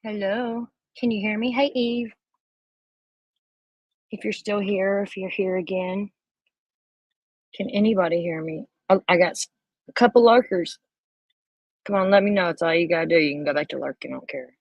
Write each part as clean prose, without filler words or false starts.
Hello. Can you hear me? Hey, Eve. If you're still here, if you're here again, can anybody hear me? I got a couple lurkers. Come on, let me know. It's all you gotta do. You can go back to lurking. I don't care.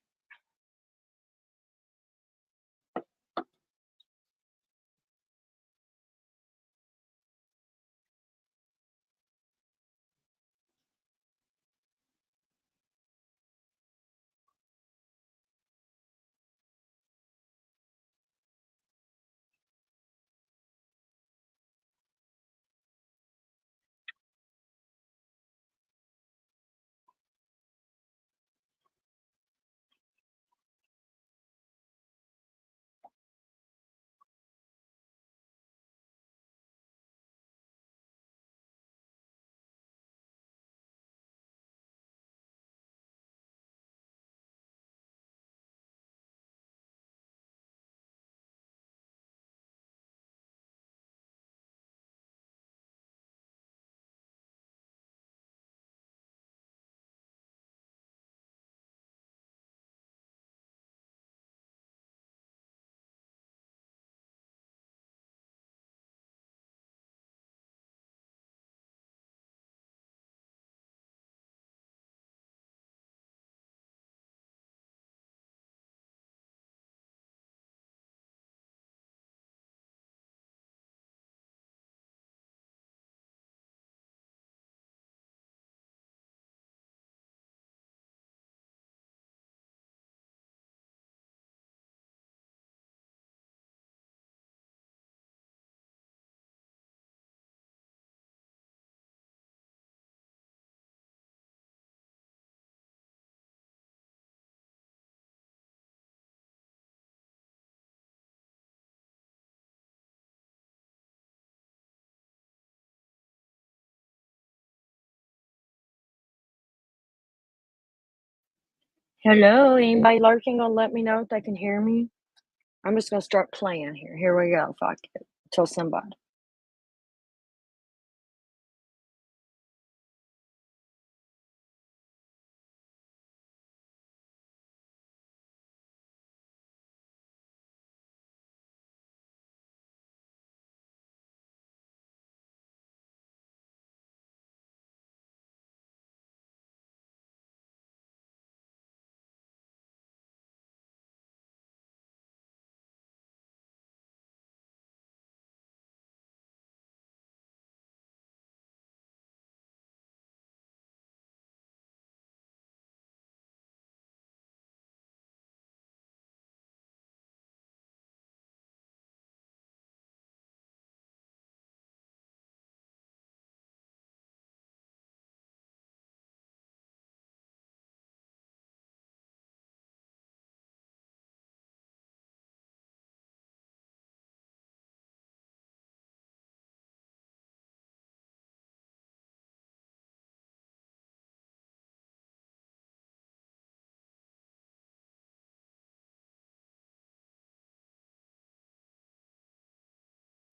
Hello. Anybody lurking gonna let me know if they can hear me? I'm just gonna start playing here. Here we go. If I can tell somebody.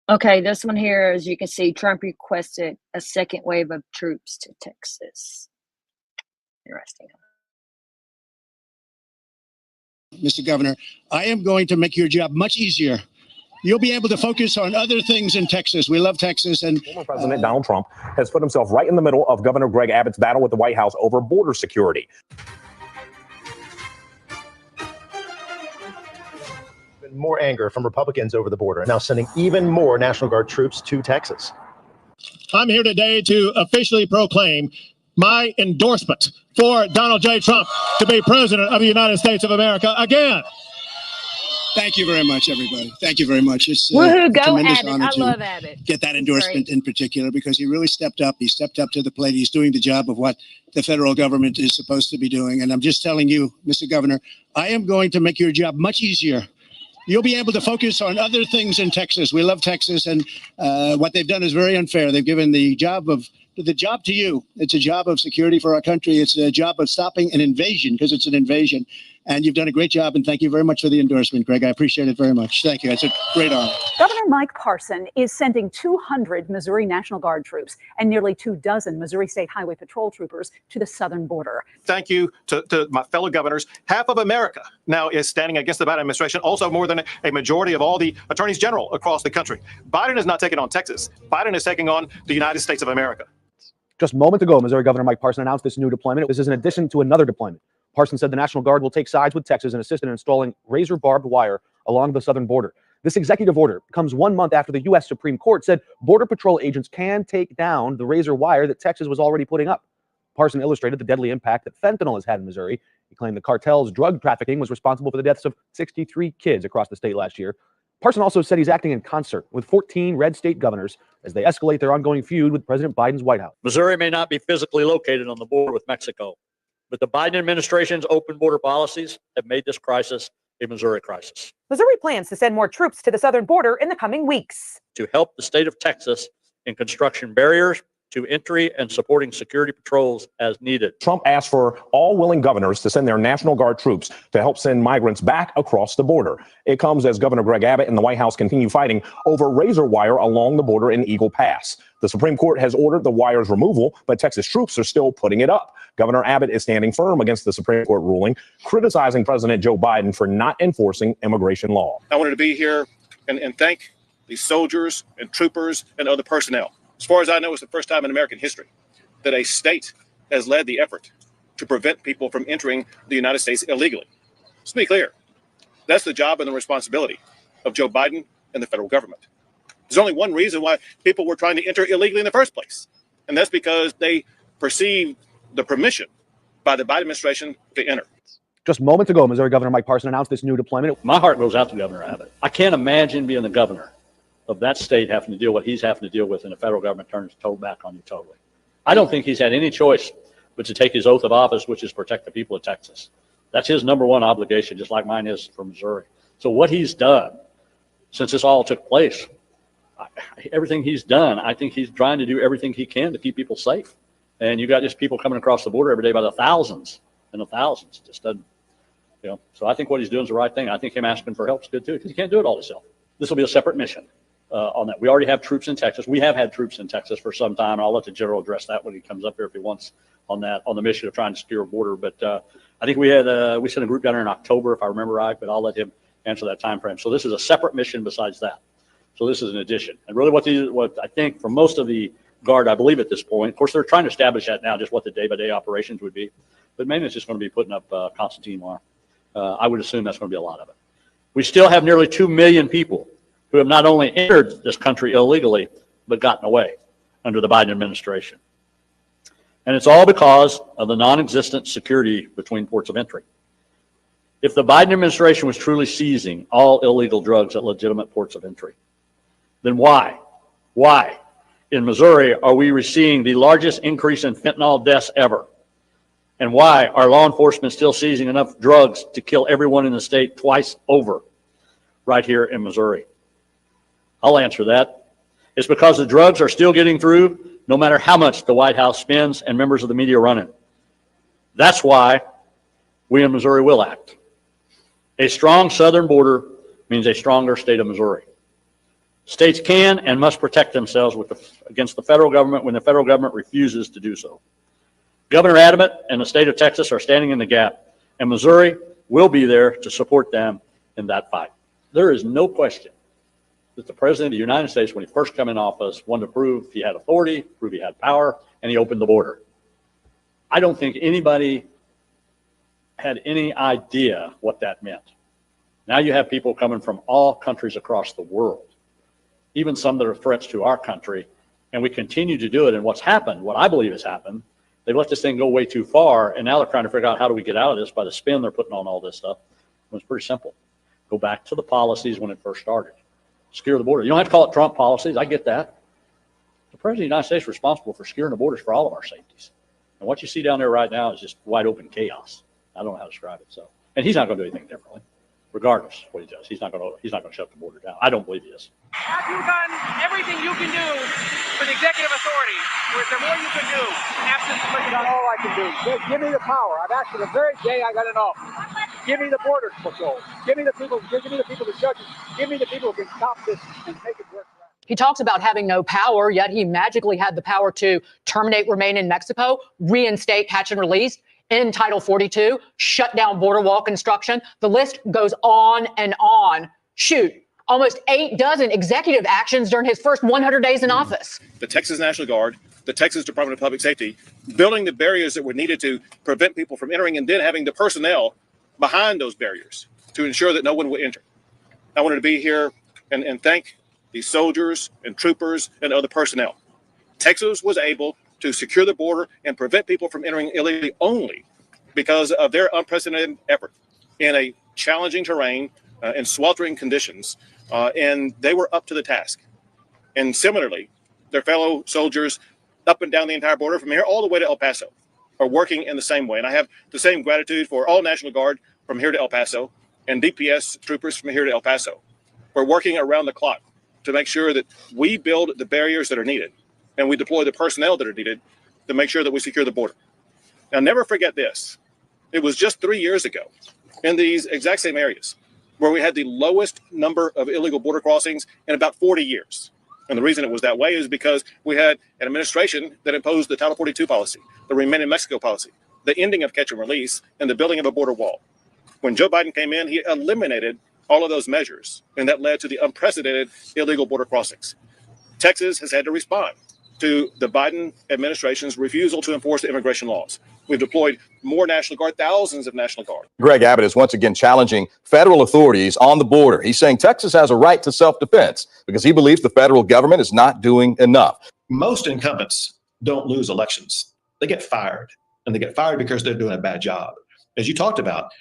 Okay, this one here, as you can see, Trump requested a second wave of troops to Texas. Interesting. Mr. Governor, I am going to make your job much easier. You'll be able to focus on other things in Texas. We love Texas. And former President Donald Trump has put himself right in the middle of Governor Greg Abbott's battle with the White House over border security. More anger from Republicans over the border, now sending even more National Guard troops to Texas. I'm here today to officially proclaim my endorsement for Donald J. Trump to be president of the United States of America again. Thank you very much, everybody. Thank you very much. It's Woohoo, a go tremendous Abbott. honor I to love Abbott. get that endorsement in particular, because he really stepped up. He stepped up to the plate. He's doing the job of what the federal government is supposed to be doing. And I'm just telling you, Mr. Governor, I am going to make your job much easier. You'll be able to focus on other things in Texas. We love Texas, and what they've done is very unfair. They've given the job to you. It's a job of security for our country. It's a job of stopping an invasion, because it's an invasion. And you've done a great job. And thank you very much for the endorsement, Greg. I appreciate it very much. Thank you. It's a great honor. Governor Mike Parson is sending 200 Missouri National Guard troops and nearly 24 Missouri State Highway Patrol troopers to the southern border. Thank you to my fellow governors. Half of America now is standing against the Biden administration, also more than a majority of all the attorneys general across the country. Biden is not taking on Texas. Biden is taking on the United States of America. Just moments ago, Missouri Governor Mike Parson announced this new deployment. This is in addition to another deployment. Parson said the National Guard will take sides with Texas and assist in installing razor barbed wire along the southern border. This executive order comes 1 month after the U.S. Supreme Court said Border Patrol agents can take down the razor wire that Texas was already putting up. Parson illustrated the deadly impact that fentanyl has had in Missouri. He claimed the cartel's drug trafficking was responsible for the deaths of 63 kids across the state last year. Parson also said he's acting in concert with 14 red state governors as they escalate their ongoing feud with President Biden's White House. Missouri may not be physically located on the border with Mexico, but the Biden administration's open border policies have made this crisis a Missouri crisis. Missouri plans to send more troops to the southern border in the coming weeks to help the state of Texas in construction barriers to entry and supporting security patrols as needed. Trump asked for all willing governors to send their National Guard troops to help send migrants back across the border. It comes as Governor Greg Abbott and the White House continue fighting over razor wire along the border in Eagle Pass. The Supreme Court has ordered the wire's removal, but Texas troops are still putting it up. Governor Abbott is standing firm against the Supreme Court ruling, criticizing President Joe Biden for not enforcing immigration law. I wanted to be here and thank the soldiers and troopers and other personnel. As far as I know, it's the first time in American history that a state has led the effort to prevent people from entering the United States illegally. Let's be clear. That's the job and the responsibility of Joe Biden and the federal government. There's only one reason why people were trying to enter illegally in the first place, and that's because they perceived the permission by the Biden administration to enter. Just moments ago, Missouri Governor Mike Parson announced this new deployment. My heart goes out to Governor Abbott. I can't imagine being the governor of that state having to deal with what he's having to deal with, and the federal government turns its back on you totally. I don't think he's had any choice but to take his oath of office, which is protect the people of Texas. That's his number one obligation, just like mine is for Missouri. So what he's done since this all took place, everything he's done, I think he's trying to do everything he can to keep people safe. And you got just people coming across the border every day by the thousands and the thousands. Just doesn't, So I think what he's doing is the right thing. I think him asking for help is good too, because he can't do it all himself. This will be a separate mission on that. We already have troops in Texas. We have had troops in Texas for some time. I'll let the general address that when he comes up here if he wants on the mission of trying to secure a border. But I think we sent a group down there in October, if I remember right. But I'll let him answer that time frame. So this is a separate mission besides that. So this is an addition. And really, what I think for most of the Guard, I believe at this point, of course, they're trying to establish that now, just what the day-by-day operations would be. But mainly it's just going to be putting up Constantine wire. I would assume that's going to be a lot of it. We still have nearly 2 million people who have not only entered this country illegally, but gotten away under the Biden administration. And it's all because of the non-existent security between ports of entry. If the Biden administration was truly seizing all illegal drugs at legitimate ports of entry, then why in Missouri are we seeing the largest increase in fentanyl deaths ever? And why are law enforcement still seizing enough drugs to kill everyone in the state twice over right here in Missouri? I'll answer that. It's because the drugs are still getting through no matter how much the White House spends and members of the media run it. That's why we in Missouri will act. A strong southern border means a stronger state of Missouri. States can and must protect themselves against the federal government when the federal government refuses to do so. Governor Abbott and the state of Texas are standing in the gap, and Missouri will be there to support them in that fight. There is no question that the President of the United States, when he first came in office, wanted to prove he had authority, prove he had power, and he opened the border. I don't think anybody had any idea what that meant. Now you have people coming from all countries across the world, even some that are threats to our country, and we continue to do it. And what's happened, what I believe has happened, they've let this thing go way too far, and now they're trying to figure out how do we get out of this by the spin they're putting on all this stuff. It was pretty simple. Go back to the policies when it first started. Secure the border. You don't have to call it Trump policies. I get that. The President of the United States is responsible for securing the borders for all of our safeties. And what you see down there right now is just wide open chaos. I don't know how to describe it. So, and he's not going to do anything differently, regardless of what he does. He's not going to shut the border down. I don't believe he is. Have you done everything you can do for the executive authority? Or is there more you can do? Absent, I've done all I can do. Give me the power. I've asked for the very day I got in office. Give me the border patrol. Give me the people. Give me the people, the judges. Give me the people who can stop this and make it work. He talks about having no power, yet he magically had the power to terminate Remain in Mexico, reinstate catch and release, end Title 42, shut down border wall construction. The list goes on and on. Shoot, almost 8 dozen executive actions during his first 100 days in office. The Texas National Guard, the Texas Department of Public Safety, building the barriers that were needed to prevent people from entering, and then having the personnel behind those barriers to ensure that no one would enter. I wanted to be here and thank the soldiers and troopers and other personnel. Texas was able to secure the border and prevent people from entering illegally only because of their unprecedented effort in a challenging terrain and sweltering conditions, and they were up to the task. And similarly, their fellow soldiers up and down the entire border from here all the way to El Paso are working in the same way. And I have the same gratitude for all National Guard from here to El Paso and DPS troopers from here to El Paso. We're working around the clock to make sure that we build the barriers that are needed and we deploy the personnel that are needed to make sure that we secure the border. Now, never forget this. It was just 3 years ago in these exact same areas where we had the lowest number of illegal border crossings in about 40 years. And the reason it was that way is because we had an administration that imposed the Title 42 policy, the Remain in Mexico policy, the ending of catch and release, and the building of a border wall. When Joe Biden came in, he eliminated all of those measures, and that led to the unprecedented illegal border crossings. Texas has had to respond to the Biden administration's refusal to enforce the immigration laws. We've deployed more National Guard, thousands of National Guard. Greg Abbott is once again challenging federal authorities on the border. He's saying Texas has a right to self-defense because he believes the federal government is not doing enough. Most incumbents don't lose elections. They get fired, and they get fired because they're doing a bad job. As you talked about,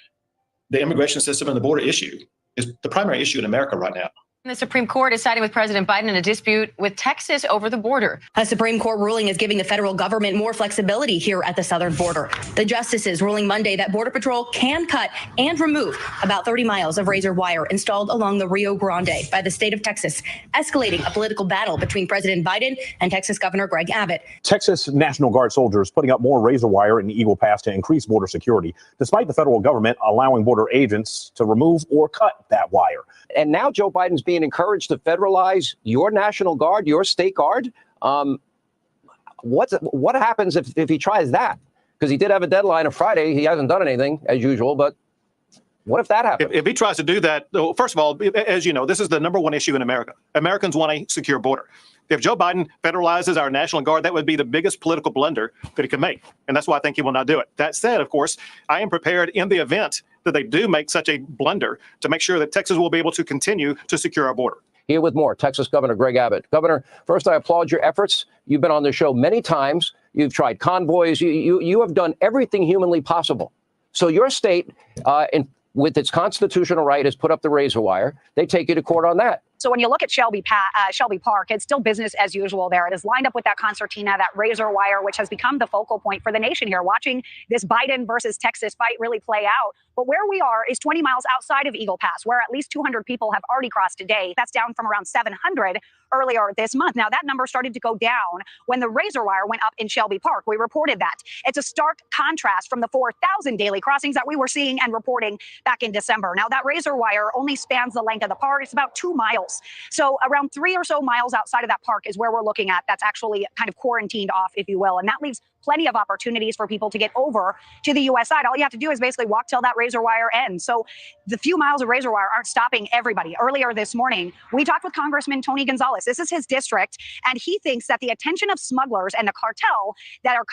the immigration system and the border issue is the primary issue in America right now. The Supreme Court is siding with President Biden in a dispute with Texas over the border. A Supreme Court ruling is giving the federal government more flexibility here at the southern border. The justices ruling Monday that Border Patrol can cut and remove about 30 miles of razor wire installed along the Rio Grande by the state of Texas, escalating a political battle between President Biden and Texas Governor Greg Abbott. Texas National Guard soldiers putting up more razor wire in Eagle Pass to increase border security, despite the federal government allowing border agents to remove or cut that wire. And now Joe Biden's being encouraged to federalize your National Guard, your state guard. What happens if he tries that? Because he did have a deadline of Friday. He hasn't done anything as usual, but what if that happens? If he tries to do that, well, first of all, as you know, this is the number one issue in America. Americans want a secure border. If Joe Biden federalizes our National Guard, that would be the biggest political blunder that he could make. And that's why I think he will not do it. That said, of course, I am prepared in the event that they do make such a blunder to make sure that Texas will be able to continue to secure our border. Here with more, Texas Governor Greg Abbott. Governor, first, I applaud your efforts. You've been on the show many times. You've tried convoys. You have done everything humanly possible. So your state, with its constitutional right, has put up the razor wire. They take you to court on that. So when you look at Shelby Park, it's still business as usual there. It is lined up with that concertina, that razor wire, which has become the focal point for the nation here, watching this Biden versus Texas fight really play out. But where we are is 20 miles outside of Eagle Pass, where at least 200 people have already crossed today. That's down from around 700 earlier this month. Now, that number started to go down when the razor wire went up in Shelby Park. We reported that. It's a stark contrast from the 4,000 daily crossings that we were seeing and reporting back in December. Now, that razor wire only spans the length of the park. It's about 2 miles. So around 3 or so miles outside of that park is where we're looking at. That's actually kind of quarantined off, if you will. And that leaves plenty of opportunities for people to get over to the U.S. side. All you have to do is basically walk till that razor wire ends. So the few miles of razor wire aren't stopping everybody. Earlier this morning, we talked with Congressman Tony Gonzalez. This is his district, and he thinks that the attention of smugglers and the cartel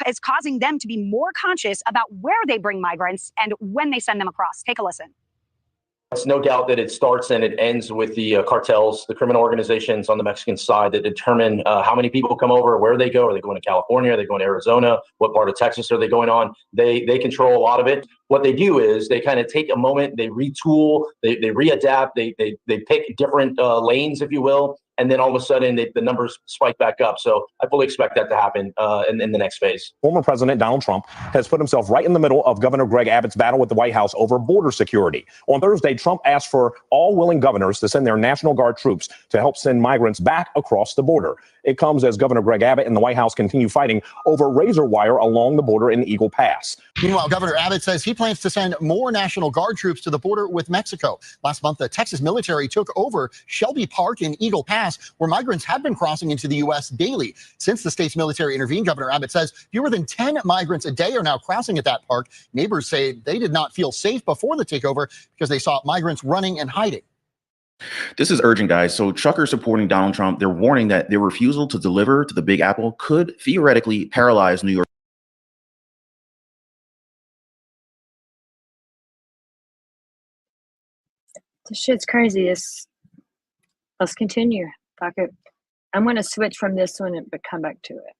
is causing them to be more conscious about where they bring migrants and when they send them across. Take a listen. It's no doubt that it starts and it ends with the cartels, the criminal organizations on the Mexican side that determine how many people come over, where they go. Are they going to California? Are they going to Arizona? What part of Texas are they going on? They control a lot of it. What they do is they kind of take a moment, they retool, they readapt, they pick different lanes, if you will, and then all of a sudden the numbers spike back up. So I fully expect that to happen in the next phase. Former President Donald Trump has put himself right in the middle of Governor Greg Abbott's battle with the White House over border security. On Thursday, Trump asked for all willing governors to send their National Guard troops to help send migrants back across the border. It comes as Governor Greg Abbott and the White House continue fighting over razor wire along the border in Eagle Pass. Meanwhile, Governor Abbott says he plans to send more National Guard troops to the border with Mexico. Last month, the Texas military took over Shelby Park in Eagle Pass, where migrants had been crossing into the U.S. daily. Since the state's military intervened, Governor Abbott says fewer than 10 migrants a day are now crossing at that park. Neighbors say they did not feel safe before the takeover because they saw migrants running and hiding. This is urgent, guys. So truckers supporting Donald Trump, they're warning that their refusal to deliver to the Big Apple could theoretically paralyze New York. This shit's crazy. Let's continue. Fuck it. I'm going to switch from this one but come back to it.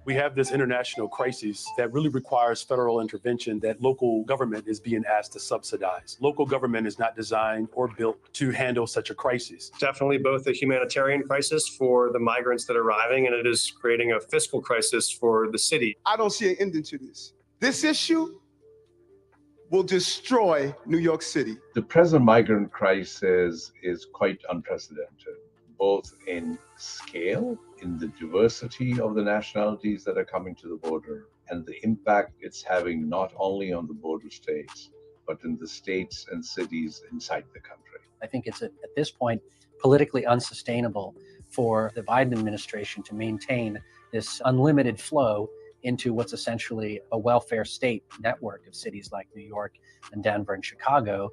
We have this international crisis that really requires federal intervention that local government is being asked to subsidize. Local government is not designed or built to handle such a crisis. Definitely both a humanitarian crisis for the migrants that are arriving, and it is creating a fiscal crisis for the city. I don't see an ending to this. This issue will destroy New York City. The present migrant crisis is quite unprecedented, both in scale, in the diversity of the nationalities that are coming to the border, and the impact it's having not only on the border states, but in the states and cities inside the country. I think it's at this point politically unsustainable for the Biden administration to maintain this unlimited flow into what's essentially a welfare state network of cities like New York and Denver and Chicago.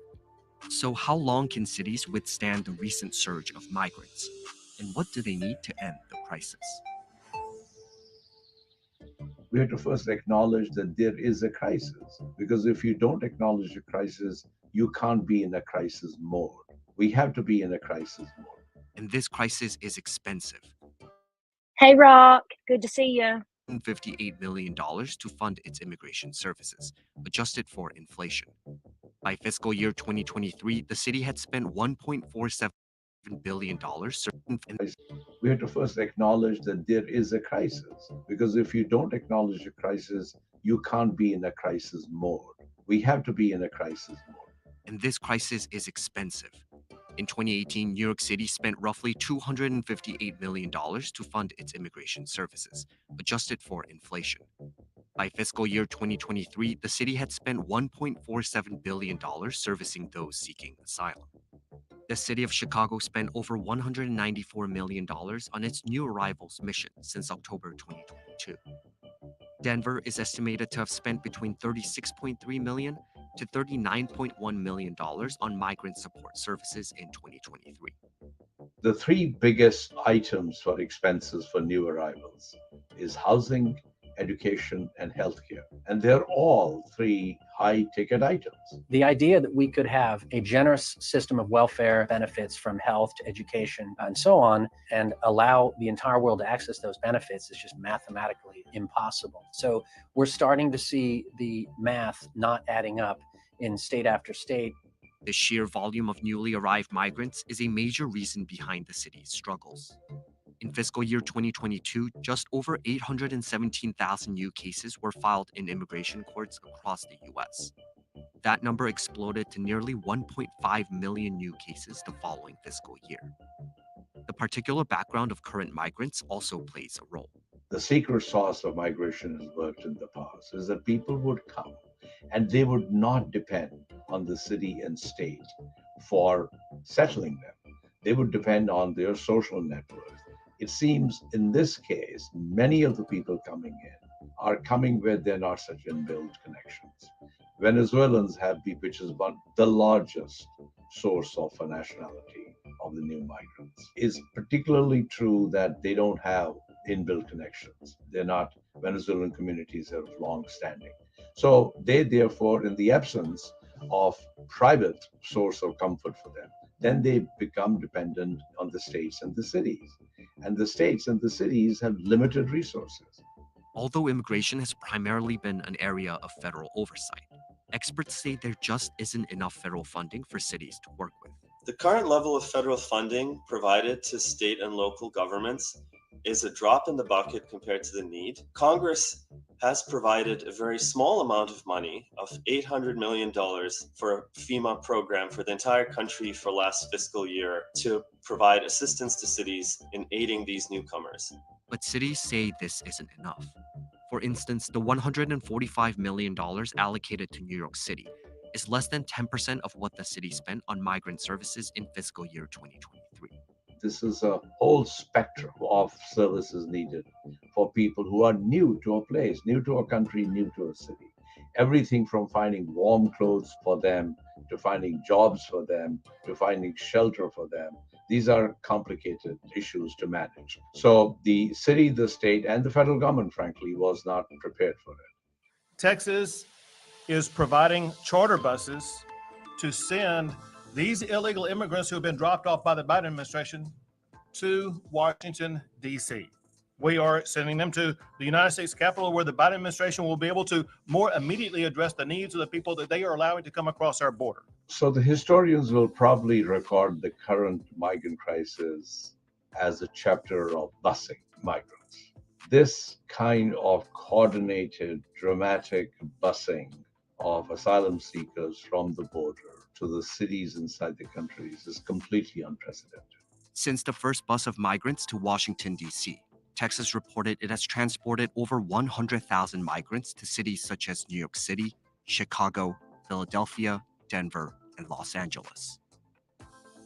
So how long can cities withstand the recent surge of migrants? And what do they need to end the crisis? We have to first acknowledge that there is a crisis, because if you don't acknowledge a crisis, you can't be in a crisis mode. We have to be in a crisis mode. And this crisis is expensive. Hey, Rock. Good to see you. $58 million to fund its immigration services, adjusted for inflation. By fiscal year 2023, the city had spent $1.47 billion. We have to first acknowledge that there is a crisis, because if you don't acknowledge a crisis, you can't be in a crisis mode. We have to be in a crisis mode. And this crisis is expensive. In 2018, New York City spent roughly $258 million to fund its immigration services, adjusted for inflation. By fiscal year 2023, the city had spent $1.47 billion servicing those seeking asylum. The city of Chicago spent over $194 million on its new arrivals mission since October 2022. Denver is estimated to have spent between $36.3 million to $39.1 million on migrant support services in 2023. The three biggest items for expenses for new arrivals is housing, education, and healthcare. And they're all three high-ticket items. The idea that we could have a generous system of welfare benefits from health to education and so on, and allow the entire world to access those benefits is just mathematically impossible. So we're starting to see the math not adding up in state after state. The sheer volume of newly arrived migrants is a major reason behind the city's struggles. In fiscal year 2022, just over 817,000 new cases were filed in immigration courts across the U.S. That number exploded to nearly 1.5 million new cases the following fiscal year. The particular background of current migrants also plays a role. The secret sauce of migration has worked in the past is that people would come and they would not depend on the city and state for settling them. They would depend on their social networks. It seems in this case, many of the people coming in are coming where there are not such inbuilt connections. Venezuelans which is the largest source of nationality of the new migrants. It's particularly true that they don't have inbuilt connections. They're not Venezuelan communities that are long standing. So they therefore, in the absence of private source of comfort for them, then they become dependent on the states and the cities. And the states and the cities have limited resources. Although immigration has primarily been an area of federal oversight, experts say there just isn't enough federal funding for cities to work with. The current level of federal funding provided to state and local governments is a drop in the bucket compared to the need. Congress has provided a very small amount of money of $800 million for a FEMA program for the entire country for last fiscal year to provide assistance to cities in aiding these newcomers. But cities say this isn't enough. For instance, the $145 million allocated to New York City is less than 10% of what the city spent on migrant services in fiscal year 2023. This is a whole spectrum of services needed for people who are new to a place, new to a country, new to a city. Everything from finding warm clothes for them, to finding jobs for them, to finding shelter for them. These are complicated issues to manage. So the city, the state, and the federal government, frankly, was not prepared for it. Texas is providing charter buses to send these illegal immigrants who have been dropped off by the Biden administration to Washington, D.C. We are sending them to the United States Capitol, where the Biden administration will be able to more immediately address the needs of the people that they are allowing to come across our border. So the historians will probably record the current migrant crisis as a chapter of busing migrants. This kind of coordinated, dramatic busing of asylum seekers from the border to the cities inside the countries is completely unprecedented. Since the first bus of migrants to Washington, D.C., Texas reported it has transported over 100,000 migrants to cities such as New York City, Chicago, Philadelphia, Denver, and Los Angeles.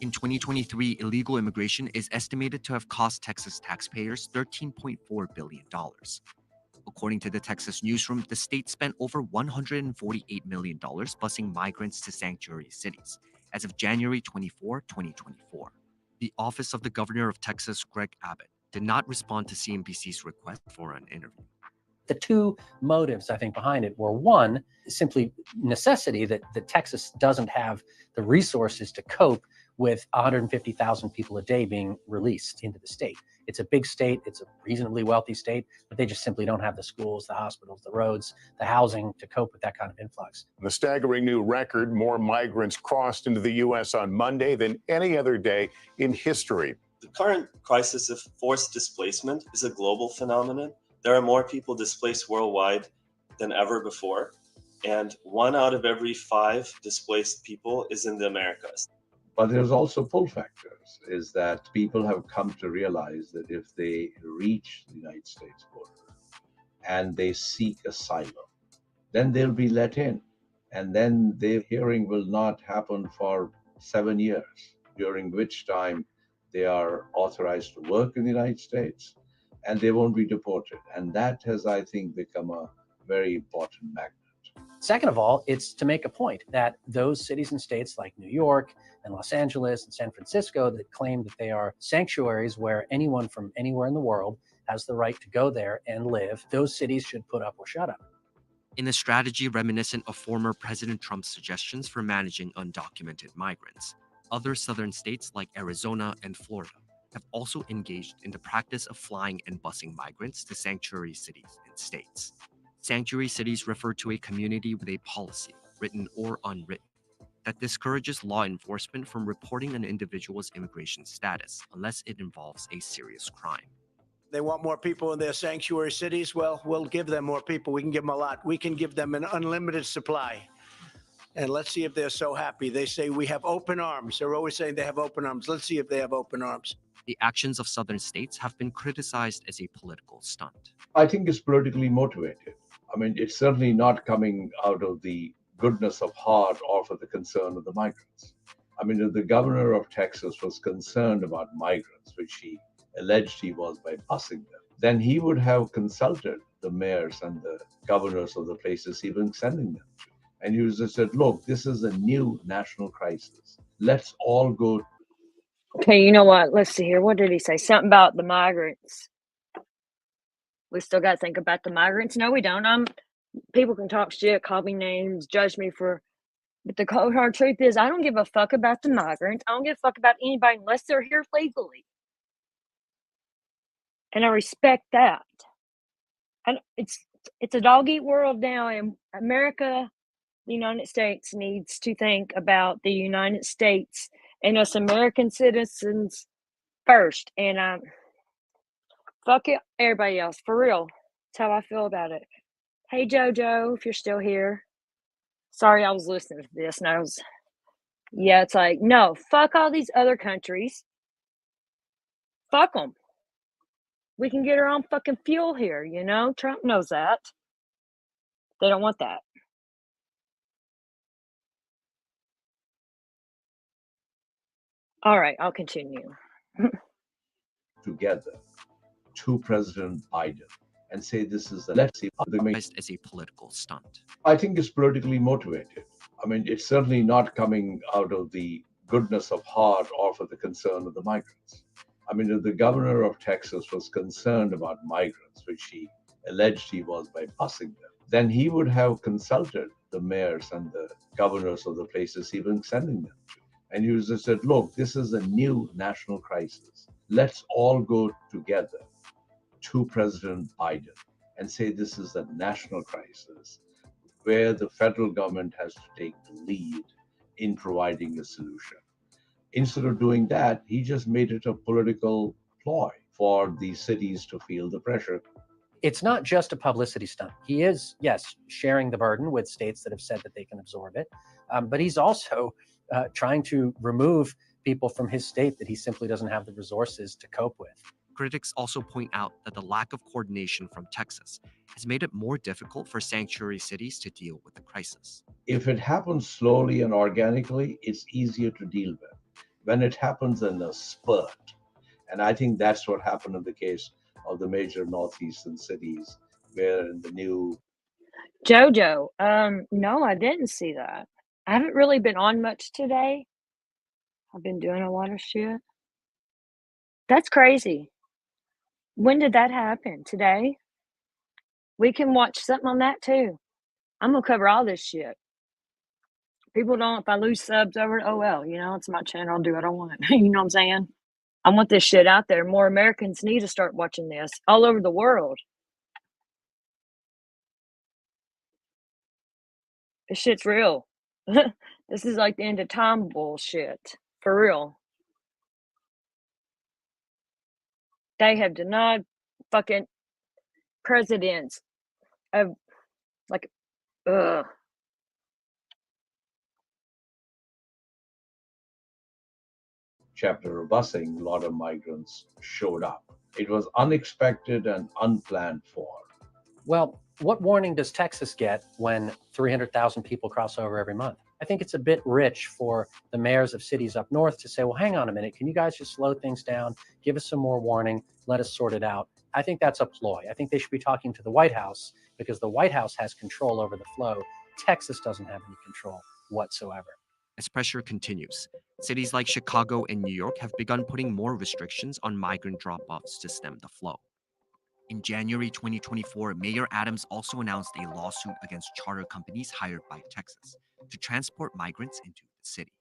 In 2023, illegal immigration is estimated to have cost Texas taxpayers $13.4 billion. According to the Texas newsroom, the state spent over $148 million busing migrants to sanctuary cities as of January 24, 2024. The Office of the Governor of Texas, Greg Abbott, did not respond to CNBC's request for an interview. The two motives, I think, behind it were, one, simply necessity that Texas doesn't have the resources to cope with 150,000 people a day being released into the state. It's a big state, it's a reasonably wealthy state, but they just simply don't have the schools, the hospitals, the roads, the housing to cope with that kind of influx. The staggering new record, more migrants crossed into the U.S. on Monday than any other day in history. The current crisis of forced displacement is a global phenomenon. There are more people displaced worldwide than ever before, and 1 out of every 5 displaced people is in the Americas. But there's also pull factors, is that people have come to realize that if they reach the United States border and they seek asylum, then they'll be let in. And then their hearing will not happen for 7 years, during which time they are authorized to work in the United States and they won't be deported. And that has, I think, become a very important magnet. Second of all, it's to make a point that those cities and states like New York and Los Angeles and San Francisco that claim that they are sanctuaries where anyone from anywhere in the world has the right to go there and live, those cities should put up or shut up. In a strategy reminiscent of former President Trump's suggestions for managing undocumented migrants, other southern states like Arizona and Florida have also engaged in the practice of flying and busing migrants to sanctuary cities and states. Sanctuary cities refer to a community with a policy, written or unwritten, that discourages law enforcement from reporting an individual's immigration status unless it involves a serious crime. They want more people in their sanctuary cities. Well, we'll give them more people. We can give them a lot. We can give them an unlimited supply. And let's see if they're so happy. They say we have open arms. They're always saying they have open arms. Let's see if they have open arms. The actions of southern states have been criticized as a political stunt. I think it's politically motivated. I mean, it's certainly not coming out of the goodness of heart or for the concern of the migrants. I mean, if the governor of Texas was concerned about migrants, which he alleged he was by busing them, then he would have consulted the mayors and the governors of the places he was sending them to. And he just said, look, this is a new national crisis. Let's all go. Okay, you know what? Let's see here. What did he say? Something about the migrants. We still got to think about the migrants. No, we don't. People can talk shit, call me names, judge me for But the cold hard truth is, I don't give a fuck about the migrants. I don't give a fuck about anybody unless they're here legally. And I respect that. And it's a dog-eat world now, and America, the United States, needs to think about the United States and us American citizens first. And fuck it, everybody else, for real. That's how I feel about it. Hey, JoJo, if you're still here. Sorry, I was listening to this, and it's like, no, fuck all these other countries. Fuck them. We can get our own fucking fuel here, you know? Trump knows that. They don't want that. All right, I'll continue. Together to President Biden and say this is the let's see. As a political stunt. I think it's politically motivated. I mean, it's certainly not coming out of the goodness of heart or for the concern of the migrants. I mean, if the governor of Texas was concerned about migrants, which he alleged he was by busing them, then he would have consulted the mayors and the governors of the places he was sending them to. And he was just said, look, this is a new national crisis. Let's all go together to President Biden and say this is a national crisis where the federal government has to take the lead in providing a solution. Instead of doing that, he just made it a political ploy for the cities to feel the pressure. It's not just a publicity stunt. He is, yes, sharing the burden with states that have said that they can absorb it, but he's also trying to remove people from his state that he simply doesn't have the resources to cope with. Critics also point out that the lack of coordination from Texas has made it more difficult for sanctuary cities to deal with the crisis. If it happens slowly and organically, it's easier to deal with. When it happens in a spurt, and I think that's what happened in the case of the major northeastern cities, where in the new JoJo, no, I didn't see that. I haven't really been on much today. I've been doing a lot of shit. That's crazy. When did that happen? Today? We can watch something on that too. I'm gonna cover all this shit. People don't, if I lose subs over it, oh well, you know, it's my channel, I'll do what I want. You know what I'm saying? I want this shit out there. More Americans need to start watching this all over the world. This shit's real. This is like the end of time bullshit. For real. They have denied fucking presidents of, like, ugh. chapter of busing, a lot of migrants showed up. It was unexpected and unplanned for. Well, what warning does Texas get when 300,000 people cross over every month? I think it's a bit rich for the mayors of cities up north to say, well, hang on a minute, can you guys just slow things down, give us some more warning, let us sort it out. I think that's a ploy. I think they should be talking to the White House because the White House has control over the flow. Texas doesn't have any control whatsoever. As pressure continues, cities like Chicago and New York have begun putting more restrictions on migrant drop-offs to stem the flow. In January 2024, Mayor Adams also announced a lawsuit against charter companies hired by Texas to transport migrants into the city.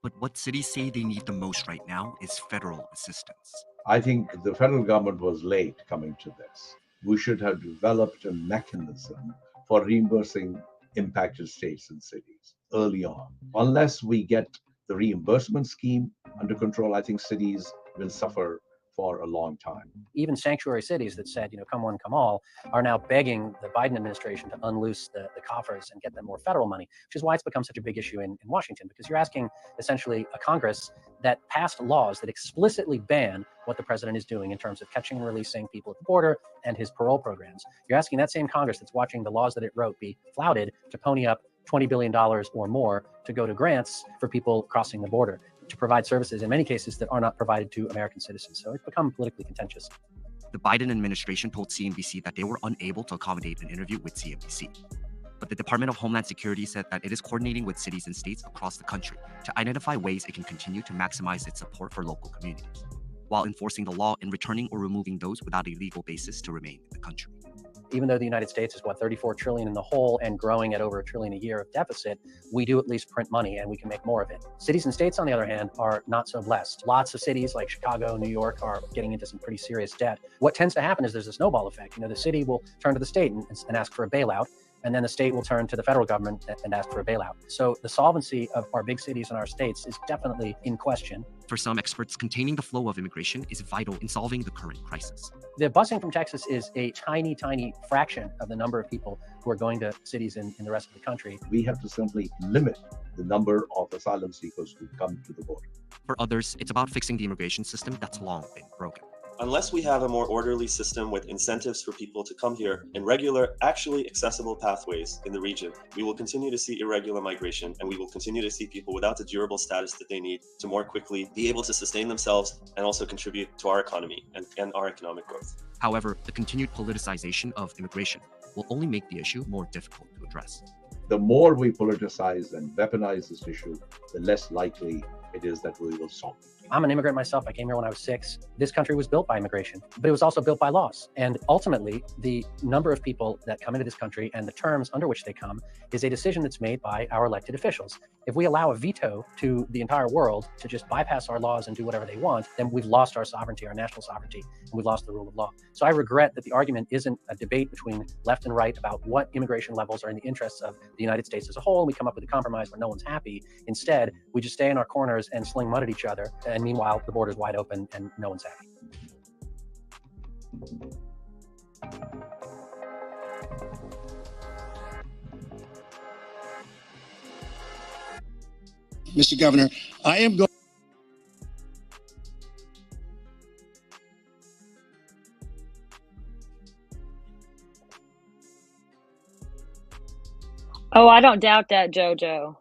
But what cities say they need the most right now is federal assistance. I think the federal government was late coming to this. We should have developed a mechanism for reimbursing impacted states and cities early on. Unless we get the reimbursement scheme under control, I think cities will suffer for a long time. Even sanctuary cities that said, you know, come one, come all, are now begging the Biden administration to unloose the coffers and get them more federal money, which is why it's become such a big issue in Washington, because you're asking essentially a Congress that passed laws that explicitly ban what the president is doing in terms of catching and releasing people at the border and his parole programs. You're asking that same Congress that's watching the laws that it wrote be flouted to pony up $20 billion or more to go to grants for people crossing the border, to provide services in many cases that are not provided to American citizens. So it's become politically contentious. The Biden administration told CNBC that they were unable to accommodate an interview with CNBC. But the Department of Homeland Security said that it is coordinating with cities and states across the country to identify ways it can continue to maximize its support for local communities, while enforcing the law and returning or removing those without a legal basis to remain in the country. Even though the United States is, what, 34 trillion in the hole and growing at over $1 trillion a year of deficit, we do at least print money and we can make more of it. Cities and states, on the other hand, are not so blessed. Lots of cities like Chicago, New York are getting into some pretty serious debt. What tends to happen is there's a snowball effect. You know, the city will turn to the state and ask for a bailout, and then the state will turn to the federal government and ask for a bailout. So the solvency of our big cities and our states is definitely in question. For some experts, containing the flow of immigration is vital in solving the current crisis. The busing from Texas is a tiny, tiny fraction of the number of people who are going to cities in the rest of the country. We have to simply limit the number of asylum seekers who come to the border. For others, it's about fixing the immigration system that's long been broken. Unless we have a more orderly system with incentives for people to come here in regular, actually accessible pathways in the region, we will continue to see irregular migration, and we will continue to see people without the durable status that they need to more quickly be able to sustain themselves and also contribute to our economy and our economic growth. However, the continued politicization of immigration will only make the issue more difficult to address. The more we politicize and weaponize this issue, the less likely it is that we will solve it. I'm an immigrant myself. I came here when I was 6. This country was built by immigration, but it was also built by laws. And ultimately, the number of people that come into this country and the terms under which they come is a decision that's made by our elected officials. If we allow a veto to the entire world to just bypass our laws and do whatever they want, then we've lost our sovereignty, our national sovereignty, and we've lost the rule of law. So I regret that the argument isn't a debate between left and right about what immigration levels are in the interests of the United States as a whole, and we come up with a compromise where no one's happy. Instead, we just stay in our corners and sling mud at each other, and meanwhile, the border's wide open and no one's happy. Mr. Governor, I am going. Oh, I don't doubt that, JoJo.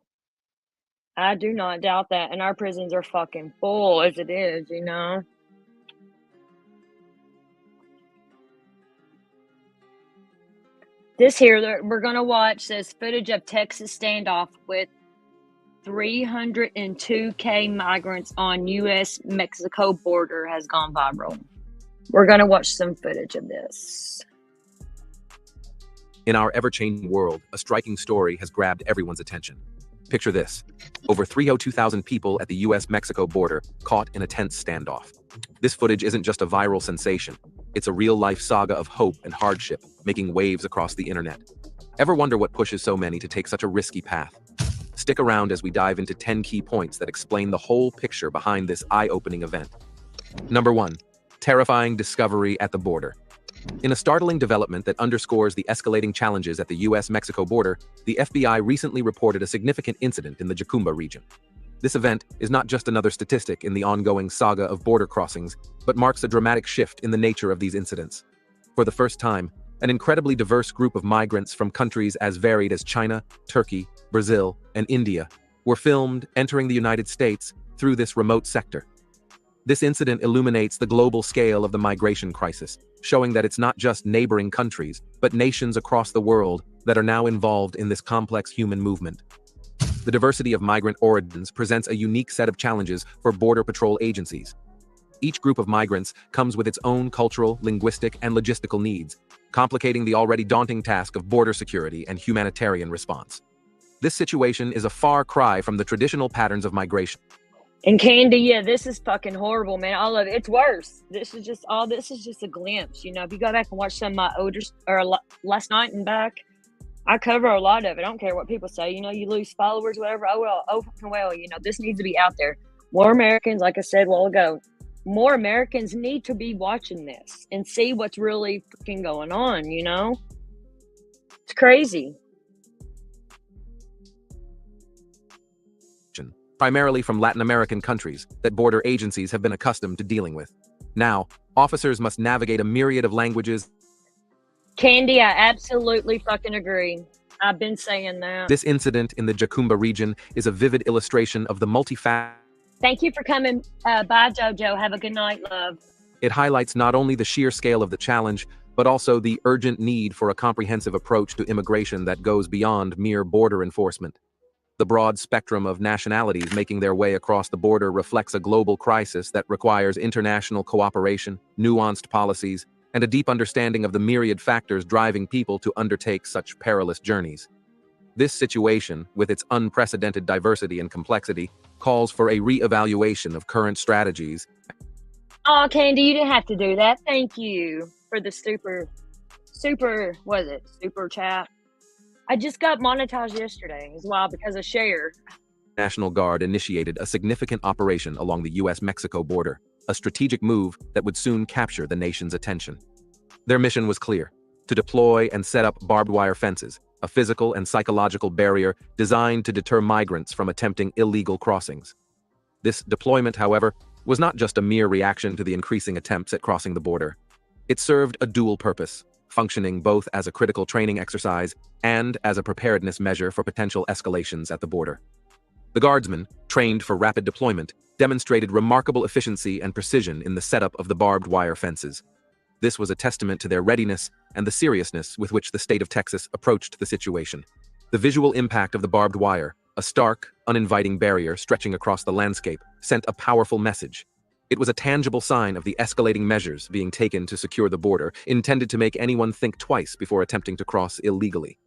I do not doubt that. And our prisons are fucking full as it is, you know? This here that we're going to watch says footage of Texas standoff with 302K migrants on U.S.-Mexico border has gone viral. We're going to watch some footage of this. In our ever-changing world, a striking story has grabbed everyone's attention. Picture this. Over 302,000 people at the U.S.-Mexico border caught in a tense standoff. This footage isn't just a viral sensation. It's a real-life saga of hope and hardship, making waves across the internet. Ever wonder what pushes so many to take such a risky path? Stick around as we dive into 10 key points that explain the whole picture behind this eye-opening event. Number 1. Terrifying discovery at the border. In a startling development that underscores the escalating challenges at the U.S.-Mexico border, the FBI recently reported a significant incident in the Jacumba region. This event is not just another statistic in the ongoing saga of border crossings, but marks a dramatic shift in the nature of these incidents. For the first time, an incredibly diverse group of migrants from countries as varied as China, Turkey, Brazil, and India were filmed entering the United States through this remote sector. This incident illuminates the global scale of the migration crisis, showing that it's not just neighboring countries, but nations across the world that are now involved in this complex human movement. The diversity of migrant origins presents a unique set of challenges for Border Patrol agencies. Each group of migrants comes with its own cultural, linguistic, and logistical needs, complicating the already daunting task of border security and humanitarian response. This situation is a far cry from the traditional patterns of migration. And Candy, yeah, this is fucking horrible, man. All of it. It's worse. This is just a glimpse. You know, if you go back and watch some of my older, or last night and back, I cover a lot of it. I don't care what people say. You know, you lose followers, whatever. Well, you know, this needs to be out there. More Americans, like I said a while ago, more Americans need to be watching this and see what's really fucking going on, you know? It's crazy. Primarily from Latin American countries that border agencies have been accustomed to dealing with. Now, officers must navigate a myriad of languages. Candy, I absolutely fucking agree. I've been saying that. This incident in the Jacumba region is a vivid illustration of the multifaceted. Thank you for coming. Bye, JoJo. Have a good night, love. It highlights not only the sheer scale of the challenge, but also the urgent need for a comprehensive approach to immigration that goes beyond mere border enforcement. The broad spectrum of nationalities making their way across the border reflects a global crisis that requires international cooperation, nuanced policies, and a deep understanding of the myriad factors driving people to undertake such perilous journeys. This situation, with its unprecedented diversity and complexity, calls for a re-evaluation of current strategies. Oh, Candy, you didn't have to do that. Thank you for the super chat. I just got monetized yesterday as well because of Share. National Guard initiated a significant operation along the US-Mexico border, a strategic move that would soon capture the nation's attention. Their mission was clear: to deploy and set up barbed wire fences, a physical and psychological barrier designed to deter migrants from attempting illegal crossings. This deployment, however, was not just a mere reaction to the increasing attempts at crossing the border. It served a dual purpose, functioning both as a critical training exercise and as a preparedness measure for potential escalations at the border. The Guardsmen, trained for rapid deployment, demonstrated remarkable efficiency and precision in the setup of the barbed wire fences. This was a testament to their readiness and the seriousness with which the state of Texas approached the situation. The visual impact of the barbed wire, a stark, uninviting barrier stretching across the landscape, sent a powerful message. It was a tangible sign of the escalating measures being taken to secure the border, intended to make anyone think twice before attempting to cross illegally.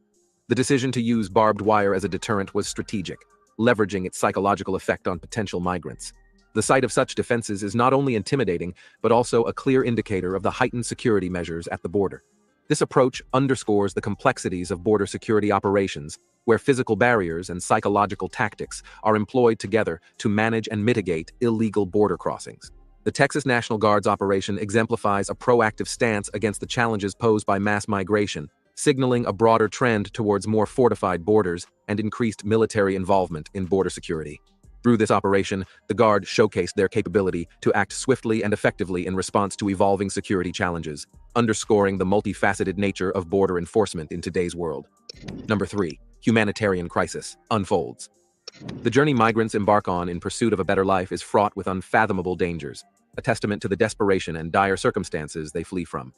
The decision to use barbed wire as a deterrent was strategic, leveraging its psychological effect on potential migrants. The sight of such defenses is not only intimidating, but also a clear indicator of the heightened security measures at the border. This approach underscores the complexities of border security operations, where physical barriers and psychological tactics are employed together to manage and mitigate illegal border crossings. The Texas National Guard's operation exemplifies a proactive stance against the challenges posed by mass migration, signaling a broader trend towards more fortified borders and increased military involvement in border security. Through this operation, the Guard showcased their capability to act swiftly and effectively in response to evolving security challenges, underscoring the multifaceted nature of border enforcement in today's world. Number 3. Humanitarian crisis unfolds. The journey migrants embark on in pursuit of a better life is fraught with unfathomable dangers, a testament to the desperation and dire circumstances they flee from.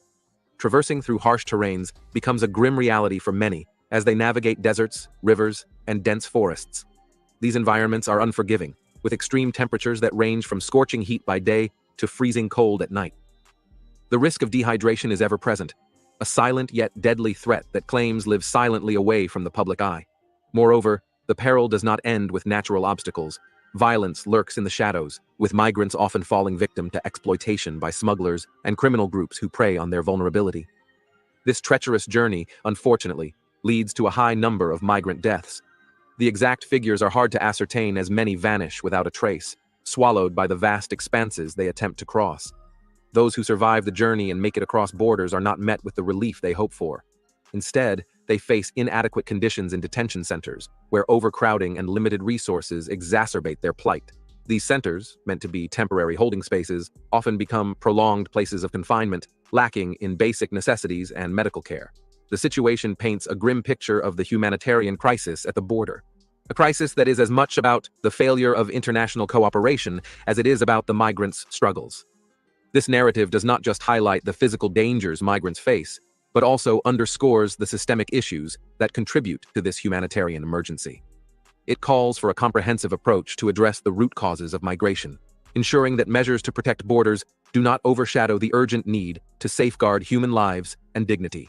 Traversing through harsh terrains becomes a grim reality for many as they navigate deserts, rivers, and dense forests. These environments are unforgiving, with extreme temperatures that range from scorching heat by day to freezing cold at night. The risk of dehydration is ever present, a silent yet deadly threat that claims lives silently away from the public eye. Moreover, the peril does not end with natural obstacles. Violence lurks in the shadows, with migrants often falling victim to exploitation by smugglers and criminal groups who prey on their vulnerability. This treacherous journey, unfortunately, leads to a high number of migrant deaths. The exact figures are hard to ascertain as many vanish without a trace, swallowed by the vast expanses they attempt to cross. Those who survive the journey and make it across borders are not met with the relief they hope for. Instead, they face inadequate conditions in detention centers, where overcrowding and limited resources exacerbate their plight. These centers, meant to be temporary holding spaces, often become prolonged places of confinement, lacking in basic necessities and medical care. The situation paints a grim picture of the humanitarian crisis at the border. A crisis that is as much about the failure of international cooperation as it is about the migrants' struggles. This narrative does not just highlight the physical dangers migrants face, but also underscores the systemic issues that contribute to this humanitarian emergency. It calls for a comprehensive approach to address the root causes of migration, ensuring that measures to protect borders do not overshadow the urgent need to safeguard human lives and dignity.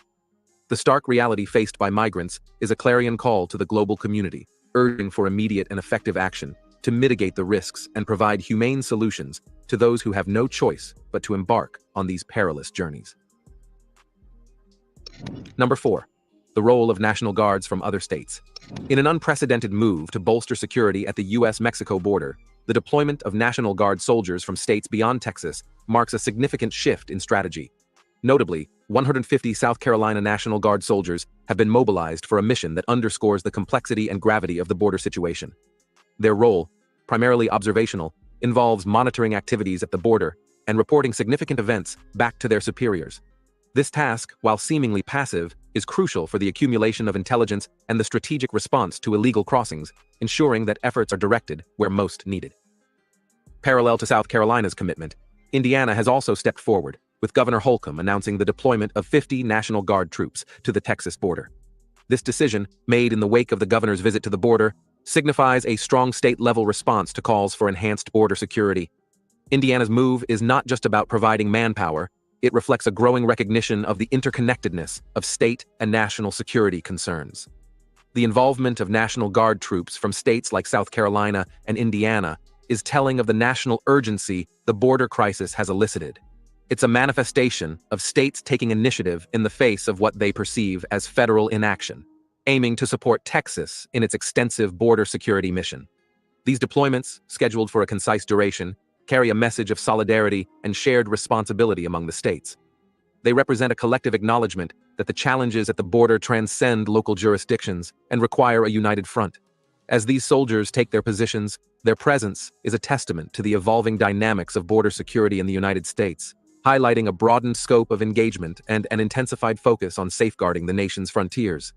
The stark reality faced by migrants is a clarion call to the global community, urging for immediate and effective action to mitigate the risks and provide humane solutions to those who have no choice but to embark on these perilous journeys. Number 4. The role of National Guards from other states. In an unprecedented move to bolster security at the US-Mexico border, the deployment of National Guard soldiers from states beyond Texas marks a significant shift in strategy. Notably, 150 South Carolina National Guard soldiers have been mobilized for a mission that underscores the complexity and gravity of the border situation. Their role, primarily observational, involves monitoring activities at the border and reporting significant events back to their superiors. This task, while seemingly passive, is crucial for the accumulation of intelligence and the strategic response to illegal crossings, ensuring that efforts are directed where most needed. Parallel to South Carolina's commitment, Indiana has also stepped forward, with Governor Holcomb announcing the deployment of 50 National Guard troops to the Texas border. This decision, made in the wake of the governor's visit to the border, signifies a strong state-level response to calls for enhanced border security. Indiana's move is not just about providing manpower, It reflects a growing recognition of the interconnectedness of state and national security concerns. The involvement of National Guard troops from states like South Carolina and Indiana is telling of the national urgency the border crisis has elicited. It's a manifestation of states taking initiative in the face of what they perceive as federal inaction, aiming to support Texas in its extensive border security mission. These deployments, scheduled for a concise duration, carry a message of solidarity and shared responsibility among the states. They represent a collective acknowledgement that the challenges at the border transcend local jurisdictions and require a united front. As these soldiers take their positions, their presence is a testament to the evolving dynamics of border security in the United States, highlighting a broadened scope of engagement and an intensified focus on safeguarding the nation's frontiers.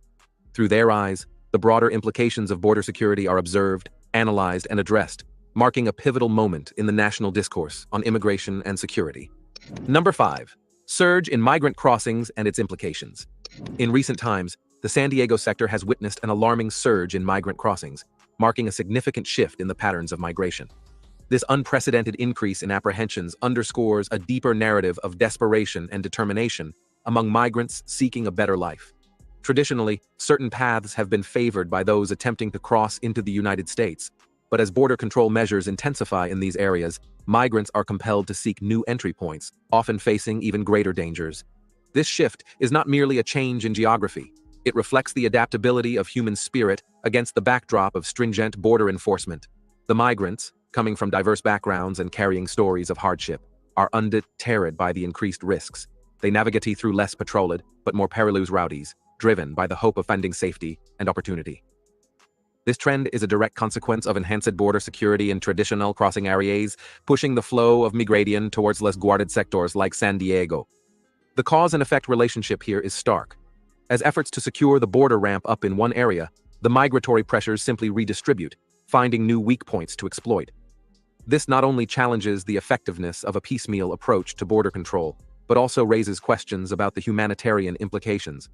Through their eyes, the broader implications of border security are observed, analyzed, and addressed, marking a pivotal moment in the national discourse on immigration and security. Number 5. Surge in migrant crossings and its implications. In recent times, the San Diego sector has witnessed an alarming surge in migrant crossings, marking a significant shift in the patterns of migration. This unprecedented increase in apprehensions underscores a deeper narrative of desperation and determination among migrants seeking a better life. Traditionally, certain paths have been favored by those attempting to cross into the United States, but as border control measures intensify in these areas, migrants are compelled to seek new entry points, often facing even greater dangers. This shift is not merely a change in geography. It reflects the adaptability of human spirit against the backdrop of stringent border enforcement. The migrants, coming from diverse backgrounds and carrying stories of hardship, are undeterred by the increased risks. They navigate through less patrolled, but more perilous routes, driven by the hope of finding safety and opportunity. This trend is a direct consequence of enhanced border security in traditional crossing areas, pushing the flow of migration towards less guarded sectors like San Diego. The cause and effect relationship here is stark. As efforts to secure the border ramp up in one area, the migratory pressures simply redistribute, finding new weak points to exploit. This not only challenges the effectiveness of a piecemeal approach to border control, but also raises questions about the humanitarian implications.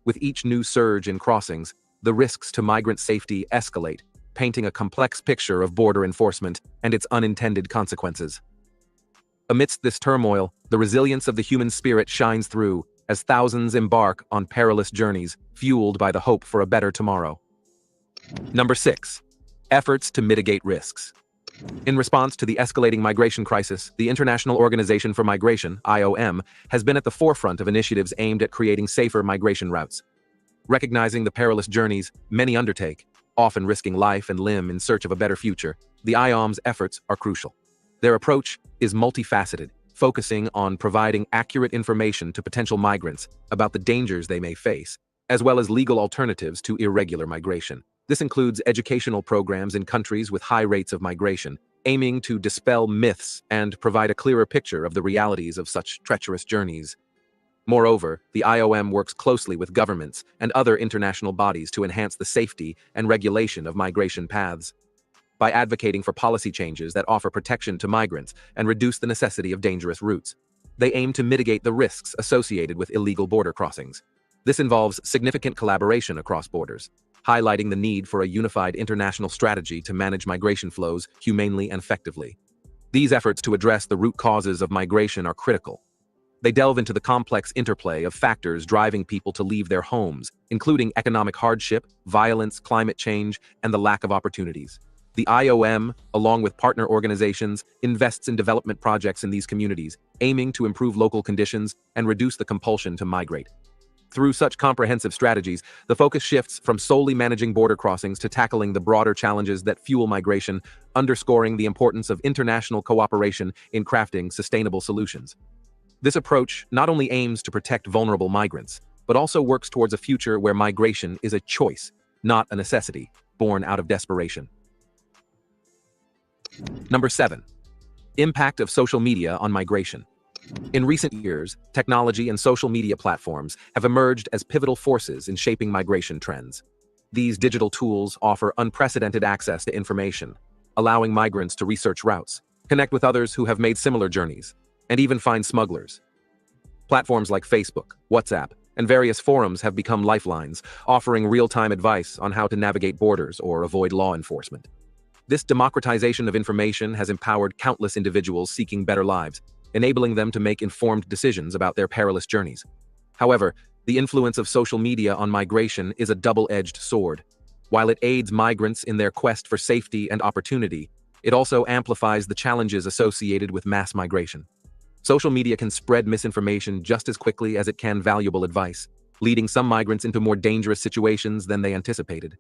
With each new surge in crossings, the risks to migrant safety escalate, painting a complex picture of border enforcement and its unintended consequences. Amidst this turmoil, the resilience of the human spirit shines through as thousands embark on perilous journeys, fueled by the hope for a better tomorrow. Number 6. Efforts to mitigate risks. In response to the escalating migration crisis, the International Organization for Migration, IOM, has been at the forefront of initiatives aimed at creating safer migration routes. Recognizing the perilous journeys many undertake, often risking life and limb in search of a better future, the IOM's efforts are crucial. Their approach is multifaceted, focusing on providing accurate information to potential migrants about the dangers they may face, as well as legal alternatives to irregular migration. This includes educational programs in countries with high rates of migration, aiming to dispel myths and provide a clearer picture of the realities of such treacherous journeys. Moreover, the IOM works closely with governments and other international bodies to enhance the safety and regulation of migration paths. By advocating for policy changes that offer protection to migrants and reduce the necessity of dangerous routes, they aim to mitigate the risks associated with illegal border crossings. This involves significant collaboration across borders, highlighting the need for a unified international strategy to manage migration flows humanely and effectively. These efforts to address the root causes of migration are critical. They delve into the complex interplay of factors driving people to leave their homes, including economic hardship, violence, climate change, and the lack of opportunities. The IOM, along with partner organizations, invests in development projects in these communities, aiming to improve local conditions and reduce the compulsion to migrate. Through such comprehensive strategies, the focus shifts from solely managing border crossings to tackling the broader challenges that fuel migration, underscoring the importance of international cooperation in crafting sustainable solutions. This approach not only aims to protect vulnerable migrants, but also works towards a future where migration is a choice, not a necessity, born out of desperation. Number 7. Impact of social media on migration. In recent years, technology and social media platforms have emerged as pivotal forces in shaping migration trends. These digital tools offer unprecedented access to information, allowing migrants to research routes, connect with others who have made similar journeys, and even find smugglers. Platforms like Facebook, WhatsApp, and various forums have become lifelines, offering real-time advice on how to navigate borders or avoid law enforcement. This democratization of information has empowered countless individuals seeking better lives, enabling them to make informed decisions about their perilous journeys. However, the influence of social media on migration is a double-edged sword. While it aids migrants in their quest for safety and opportunity, it also amplifies the challenges associated with mass migration. Social media can spread misinformation just as quickly as it can valuable advice, leading some migrants into more dangerous situations than they anticipated.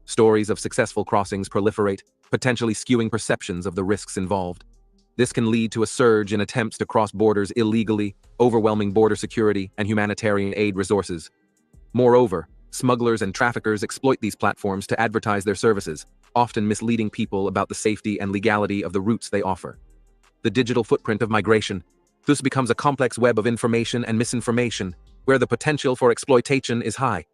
Stories of successful crossings proliferate, potentially skewing perceptions of the risks involved. This can lead to a surge in attempts to cross borders illegally, overwhelming border security and humanitarian aid resources. Moreover, smugglers and traffickers exploit these platforms to advertise their services, often misleading people about the safety and legality of the routes they offer. The digital footprint of migration thus becomes a complex web of information and misinformation, where the potential for exploitation is high.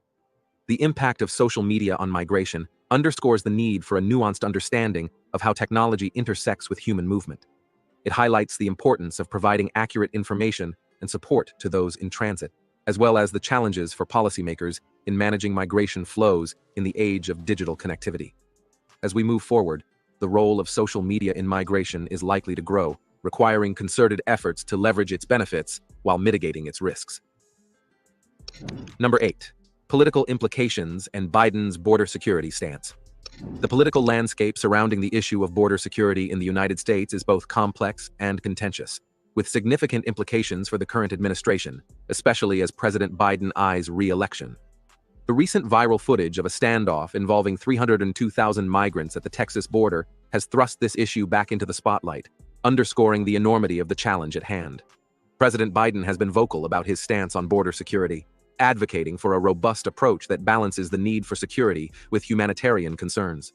The impact of social media on migration underscores the need for a nuanced understanding of how technology intersects with human movement. It highlights the importance of providing accurate information and support to those in transit, as well as the challenges for policymakers in managing migration flows in the age of digital connectivity. As we move forward, the role of social media in migration is likely to grow, requiring concerted efforts to leverage its benefits while mitigating its risks. Number 8. Political implications and Biden's border security stance. The political landscape surrounding the issue of border security in the United States is both complex and contentious, with significant implications for the current administration, especially as President Biden eyes re-election. The recent viral footage of a standoff involving 302,000 migrants at the Texas border has thrust this issue back into the spotlight, underscoring the enormity of the challenge at hand. President Biden has been vocal about his stance on border security, advocating for a robust approach that balances the need for security with humanitarian concerns.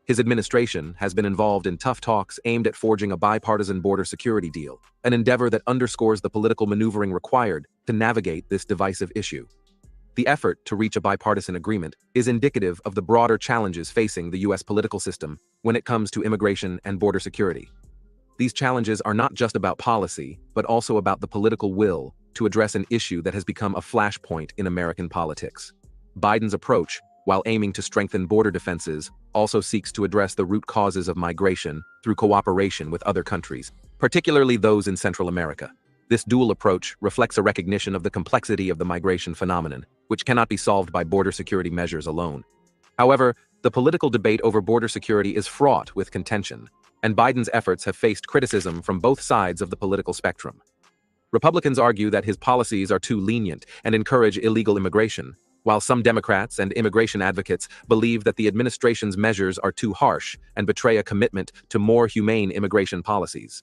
His administration has been involved in tough talks aimed at forging a bipartisan border security deal, an endeavor that underscores the political maneuvering required to navigate this divisive issue. The effort to reach a bipartisan agreement is indicative of the broader challenges facing the U.S. political system when it comes to immigration and border security. These challenges are not just about policy, but also about the political will to address an issue that has become a flashpoint in American politics. Biden's approach, while aiming to strengthen border defenses, also seeks to address the root causes of migration through cooperation with other countries, particularly those in Central America. This dual approach reflects a recognition of the complexity of the migration phenomenon, which cannot be solved by border security measures alone. However, the political debate over border security is fraught with contention, and Biden's efforts have faced criticism from both sides of the political spectrum. Republicans argue that his policies are too lenient and encourage illegal immigration, while some Democrats and immigration advocates believe that the administration's measures are too harsh and betray a commitment to more humane immigration policies.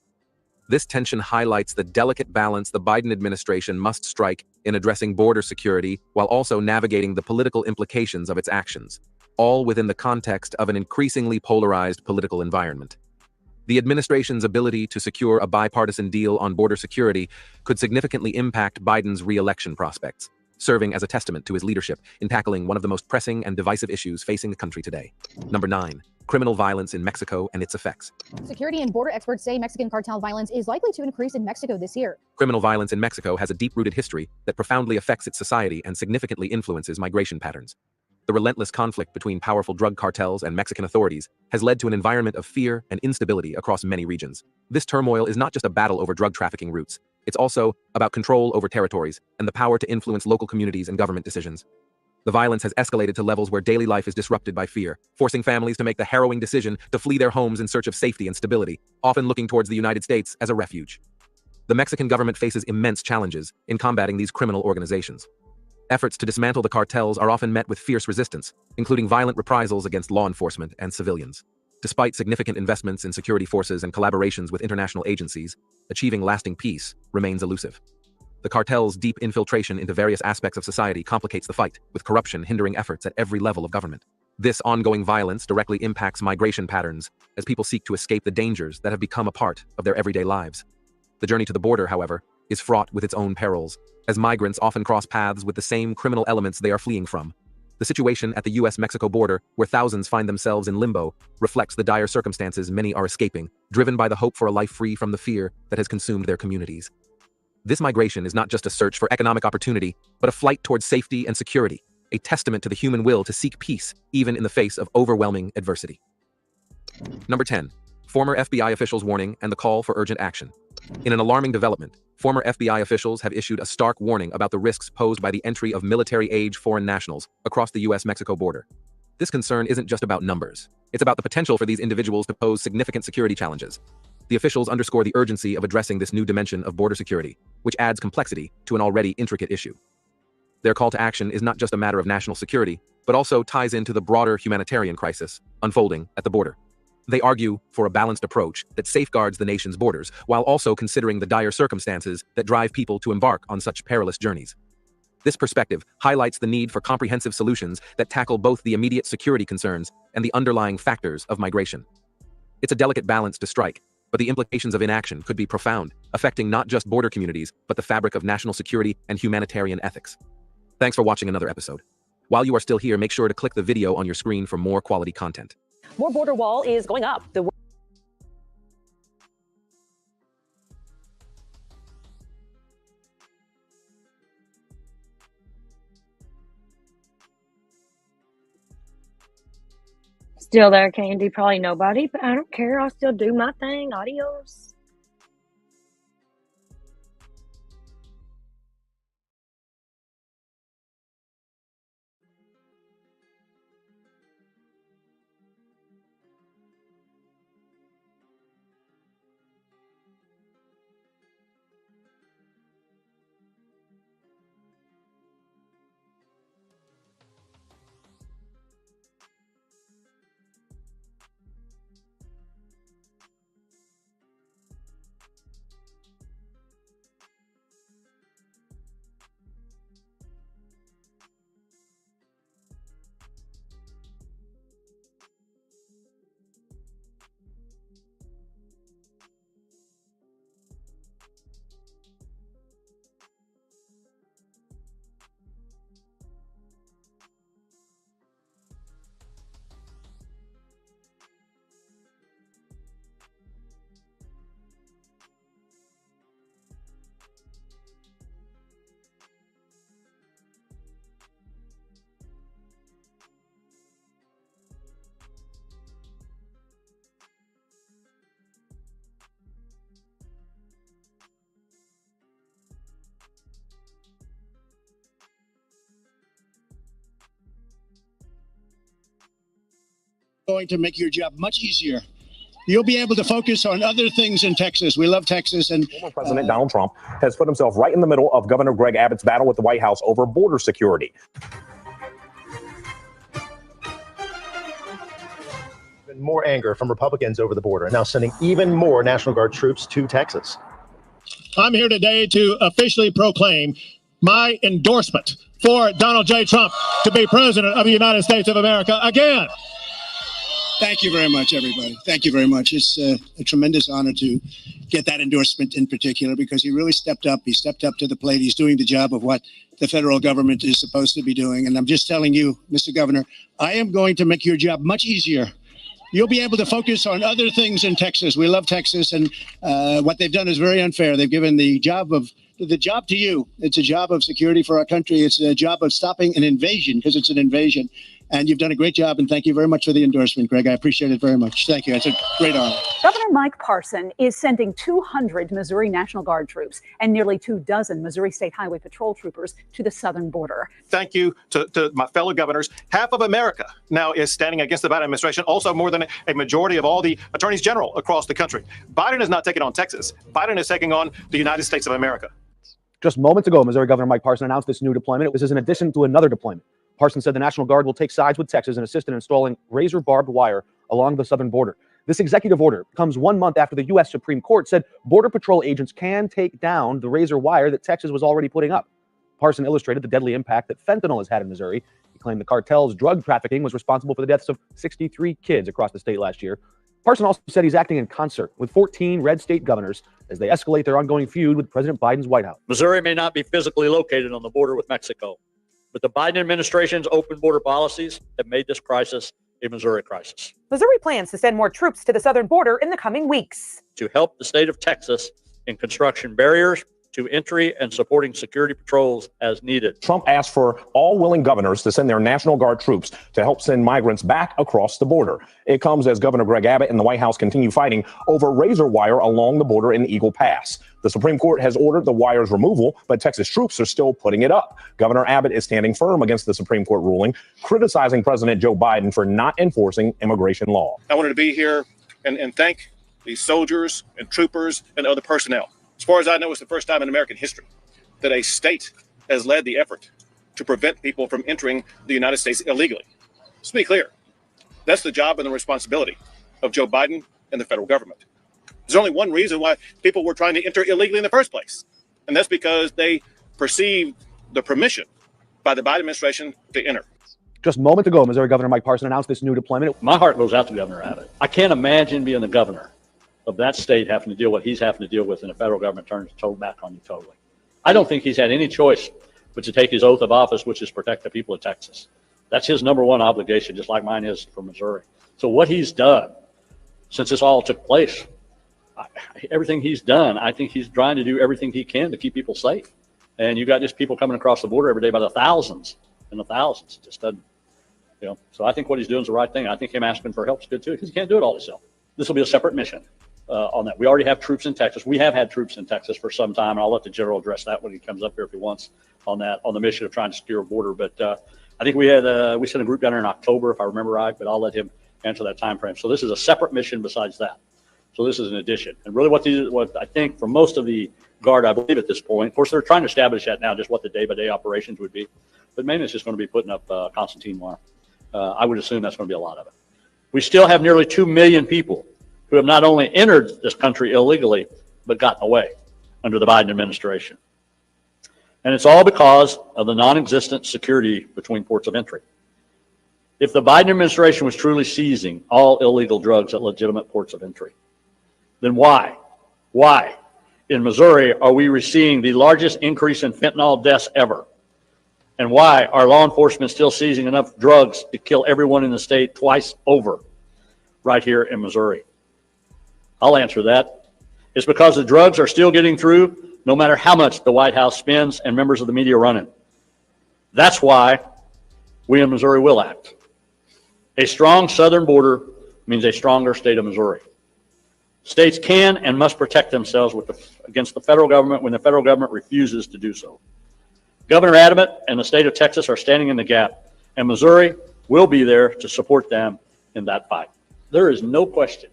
This tension highlights the delicate balance the Biden administration must strike in addressing border security while also navigating the political implications of its actions, all within the context of an increasingly polarized political environment. The administration's ability to secure a bipartisan deal on border security could significantly impact Biden's re-election prospects, serving as a testament to his leadership in tackling one of the most pressing and divisive issues facing the country today. Number 9. Criminal violence in Mexico and its effects. Security and border experts say Mexican cartel violence is likely to increase in Mexico this year. Criminal violence in Mexico has a deep-rooted history that profoundly affects its society and significantly influences migration patterns. The relentless conflict between powerful drug cartels and Mexican authorities has led to an environment of fear and instability across many regions. This turmoil is not just a battle over drug trafficking routes. It's also about control over territories and the power to influence local communities and government decisions. The violence has escalated to levels where daily life is disrupted by fear, forcing families to make the harrowing decision to flee their homes in search of safety and stability, often looking towards the United States as a refuge. The Mexican government faces immense challenges in combating these criminal organizations. Efforts to dismantle the cartels are often met with fierce resistance, including violent reprisals against law enforcement and civilians. Despite significant investments in security forces and collaborations with international agencies, achieving lasting peace remains elusive. The cartel's deep infiltration into various aspects of society complicates the fight, with corruption hindering efforts at every level of government. This ongoing violence directly impacts migration patterns as people seek to escape the dangers that have become a part of their everyday lives. The journey to the border, however, is fraught with its own perils, as migrants often cross paths with the same criminal elements they are fleeing from. The situation at the U.S.-Mexico border, where thousands find themselves in limbo, reflects the dire circumstances many are escaping, driven by the hope for a life free from the fear that has consumed their communities. This migration is not just a search for economic opportunity, but a flight towards safety and security, a testament to the human will to seek peace, even in the face of overwhelming adversity. Number 10. former FBI officials' warning and the call for urgent action. In an alarming development, former FBI officials have issued a stark warning about the risks posed by the entry of military-age foreign nationals across the US-Mexico border. This concern isn't just about numbers. It's about the potential for these individuals to pose significant security challenges. The officials underscore the urgency of addressing this new dimension of border security, which adds complexity to an already intricate issue. Their call to action is not just a matter of national security, but also ties into the broader humanitarian crisis unfolding at the border. They argue for a balanced approach that safeguards the nation's borders while also considering the dire circumstances that drive people to embark on such perilous journeys. This perspective highlights the need for comprehensive solutions that tackle both the immediate security concerns and the underlying factors of migration. It's a delicate balance to strike, but the implications of inaction could be profound, affecting not just border communities, but the fabric of national security and humanitarian ethics. Thanks for watching another episode. While you are still here, make sure to click the video on your screen for more quality content. More border wall is going up. Still there, Candy. Probably nobody, but I don't care. I'll still do my thing. Adios. Going to make your job much easier. You'll be able to focus on other things in Texas. We love Texas. And former President Donald Trump has put himself right in the middle of Governor Greg Abbott's battle with the White House over border security. More anger from Republicans over the border, now sending even more National Guard troops to Texas. I'm here today to officially proclaim my endorsement for Donald J. Trump to be president of the United States of America again. Thank you very much, everybody. Thank you very much. It's a tremendous honor to get that endorsement in particular because he really stepped up. He stepped up to the plate. He's doing the job of what the federal government is supposed to be doing. And I'm just telling you, Mr. Governor, I am going to make your job much easier. You'll be able to focus on other things in Texas. We love Texas, and what they've done is very unfair. They've given the job to you. It's a job of security for our country. It's a job of stopping an invasion because it's an invasion. And you've done a great job, and thank you very much for the endorsement, Greg. I appreciate it very much. Thank you. It's a great honor. Governor Mike Parson is sending 200 Missouri National Guard troops and nearly 24 Missouri State Highway Patrol troopers to the southern border. Thank you to my fellow governors. Half of America now is standing against the Biden administration, also more than a majority of all the attorneys general across the country. Biden is not taking on Texas. Biden is taking on the United States of America. Just moments ago, Missouri Governor Mike Parson announced this new deployment. This is in addition to another deployment. Parson said the National Guard will take sides with Texas and assist in installing razor barbed wire along the southern border. This executive order comes 1 month after the U.S. Supreme Court said Border Patrol agents can take down the razor wire that Texas was already putting up. Parson illustrated the deadly impact that fentanyl has had in Missouri. He claimed the cartel's drug trafficking was responsible for the deaths of 63 kids across the state last year. Parson also said he's acting in concert with 14 red state governors as they escalate their ongoing feud with President Biden's White House. Missouri may not be physically located on the border with Mexico, but the Biden administration's open border policies have made this crisis a Missouri crisis. Missouri plans to send more troops to the southern border in the coming weeks To help the state of Texas in construction barriers to entry and supporting security patrols as needed. Trump asked for all willing governors to send their National Guard troops to help send migrants back across the border. It comes as Governor Greg Abbott and the White House continue fighting over razor wire along the border in Eagle Pass. The Supreme Court has ordered the wire's removal, but Texas troops are still putting it up. Governor Abbott is standing firm against the Supreme Court ruling, criticizing President Joe Biden for not enforcing immigration law. I wanted to be here and thank these soldiers and troopers and other personnel. As far as I know, it's the first time in American history that a state has led the effort to prevent people from entering the United States illegally. Let's be clear. That's the job and the responsibility of Joe Biden and the federal government. There's only one reason why people were trying to enter illegally in the first place, and that's because they perceived the permission by the Biden administration to enter. Just moments ago, Missouri Governor Mike Parson announced this new deployment. My heart goes out to Governor Abbott. I can't imagine being the governor of that state having to deal with what he's having to deal with, and the federal government turns its toe back on you totally. I don't think he's had any choice but to take his oath of office, which is protect the people of Texas. That's his number one obligation, just like mine is for Missouri. So what he's done since this all took place, everything he's done, I think he's trying to do everything he can to keep people safe. And you got just people coming across the border every day by the thousands and the thousands. It just doesn't, you know. So I think what he's doing is the right thing. I think him asking for help is good too, because he can't do it all himself. This will be a separate mission. On that. We already have troops in Texas. We have had troops in Texas for some time, and I'll let the general address that when he comes up here if he wants on that, on the mission of trying to secure a border. But I think we sent a group down there in October, if I remember right, but I'll let him answer that time frame. So this is a separate mission besides that. So this is an addition. And really what I think for most of the Guard, I believe at this point, of course, they're trying to establish that now, just what the day-by-day operations would be. But mainly it's just going to be putting up Constantine wire. I would assume that's going to be a lot of it. We still have nearly 2 million people who have not only entered this country illegally, but gotten away under the Biden administration. And it's all because of the non-existent security between ports of entry. If the Biden administration was truly seizing all illegal drugs at legitimate ports of entry, then why in Missouri are we receiving the largest increase in fentanyl deaths ever? And why are law enforcement still seizing enough drugs to kill everyone in the state twice over right here in Missouri? I'll answer that. It's because the drugs are still getting through no matter how much the White House spends and members of the media run it. That's why we in Missouri will act. A strong southern border means a stronger state of Missouri. States can and must protect themselves against the federal government when the federal government refuses to do so. Governor Abbott and the state of Texas are standing in the gap, and Missouri will be there to support them in that fight. There is no question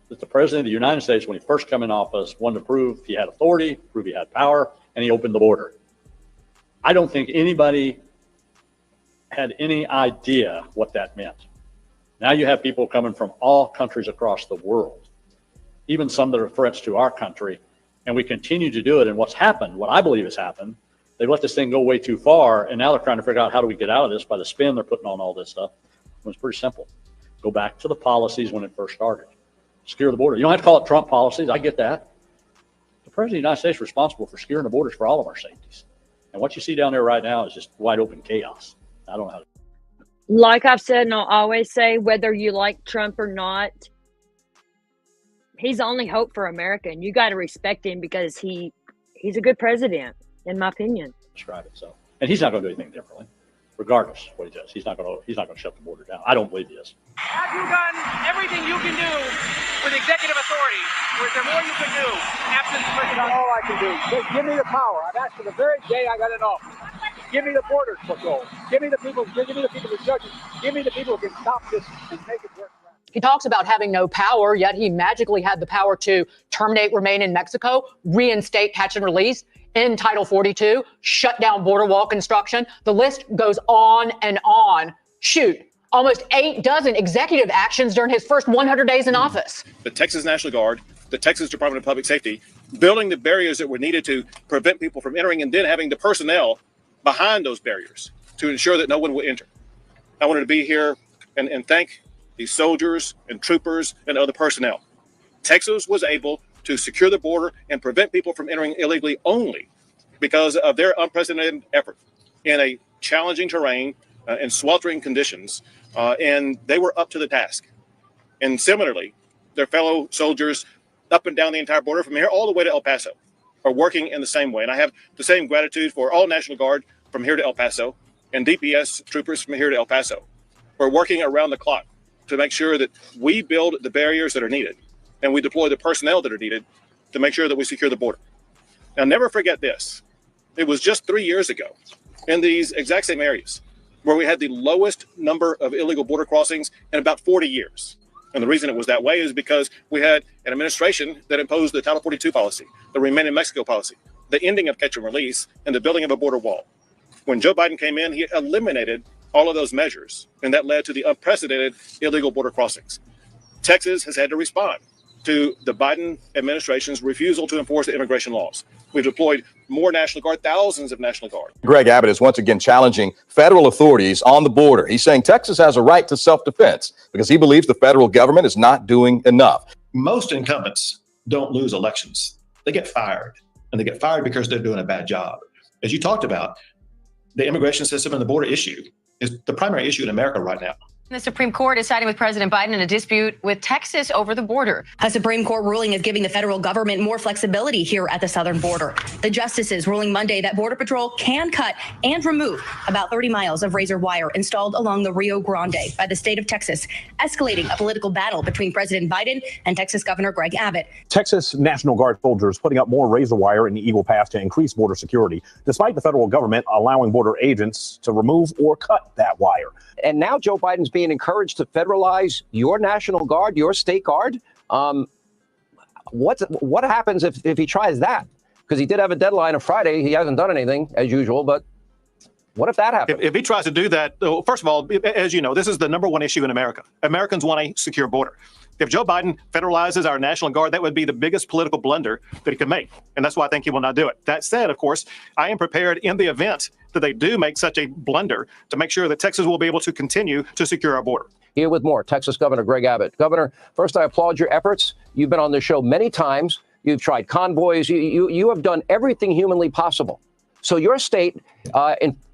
that the President of the United States, when he first came in office, wanted to prove he had authority, prove he had power, and he opened the border. I don't think anybody had any idea what that meant. Now you have people coming from all countries across the world, even some that are threats to our country, and we continue to do it. And what's happened, what I believe has happened, they've let this thing go way too far, and now they're trying to figure out how do we get out of this by the spin they're putting on all this stuff. Well, it's pretty simple. Go back to the policies when it first started. Secure the border. You don't have to call it Trump policies. I get that. The President of the United States is responsible for securing the borders for all of our safeties. And what you see down there right now is just wide open chaos. I don't know how to. Like I've said, and I'll always say, whether you like Trump or not, he's the only hope for America, and you got to respect him because he's a good president, in my opinion. Describe it so, and he's not going to do anything differently, regardless of what he does. He's not going to shut the border down. I don't believe he is. Have you done everything you can do with executive authority, or is there more you can do absent the president? That's all I can do. Just give me the power. I've asked for the very day I got in office. Give me the border patrol. Give me the people. Give me the people, the judges. Give me the people who can stop this and make it work. He talks about having no power, yet he magically had the power to terminate Remain in Mexico, reinstate catch and release, end Title 42, shut down border wall construction. The list goes on and on. Shoot, almost 8 dozen executive actions during his first 100 days in office. The Texas National Guard, the Texas Department of Public Safety, building the barriers that were needed to prevent people from entering, and then having the personnel behind those barriers to ensure that no one would enter. I wanted to be here and thank these soldiers and troopers and other personnel. Texas was able to secure the border and prevent people from entering illegally only because of their unprecedented effort in a challenging terrain and sweltering conditions, and they were up to the task. And similarly, their fellow soldiers up and down the entire border from here all the way to El Paso. are working in the same way. And I have the same gratitude for all National Guard from here to El Paso and DPS troopers from here to El Paso. We're working around the clock to make sure that we build the barriers that are needed and we deploy the personnel that are needed to make sure that we secure the border. Now, never forget this. It was just 3 years ago in these exact same areas where we had the lowest number of illegal border crossings in about 40 years. And the reason it was that way is because we had an administration that imposed the Title 42 policy, the Remain in Mexico policy, the ending of catch and release, and the building of a border wall. When Joe Biden came in, he eliminated all of those measures, and that led to the unprecedented illegal border crossings. Texas has had to respond to the Biden administration's refusal to enforce the immigration laws. We've deployed more National Guard, thousands of National Guard. Greg Abbott is once again challenging federal authorities on the border. He's saying Texas has a right to self-defense because he believes the federal government is not doing enough. Most incumbents don't lose elections. They get fired, and they get fired because they're doing a bad job. As you talked about, the immigration system and the border issue is the primary issue in America right now. The Supreme Court is siding with President Biden in a dispute with Texas over the border. A Supreme Court ruling is giving the federal government more flexibility here at the southern border. The justices ruling Monday that Border Patrol can cut and remove about 30 miles of razor wire installed along the Rio Grande by the state of Texas, escalating a political battle between President Biden and Texas Governor Greg Abbott. Texas National Guard soldiers putting up more razor wire in the Eagle Pass to increase border security, despite the federal government allowing border agents to remove or cut that wire. And now Joe Biden's being encouraged to federalize your National Guard, your state guard. What happens if he tries that? Because he did have a deadline of Friday. He hasn't done anything as usual, but what if that happens? If he tries to do that, first of all, as you know, this is the number one issue in America. Americans want a secure border. If Joe Biden federalizes our National Guard, that would be the biggest political blunder that he could make. And that's why I think he will not do it. That said, of course, I am prepared in the event that they do make such a blunder to make sure that Texas will be able to continue to secure our border. Here with more, Texas Governor Greg Abbott. Governor, first, I applaud your efforts. You've been on this show many times. You've tried convoys. You have done everything humanly possible. So your state,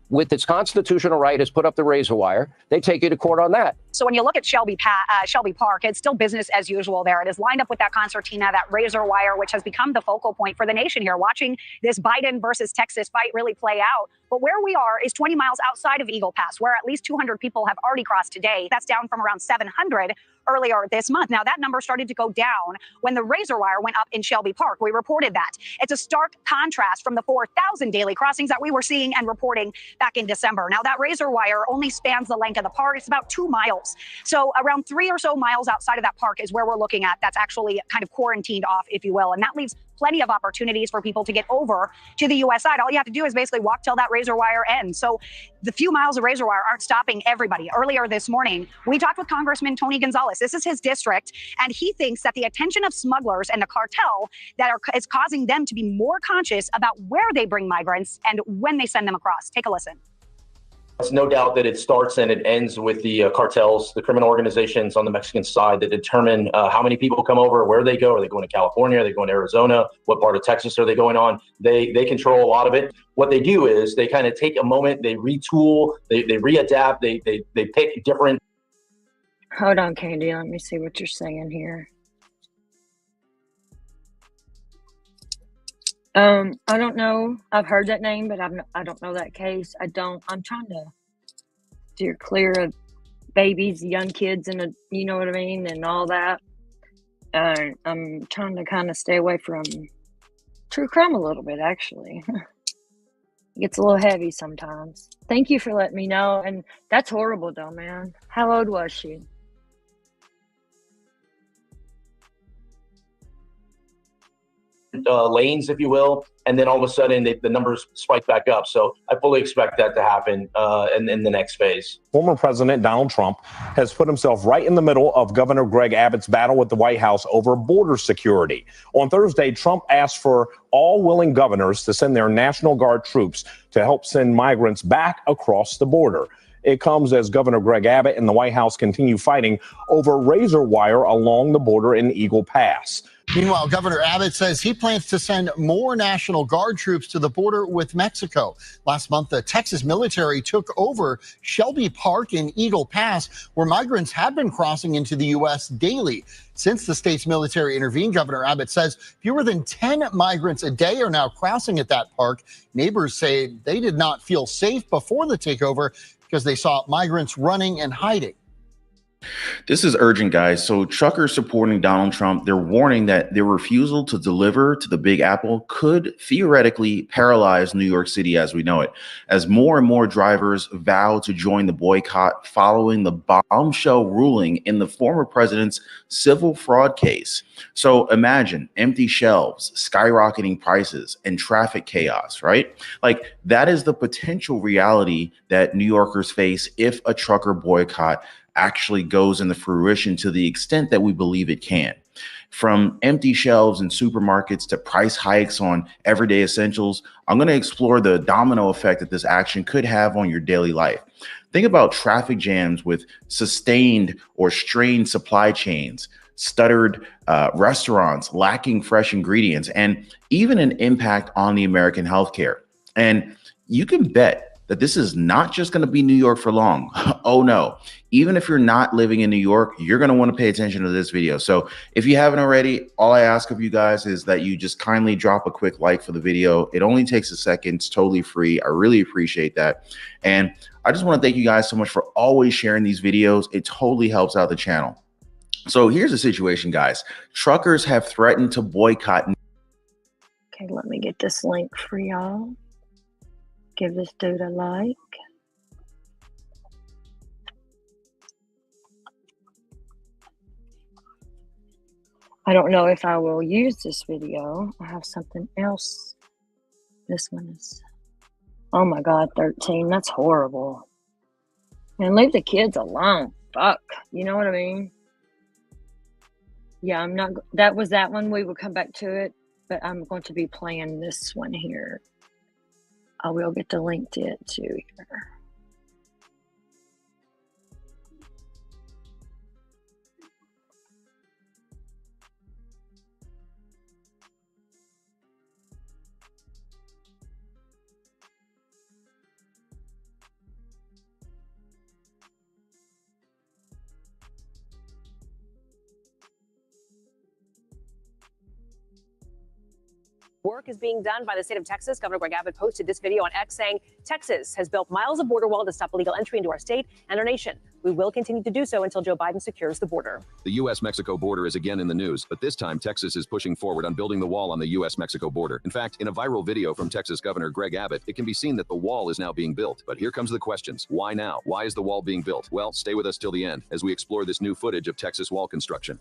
with its constitutional right, has put up the razor wire. They take you to court on that. So when you look at Shelby Park, it's still business as usual there. It is lined up with that concertina, that razor wire, which has become the focal point for the nation here, watching this Biden versus Texas fight really play out. But where we are is 20 miles outside of Eagle Pass, where at least 200 people have already crossed today. That's down from around 700 earlier this month. Now, that number started to go down when the razor wire went up in Shelby Park. We reported that. It's a stark contrast from the 4,000 daily crossings that we were seeing and reporting back in December. Now, that razor wire only spans the length of the park. It's about 2 miles. So around 3 or so miles outside of that park is where we're looking at. That's actually kind of quarantined off, if you will. And that leaves plenty of opportunities for people to get over to the U.S. side. All you have to do is basically walk till that razor wire ends. So the few miles of razor wire aren't stopping everybody. Earlier this morning, we talked with Congressman Tony Gonzalez. This is his district, and he thinks that the attention of smugglers and the cartel is causing them to be more conscious about where they bring migrants and when they send them across. Take a listen. It's no doubt that it starts and it ends with the cartels, the criminal organizations on the Mexican side that determine how many people come over, where they go. Are they going to California? Are they going to Arizona? What part of Texas are they going on? They control a lot of it. What they do is they kind of take a moment, they retool, they readapt, they pick different. Hold on, Candy. Let me see what you're saying here. I don't know. I've heard that name, but I don't know that case. I'm trying to steer clear of babies, young kids, and you know what I mean, and all that. I'm trying to kind of stay away from true crime a little bit, actually. It gets a little heavy sometimes. Thank you for letting me know. And that's horrible, though, man. How old was she? Lanes, if you will, and then all of a sudden the numbers spike back up. So I fully expect that to happen in the next phase. Former President Donald Trump has put himself right in the middle of Governor Greg Abbott's battle with the White House over border security. On Thursday, Trump asked for all willing governors to send their National Guard troops to help send migrants back across the border. It comes as Governor Greg Abbott and the White House continue fighting over razor wire along the border in Eagle Pass. Meanwhile, Governor Abbott says he plans to send more National Guard troops to the border with Mexico. Last month, the Texas military took over Shelby Park in Eagle Pass, where migrants had been crossing into the U.S. daily. Since the state's military intervened, Governor Abbott says fewer than 10 migrants a day are now crossing at that park. Neighbors say they did not feel safe before the takeover because they saw migrants running and hiding. This is urgent, guys. So truckers supporting Donald Trump, they're warning that their refusal to deliver to the Big Apple could theoretically paralyze New York City as we know it, as more and more drivers vow to join the boycott following the bombshell ruling in the former president's civil fraud case. So imagine empty shelves, skyrocketing prices, and traffic chaos, right? Like that is the potential reality that New Yorkers face if a trucker boycott actually goes into fruition to the extent that we believe it can. From empty shelves in supermarkets to price hikes on everyday essentials, I'm going to explore the domino effect that this action could have on your daily life. Think about traffic jams with sustained or strained supply chains, stuttered restaurants lacking fresh ingredients, and even an impact on the American healthcare. And you can bet that this is not just going to be New York for long. Oh no. Even if you're not living in New York, you're going to want to pay attention to this video. So if you haven't already, all I ask of you guys is that you just kindly drop a quick like for the video. It only takes a second. It's totally free. I really appreciate that. And I just want to thank you guys so much for always sharing these videos. It totally helps out the channel. So here's the situation, guys. Truckers have threatened to boycott. Okay, let me get this link for y'all. Give this dude a like. I don't know if I will use this video. I have something else. This one is, oh my God, 13. That's horrible. Man, leave the kids alone. Fuck. You know what I mean? Yeah, I'm not, that was that one. We will come back to it, but I'm going to be playing this one here. I will get the link to it too here. Work is being done by the state of Texas. Governor Greg Abbott posted this video on X saying Texas has built miles of border wall to stop illegal entry into our state and our nation. We will continue to do so until Joe Biden secures the border. The U.S.-Mexico border is again in the news, but this time Texas is pushing forward on building the wall on the U.S.-Mexico border. In fact, in a viral video from Texas Governor Greg Abbott, it can be seen that the wall is now being built. But here comes the questions. Why now? Why is the wall being built? Well, stay with us till the end as we explore this new footage of Texas wall construction.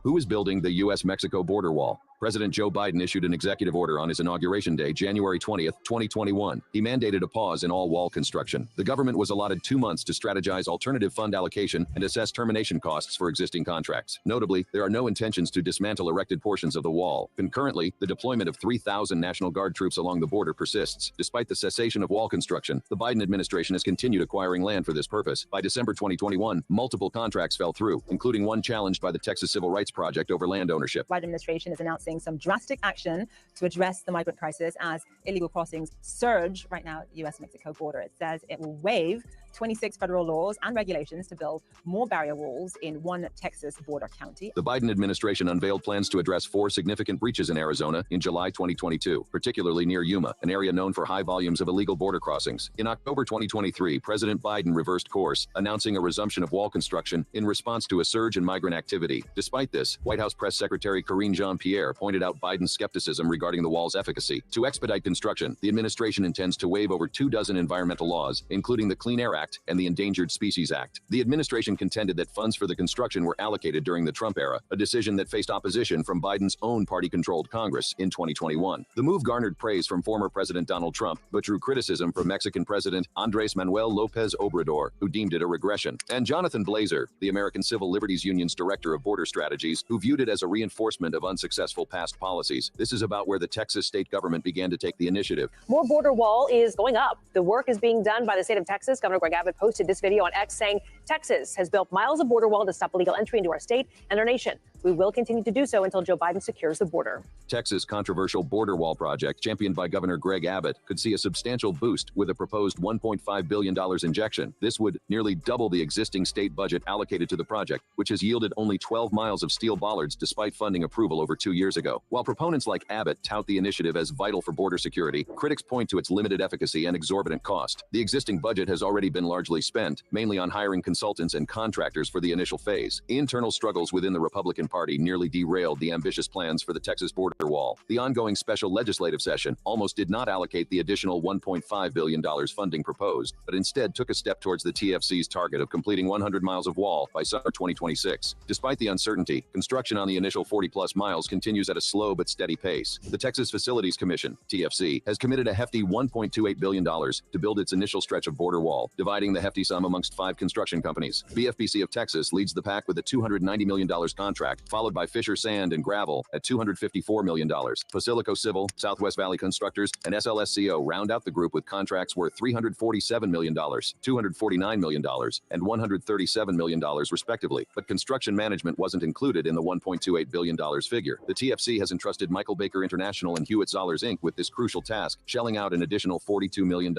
Who is building the U.S.-Mexico border wall? President Joe Biden issued an executive order on his inauguration day, January 20th, 2021. He mandated a pause in all wall construction. The government was allotted 2 months to strategize alternative fund allocation and assess termination costs for existing contracts. Notably, there are no intentions to dismantle erected portions of the wall. Concurrently, the deployment of 3,000 National Guard troops along the border persists. Despite the cessation of wall construction, the Biden administration has continued acquiring land for this purpose. By December 2021, multiple contracts fell through, including one challenged by the Texas Civil Rights Project over land ownership. Biden administration is announcing some drastic action to address the migrant crisis as illegal crossings surge right now at the U.S.-Mexico border. It says it will waive 26 federal laws and regulations to build more barrier walls in one Texas border county. The Biden administration unveiled plans to address 4 significant breaches in Arizona in July 2022, particularly near Yuma, an area known for high volumes of illegal border crossings. In October 2023, President Biden reversed course, announcing a resumption of wall construction in response to a surge in migrant activity. Despite this, White House Press Secretary Karine Jean-Pierre pointed out Biden's skepticism regarding the wall's efficacy. To expedite construction, the administration intends to waive over 24 environmental laws, including the Clean Air Act and the Endangered Species Act. The administration contended that funds for the construction were allocated during the Trump era, a decision that faced opposition from Biden's own party-controlled Congress in 2021. The move garnered praise from former President Donald Trump, but drew criticism from Mexican President Andrés Manuel López Obrador, who deemed it a regression, and Jonathan Blazer, the American Civil Liberties Union's Director of Border Strategies, who viewed it as a reinforcement of unsuccessful past policies. This is about where the Texas state government began to take the initiative. More border wall is going up. The work is being done by the state of Texas. Governor Greg Greg Abbott posted this video on X saying Texas has built miles of border wall to stop illegal entry into our state and our nation. We will continue to do so until Joe Biden secures the border. Texas' controversial border wall project, championed by Governor Greg Abbott, could see a substantial boost with a proposed $1.5 billion injection. This would nearly double the existing state budget allocated to the project, which has yielded only 12 miles of steel bollards despite funding approval over 2 years ago. While proponents like Abbott tout the initiative as vital for border security, critics point to its limited efficacy and exorbitant cost. The existing budget has already been largely spent, mainly on hiring consultants and contractors for the initial phase. Internal struggles within the Republican Party nearly derailed the ambitious plans for the Texas border wall. The ongoing special legislative session almost did not allocate the additional $1.5 billion funding proposed, but instead took a step towards the TFC's target of completing 100 miles of wall by summer 2026. Despite the uncertainty, construction on the initial 40-plus miles continues at a slow but steady pace. The Texas Facilities Commission, TFC, has committed a hefty $1.28 billion to build its initial stretch of border wall, dividing the hefty sum amongst 5 construction companies. BFBC of Texas leads the pack with a $290 million contract, followed by Fisher Sand and Gravel at $254 million. Facilico Civil, Southwest Valley Constructors, and SLSCO round out the group with contracts worth $347 million, $249 million, and $137 million respectively. But construction management wasn't included in the $1.28 billion figure. The TFC has entrusted Michael Baker International and Hewitt Zollers Inc. with this crucial task, shelling out an additional $42 million.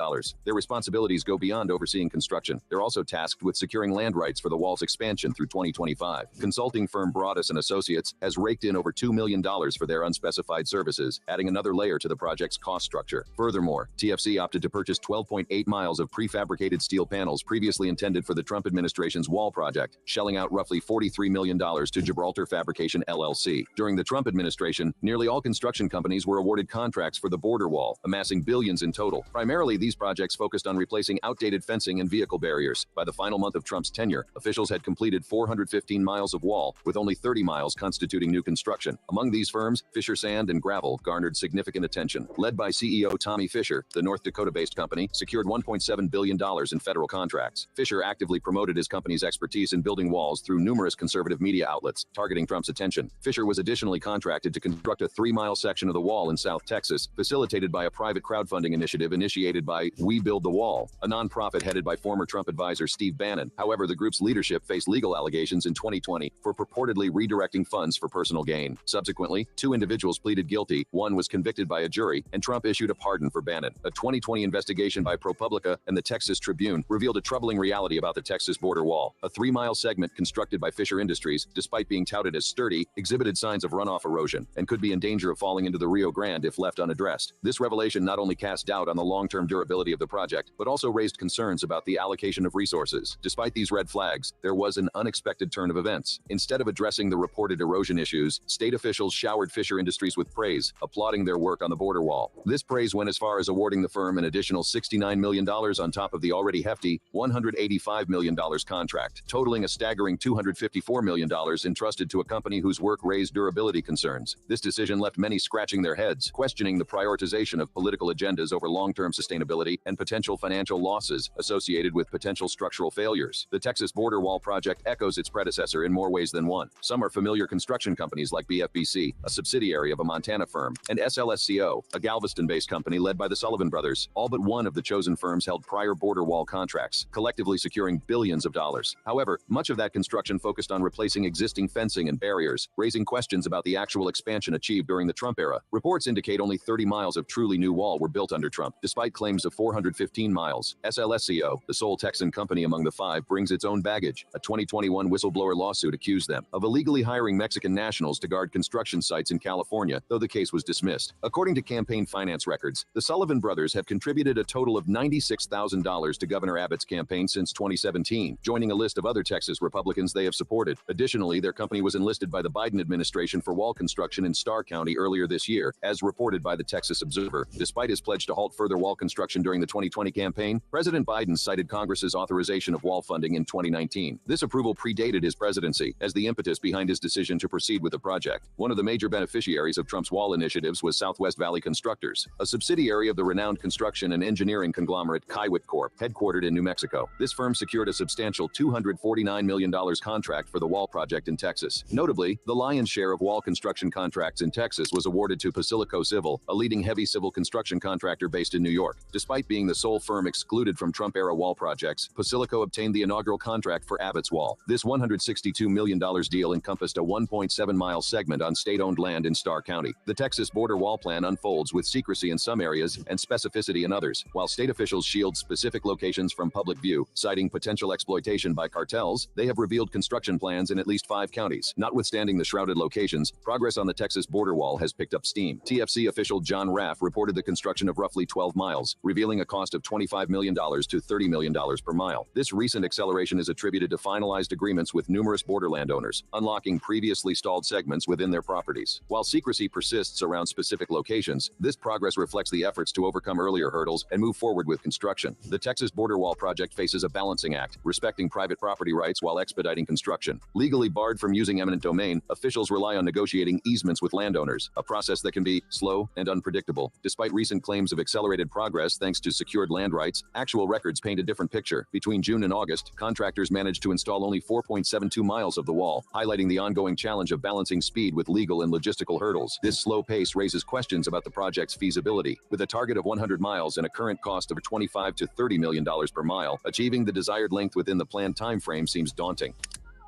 Their responsibilities go beyond overseeing construction. They're also tasked with securing land rights for the wall's expansion through 2025. Consulting firm Broadus & Associates has raked in over $2 million for their unspecified services, adding another layer to the project's cost structure. Furthermore, TFC opted to purchase 12.8 miles of prefabricated steel panels previously intended for the Trump administration's wall project, shelling out roughly $43 million to Gibraltar Fabrication LLC. During the Trump administration, nearly all construction companies were awarded contracts for the border wall, amassing billions in total. Primarily, these projects focused on replacing outdated fencing and vehicle barriers. By the final month of Trump's tenure, officials had completed 415 miles of wall, with only 30 miles constituting new construction. Among these firms, Fisher Sand and Gravel garnered significant attention. Led by CEO Tommy Fisher, the North Dakota-based company secured $1.7 billion in federal contracts. Fisher actively promoted his company's expertise in building walls through numerous conservative media outlets, targeting Trump's attention. Fisher was additionally contracted to construct a 3-mile section of the wall in South Texas, facilitated by a private crowdfunding initiative initiated by We Build the Wall, a nonprofit headed by former Trump advisor Steve Bannon. However, the group's leadership faced legal allegations in 2020 for purportedly redirecting funds for personal gain. Subsequently, 2 individuals pleaded guilty, one was convicted by a jury, and Trump issued a pardon for Bannon. A 2020 investigation by ProPublica and the Texas Tribune revealed a troubling reality about the Texas border wall. A 3-mile segment constructed by Fisher Industries, despite being touted as sturdy, exhibited signs of runoff erosion and could be in danger of falling into the Rio Grande if left unaddressed. This revelation not only cast doubt on the long-term durability of the project, but also raised concerns about the allocation of resources. Despite these red flags, there was an unexpected turn of events. Instead of addressing the reported erosion issues, state officials showered Fisher Industries with praise, applauding their work on the border wall. This praise went as far as awarding the firm an additional $69 million on top of the already hefty $185 million contract, totaling a staggering $254 million entrusted to a company whose work raised durability concerns. This decision left many scratching their heads, questioning the prioritization of political agendas over long-term sustainability and potential financial losses associated with potential structural failures. The Texas border wall project echoes its predecessor in more ways than one. Some are familiar construction companies like BFBC, a subsidiary of a Montana firm, and SLSCO, a Galveston-based company led by the Sullivan brothers. All but one of the chosen firms held prior border wall contracts, collectively securing billions of dollars. However, much of that construction focused on replacing existing fencing and barriers, raising questions about the actual expansion achieved during the Trump era. Reports indicate only 30 miles of truly new wall were built under Trump, despite claims of 415 miles. SLSCO, the sole Texan company among the 5, brings its own baggage. A 2021 whistleblower lawsuit accused them of illegally hiring Mexican nationals to guard construction sites in California, though the case was dismissed. According to campaign finance records, the Sullivan brothers have contributed a total of $96,000 to Governor Abbott's campaign since 2017, joining a list of other Texas Republicans they have supported. Additionally, their company was enlisted by the Biden administration for wall construction in Starr County earlier this year, as reported by the Texas Observer. Despite his pledge to halt further wall construction during the 2020 campaign, President Biden cited Congress's authorization of wall funding in 2019. This approval predated his presidency as the impetus behind his decision to proceed with the project. One of the major beneficiaries of Trump's wall initiatives was Southwest Valley Constructors, a subsidiary of the renowned construction and engineering conglomerate Kiewit Corp., headquartered in New Mexico. This firm secured a substantial $249 million contract for the wall project in Texas. Notably, the lion's share of wall construction contracts in Texas was awarded to Basilico Civil, a leading heavy civil construction contractor based in New York. Despite being the sole firm excluded from Trump-era wall projects, Basilico obtained the inaugural contract for Abbott's Wall. This $162 million deal encompassed a 1.7-mile segment on state-owned land in Starr County. The Texas border wall plan unfolds with secrecy in some areas and specificity in others. While state officials shield specific locations from public view, citing potential exploitation by cartels, they have revealed construction plans in at least 5 counties. Notwithstanding the shrouded locations, progress on the Texas border wall has picked up steam. TFC official John Raff reported the construction of roughly 12 miles, revealing a cost of $25 million to $30 million per mile. This recent acceleration is attributed to finalized agreements with numerous border landowners, unlocking previously stalled segments within their properties. While secrecy persists around specific locations, this progress reflects the efforts to overcome earlier hurdles and move forward with construction. The Texas border wall project faces a balancing act, respecting private property rights while expediting construction. Legally barred from using eminent domain, officials rely on negotiating easements with landowners, a process that can be slow and unpredictable. Despite recent claims of accelerated progress thanks to secured land rights, actual records paint a different picture. Between June and August, contractors managed to install only 4.72 miles of the wall, highlighting the ongoing challenge of balancing speed with legal and logistical hurdles. This slow pace raises questions about the project's feasibility. With a target of 100 miles and a current cost of $25 to $30 million per mile, achieving the desired length within the planned time frame seems daunting.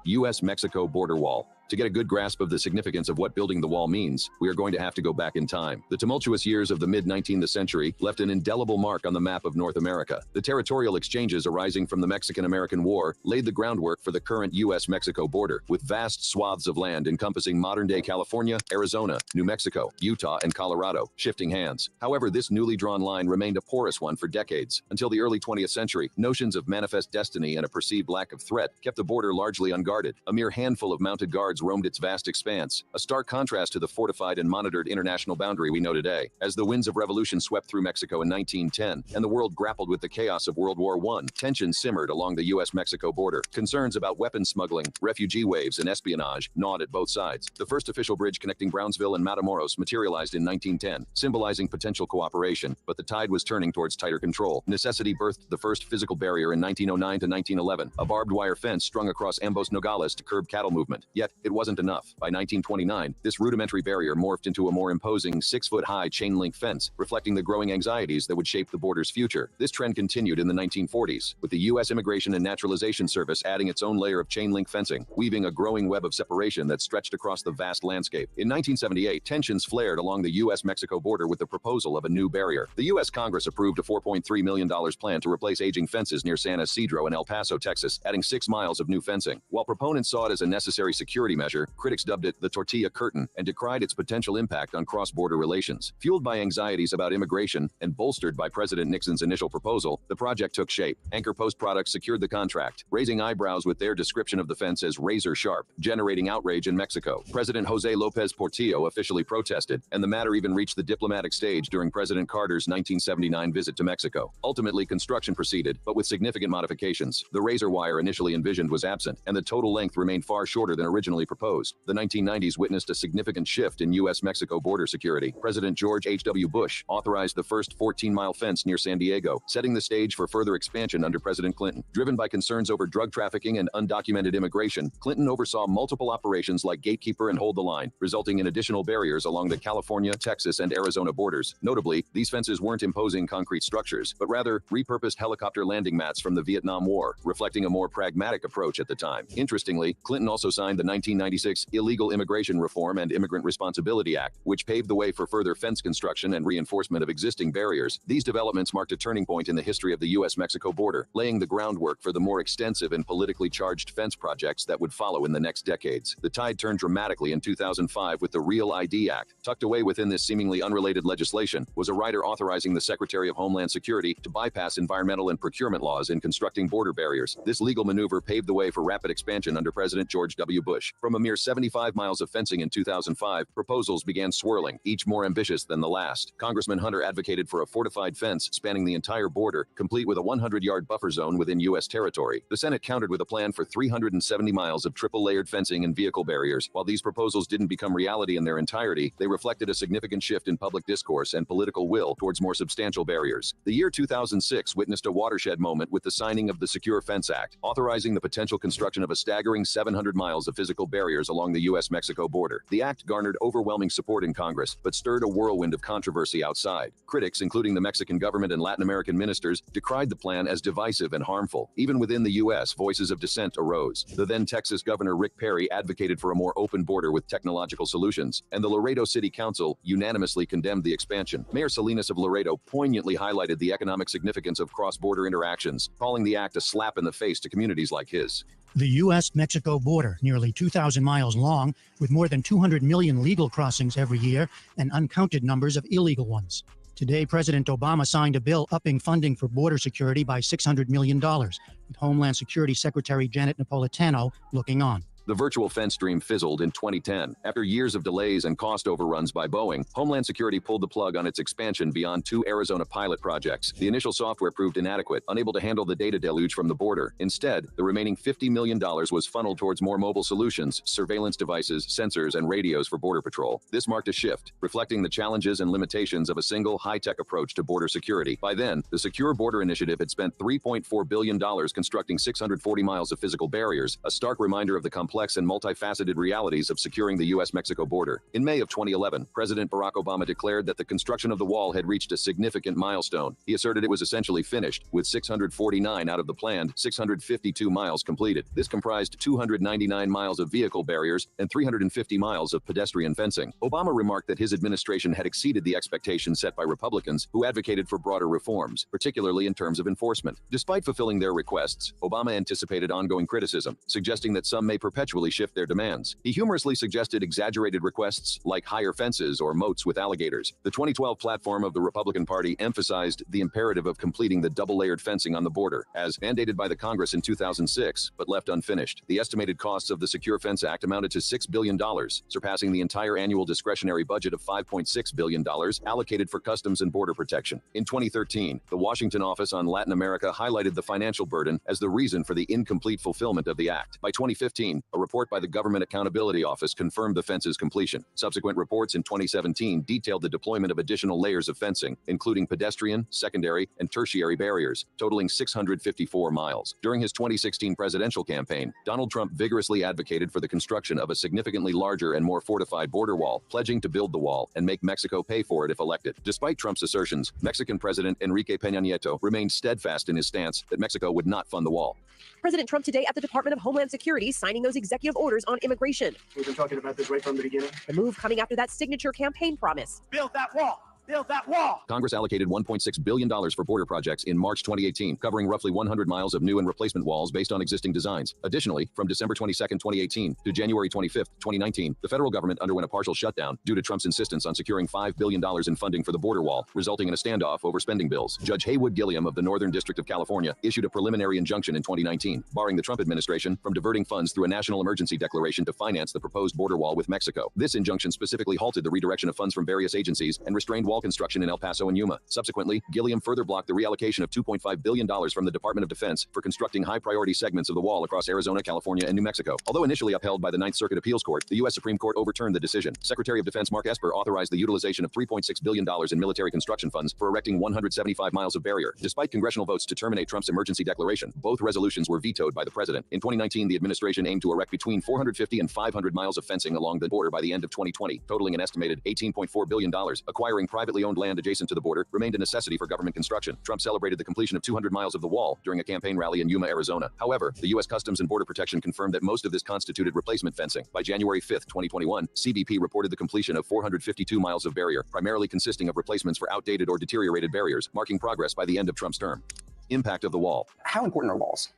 U.S.-Mexico border wall. To get a good grasp of the significance of what building the wall means, we are going to have to go back in time. The tumultuous years of the mid-19th century left an indelible mark on the map of North America. The territorial exchanges arising from the Mexican-American War laid the groundwork for the current U.S.-Mexico border, with vast swaths of land encompassing modern-day California, Arizona, New Mexico, Utah, and Colorado, shifting hands. However, this newly drawn line remained a porous one for decades. Until the early 20th century, notions of manifest destiny and a perceived lack of threat kept the border largely unguarded. A mere handful of mounted guards roamed its vast expanse, a stark contrast to the fortified and monitored international boundary we know today. As the winds of revolution swept through Mexico in 1910, and the world grappled with the chaos of World War I, tensions simmered along the U.S.-Mexico border. Concerns about weapons smuggling, refugee waves, and espionage gnawed at both sides. The first official bridge connecting Brownsville and Matamoros materialized in 1910, symbolizing potential cooperation, but the tide was turning towards tighter control. Necessity birthed the first physical barrier in 1909 to 1911, a barbed wire fence strung across Ambos Nogales to curb cattle movement. Yet, it wasn't enough. By 1929, this rudimentary barrier morphed into a more imposing 6-foot-high chain-link fence, reflecting the growing anxieties that would shape the border's future. This trend continued in the 1940s, with the U.S. Immigration and Naturalization Service adding its own layer of chain-link fencing, weaving a growing web of separation that stretched across the vast landscape. In 1978, tensions flared along the U.S.-Mexico border with the proposal of a new barrier. The U.S. Congress approved a $4.3 million plan to replace aging fences near San Isidro and El Paso, Texas, adding 6 miles of new fencing. While proponents saw it as a necessary security measure, critics dubbed it the tortilla curtain and decried its potential impact on cross-border relations. Fueled by anxieties about immigration and bolstered by President Nixon's initial proposal, the project took shape. Anchor Post Products secured the contract, raising eyebrows with their description of the fence as razor sharp, generating outrage in Mexico. President Jose Lopez Portillo officially protested, and the matter even reached the diplomatic stage during President Carter's 1979 visit to Mexico. Ultimately, construction proceeded, but with significant modifications. The razor wire initially envisioned was absent, and the total length remained far shorter than originally proposed. The 1990s witnessed a significant shift in U.S.-Mexico border security. President George H.W. Bush authorized the first 14-mile fence near San Diego, setting the stage for further expansion under President Clinton. Driven by concerns over drug trafficking and undocumented immigration, Clinton oversaw multiple operations like Gatekeeper and Hold the Line, resulting in additional barriers along the California, Texas, and Arizona borders. Notably, these fences weren't imposing concrete structures, but rather repurposed helicopter landing mats from the Vietnam War, reflecting a more pragmatic approach at the time. Interestingly, Clinton also signed the 1996 Illegal Immigration Reform and Immigrant Responsibility Act, which paved the way for further fence construction and reinforcement of existing barriers. These developments marked a turning point in the history of the U.S.-Mexico border, laying the groundwork for the more extensive and politically charged fence projects that would follow in the next decades. The tide turned dramatically in 2005 with the Real ID Act. Tucked away within this seemingly unrelated legislation was a rider authorizing the Secretary of Homeland Security to bypass environmental and procurement laws in constructing border barriers. This legal maneuver paved the way for rapid expansion under President George W. Bush. From a mere 75 miles of fencing in 2005, proposals began swirling, each more ambitious than the last. Congressman Hunter advocated for a fortified fence spanning the entire border, complete with a 100-yard buffer zone within U.S. territory. The Senate countered with a plan for 370 miles of triple-layered fencing and vehicle barriers. While these proposals didn't become reality in their entirety, they reflected a significant shift in public discourse and political will towards more substantial barriers. The year 2006 witnessed a watershed moment with the signing of the Secure Fence Act, authorizing the potential construction of a staggering 700 miles of physical barriers along the U.S.-Mexico border. The act garnered overwhelming support in Congress, but stirred a whirlwind of controversy outside. Critics, including the Mexican government and Latin American ministers, decried the plan as divisive and harmful. Even within the U.S., voices of dissent arose. The then Texas Governor Rick Perry advocated for a more open border with technological solutions, and the Laredo City Council unanimously condemned the expansion. Mayor Salinas of Laredo poignantly highlighted the economic significance of cross-border interactions, calling the act a slap in the face to communities like his. The U.S.-Mexico border, nearly 2,000 miles long, with more than 200 million legal crossings every year and uncounted numbers of illegal ones. Today, President Obama signed a bill upping funding for border security by $600 million, with Homeland Security Secretary Janet Napolitano looking on. The virtual fence dream fizzled in 2010. After years of delays and cost overruns by Boeing, Homeland Security pulled the plug on its expansion beyond 2 Arizona pilot projects. The initial software proved inadequate, unable to handle the data deluge from the border. Instead, the remaining $50 million was funneled towards more mobile solutions, surveillance devices, sensors, and radios for Border Patrol. This marked a shift, reflecting the challenges and limitations of a single high-tech approach to border security. By then, the Secure Border Initiative had spent $3.4 billion constructing 640 miles of physical barriers, a stark reminder of the complex and multifaceted realities of securing the U.S.-Mexico border. In May of 2011, President Barack Obama declared that the construction of the wall had reached a significant milestone. He asserted it was essentially finished, with 649 out of the planned 652 miles completed. This comprised 299 miles of vehicle barriers and 350 miles of pedestrian fencing. Obama remarked that his administration had exceeded the expectations set by Republicans who advocated for broader reforms, particularly in terms of enforcement. Despite fulfilling their requests, Obama anticipated ongoing criticism, suggesting that some may perpetually shift their demands. He humorously suggested exaggerated requests like higher fences or moats with alligators. The 2012 platform of the Republican Party emphasized the imperative of completing the double-layered fencing on the border, as mandated by the Congress in 2006, but left unfinished. The estimated costs of the Secure Fence Act amounted to $6 billion, surpassing the entire annual discretionary budget of $5.6 billion allocated for customs and border protection. In 2013, the Washington Office on Latin America highlighted the financial burden as the reason for the incomplete fulfillment of the act. By 2015, a report by the Government Accountability Office confirmed the fence's completion. Subsequent reports in 2017 detailed the deployment of additional layers of fencing, including pedestrian, secondary, and tertiary barriers, totaling 654 miles. During his 2016 presidential campaign, Donald Trump vigorously advocated for the construction of a significantly larger and more fortified border wall, pledging to build the wall and make Mexico pay for it if elected. Despite Trump's assertions, Mexican President Enrique Peña Nieto remained steadfast in his stance that Mexico would not fund the wall. President Trump today at the Department of Homeland Security signing those executive orders on immigration. We've been talking about this right from the beginning. The move coming after that signature campaign promise. Build that wall! Build that wall! Congress allocated $1.6 billion for border projects in March 2018, covering roughly 100 miles of new and replacement walls based on existing designs. Additionally, from December 22, 2018 to January 25, 2019, the federal government underwent a partial shutdown due to Trump's insistence on securing $5 billion in funding for the border wall, resulting in a standoff over spending bills. Judge Haywood Gilliam of the Northern District of California issued a preliminary injunction in 2019, barring the Trump administration from diverting funds through a national emergency declaration to finance the proposed border wall with Mexico. This injunction specifically halted the redirection of funds from various agencies and restrained wall construction in El Paso and Yuma. Subsequently, Gilliam further blocked the reallocation of $2.5 billion from the Department of Defense for constructing high-priority segments of the wall across Arizona, California, and New Mexico. Although initially upheld by the Ninth Circuit Appeals Court, the U.S. Supreme Court overturned the decision. Secretary of Defense Mark Esper authorized the utilization of $3.6 billion in military construction funds for erecting 175 miles of barrier. Despite congressional votes to terminate Trump's emergency declaration, both resolutions were vetoed by the president. In 2019, the administration aimed to erect between 450 and 500 miles of fencing along the border by the end of 2020, totaling an estimated $18.4 billion. Acquiring privately owned land adjacent to the border remained a necessity for government construction. Trump celebrated the completion of 200 miles of the wall during a campaign rally in Yuma, Arizona. However, the U.S. Customs and Border Protection confirmed that most of this constituted replacement fencing. By January 5, 2021, CBP reported the completion of 452 miles of barrier, primarily consisting of replacements for outdated or deteriorated barriers, marking progress by the end of Trump's term. Impact of the wall. How important are walls?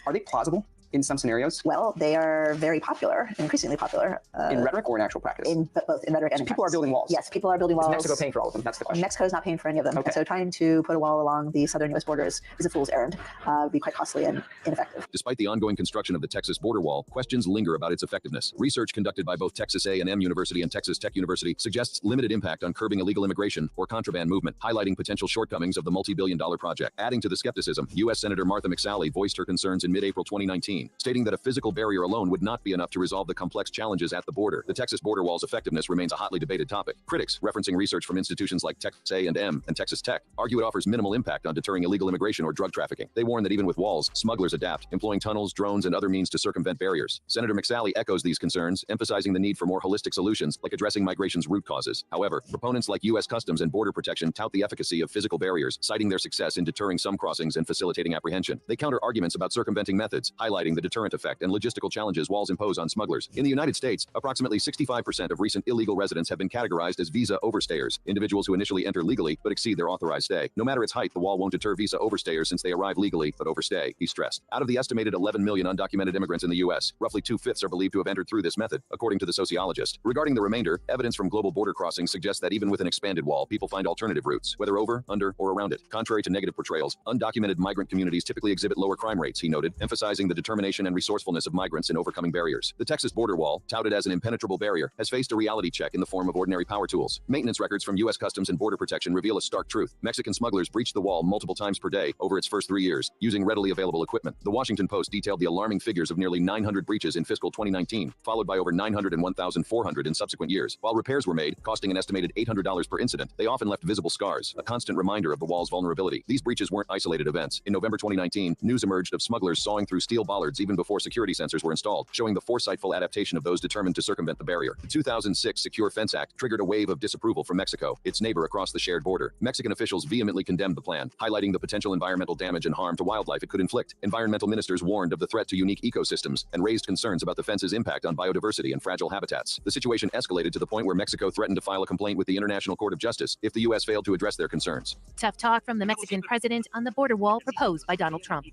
Are they plausible? in some scenarios? Well, they are very popular, increasingly popular. In rhetoric or in actual practice? In both, in rhetoric and in people practice. are building walls? Yes, people are building walls. Is Mexico paying for all of them? That's the question. Mexico is not paying for any of them. Okay. And so trying to put a wall along the southern U.S. border is a fool's errand. Would be quite costly and ineffective. Despite the ongoing construction of the Texas border wall, questions linger about its effectiveness. Research conducted by both Texas A&M University and Texas Tech University suggests limited impact on curbing illegal immigration or contraband movement, highlighting potential shortcomings of the multi-billion-dollar project. Adding to the skepticism, U.S. Senator Martha McSally voiced her concerns in mid-April 2019, stating that a physical barrier alone would not be enough to resolve the complex challenges at the border. The Texas border wall's effectiveness remains a hotly debated topic. Critics, referencing research from institutions like Texas A&M and Texas Tech, argue it offers minimal impact on deterring illegal immigration or drug trafficking. They warn that even with walls, smugglers adapt, employing tunnels, drones, and other means to circumvent barriers. Senator McSally echoes these concerns, emphasizing the need for more holistic solutions like addressing migration's root causes. However, proponents like U.S. Customs and Border Protection tout the efficacy of physical barriers, citing their success in deterring some crossings and facilitating apprehension. They counter arguments about circumventing methods, highlighting the deterrent effect and logistical challenges walls impose on smugglers. In the United States, approximately 65% of recent illegal residents have been categorized as visa overstayers, individuals who initially enter legally but exceed their authorized stay. No matter its height, the wall won't deter visa overstayers since they arrive legally but overstay, he stressed. Out of the estimated 11 million undocumented immigrants in the U.S., roughly 2/5 are believed to have entered through this method, according to the sociologist. Regarding the remainder, evidence from global border crossings suggests that even with an expanded wall, people find alternative routes, whether over, under, or around it. Contrary to negative portrayals, undocumented migrant communities typically exhibit lower crime rates, he noted, emphasizing the determination and resourcefulness of migrants in overcoming barriers. The Texas border wall, touted as an impenetrable barrier, has faced a reality check in the form of ordinary power tools. Maintenance records from U.S. Customs and Border Protection reveal a stark truth. Mexican smugglers breached the wall multiple times per day over its first 3 years, using readily available equipment. The Washington Post detailed the alarming figures of nearly 900 breaches in fiscal 2019, followed by over 901,400 in subsequent years. While repairs were made, costing an estimated $800 per incident, they often left visible scars, a constant reminder of the wall's vulnerability. These breaches weren't isolated events. In November 2019, news emerged of smugglers sawing through steel bollards even before security sensors were installed, showing the foresightful adaptation of those determined to circumvent the barrier. The 2006 Secure Fence Act triggered a wave of disapproval from Mexico, its neighbor across the shared border. Mexican officials vehemently condemned the plan, highlighting the potential environmental damage and harm to wildlife it could inflict. Environmental ministers warned of the threat to unique ecosystems and raised concerns about the fence's impact on biodiversity and fragile habitats. The situation escalated to the point where Mexico threatened to file a complaint with the International Court of Justice if the U.S. failed to address their concerns. Tough talk from the Mexican president on the border wall proposed by Donald Trump.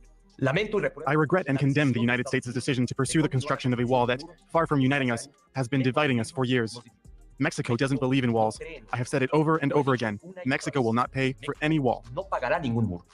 I regret and condemn the United States' decision to pursue the construction of a wall that, far from uniting us, has been dividing us for years. Mexico doesn't believe in walls. I have said it over and over again. Mexico will not pay for any wall.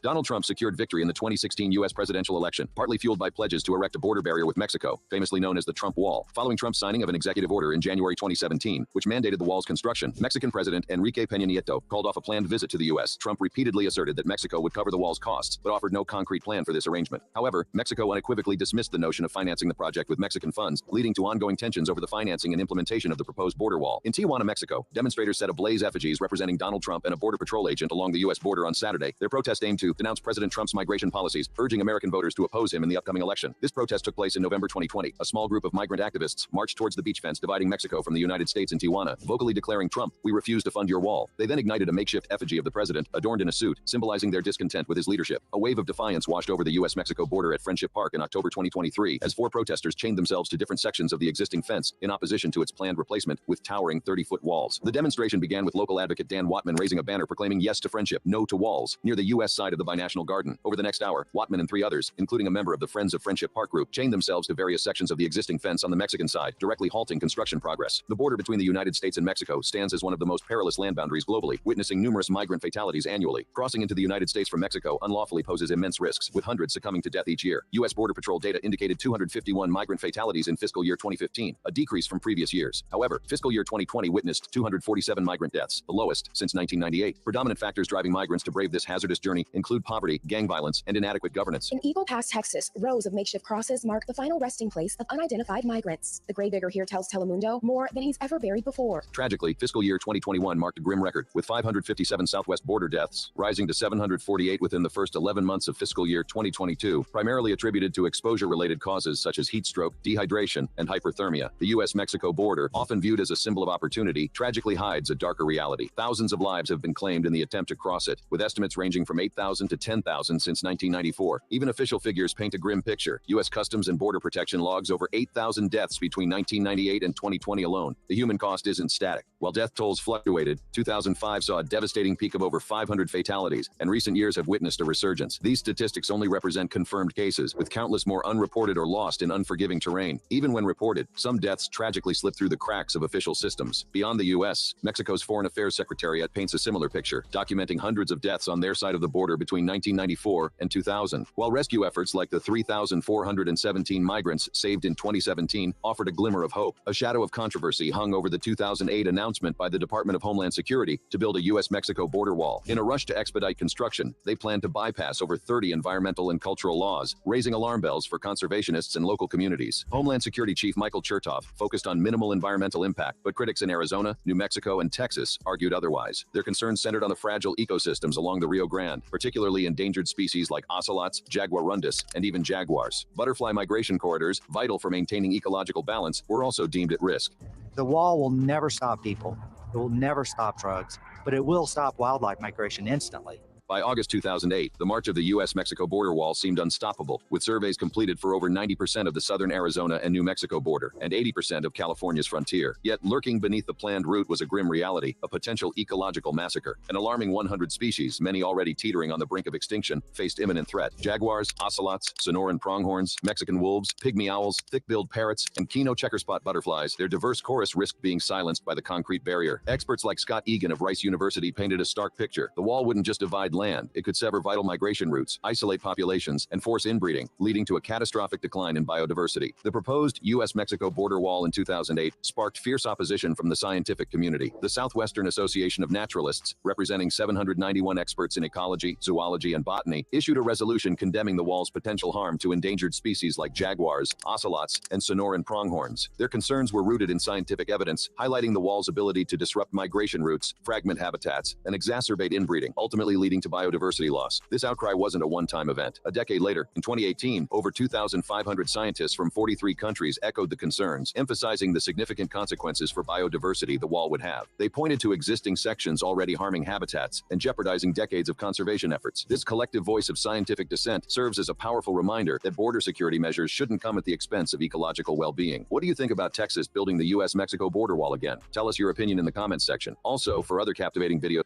Donald Trump secured victory in the 2016 U.S. presidential election, partly fueled by pledges to erect a border barrier with Mexico, famously known as the Trump Wall. Following Trump's signing of an executive order in January 2017, which mandated the wall's construction, Mexican President Enrique Peña Nieto called off a planned visit to the U.S. Trump repeatedly asserted that Mexico would cover the wall's costs, but offered no concrete plan for this arrangement. However, Mexico unequivocally dismissed the notion of financing the project with Mexican funds, leading to ongoing tensions over the financing and implementation of the proposed border wall. In Tijuana, Mexico, demonstrators set ablaze effigies representing Donald Trump and a Border Patrol agent along the U.S. border on Saturday. Their protest aimed to denounce President Trump's migration policies, urging American voters to oppose him in the upcoming election. This protest took place in November 2020. A small group of migrant activists marched towards the beach fence dividing Mexico from the United States in Tijuana, vocally declaring, "Trump, we refuse to fund your wall." They then ignited a makeshift effigy of the president, adorned in a suit, symbolizing their discontent with his leadership. A wave of defiance washed over the U.S.-Mexico border at Friendship Park in October 2023, as 4 protesters chained themselves to different sections of the existing fence in opposition to its planned replacement with towering 30-foot walls. The demonstration began with local advocate Dan Wattman raising a banner proclaiming yes to friendship, no to walls, near the U.S. side of the binational garden. Over the next hour, Wattman and 3 others, including a member of the Friends of Friendship Park group, chained themselves to various sections of the existing fence on the Mexican side, directly halting construction progress. The border between the United States and Mexico stands as one of the most perilous land boundaries globally, witnessing numerous migrant fatalities annually. Crossing into the United States from Mexico unlawfully poses immense risks, with hundreds succumbing to death each year. U.S. Border Patrol data indicated 251 migrant fatalities in fiscal year 2015, a decrease from previous years. However, fiscal year 2020 witnessed 247 migrant deaths, the lowest since 1998. Predominant factors driving migrants to brave this hazardous journey include poverty, gang violence, and inadequate governance. In Eagle Pass, Texas, rows of makeshift crosses mark the final resting place of unidentified migrants. The gravedigger here tells Telemundo more than he's ever buried before. Tragically, fiscal year 2021 marked a grim record, with 557 Southwest border deaths, rising to 748 within the first 11 months of fiscal year 2022, primarily attributed to exposure-related causes such as heat stroke, dehydration, and hyperthermia. The U.S.-Mexico border, often viewed as a symbol of opportunity tragically hides a darker reality. Thousands of lives have been claimed in the attempt to cross it, with estimates ranging from 8,000 to 10,000 since 1994. Even official figures paint a grim picture. U.S. Customs and Border Protection logs over 8,000 deaths between 1998 and 2020 alone. The human cost isn't static. While death tolls fluctuated, 2005 saw a devastating peak of over 500 fatalities, and recent years have witnessed a resurgence. These statistics only represent confirmed cases, with countless more unreported or lost in unforgiving terrain. Even when reported, some deaths tragically slip through the cracks of official systems. Beyond the U.S., Mexico's Foreign Affairs Secretariat paints a similar picture, documenting hundreds of deaths on their side of the border between 1994 and 2000. While rescue efforts like the 3,417 migrants saved in 2017 offered a glimmer of hope, a shadow of controversy hung over the 2008 announcement by the Department of Homeland Security to build a U.S.-Mexico border wall. In a rush to expedite construction, they plan to bypass over 30 environmental and cultural laws, raising alarm bells for conservationists and local communities. Homeland Security Chief Michael Chertoff focused on minimal environmental impact, but critics in Arizona, New Mexico, and Texas argued otherwise. Their concerns centered on the fragile ecosystems along the Rio Grande, particularly endangered species like ocelots, jaguarundus, and even jaguars. Butterfly migration corridors, vital for maintaining ecological balance, were also deemed at risk. The wall will never stop people. It will never stop drugs, but it will stop wildlife migration instantly. By August 2008, the march of the U.S.-Mexico border wall seemed unstoppable, with surveys completed for over 90% of the southern Arizona and New Mexico border, and 80% of California's frontier. Yet lurking beneath the planned route was a grim reality, a potential ecological massacre. An alarming 100 species, many already teetering on the brink of extinction, faced imminent threat. Jaguars, ocelots, Sonoran pronghorns, Mexican wolves, pygmy owls, thick-billed parrots, and Kino checkerspot butterflies, their diverse chorus risked being silenced by the concrete barrier. Experts like Scott Egan of Rice University painted a stark picture. The wall wouldn't just divide land, it could sever vital migration routes, isolate populations, and force inbreeding, leading to a catastrophic decline in biodiversity. The proposed U.S.-Mexico border wall in 2008 sparked fierce opposition from the scientific community. The Southwestern Association of Naturalists, representing 791 experts in ecology, zoology, and botany, issued a resolution condemning the wall's potential harm to endangered species like jaguars, ocelots, and Sonoran pronghorns. Their concerns were rooted in scientific evidence, highlighting the wall's ability to disrupt migration routes, fragment habitats, and exacerbate inbreeding, ultimately leading to biodiversity loss. This outcry wasn't a one-time event. A decade later, in 2018, over 2,500 scientists from 43 countries echoed the concerns, emphasizing the significant consequences for biodiversity the wall would have. They pointed to existing sections already harming habitats and jeopardizing decades of conservation efforts. This collective voice of scientific dissent serves as a powerful reminder that border security measures shouldn't come at the expense of ecological well-being. What do you think about Texas building the U.S.-Mexico border wall again? Tell us your opinion in the comments section. Also, for other captivating videos,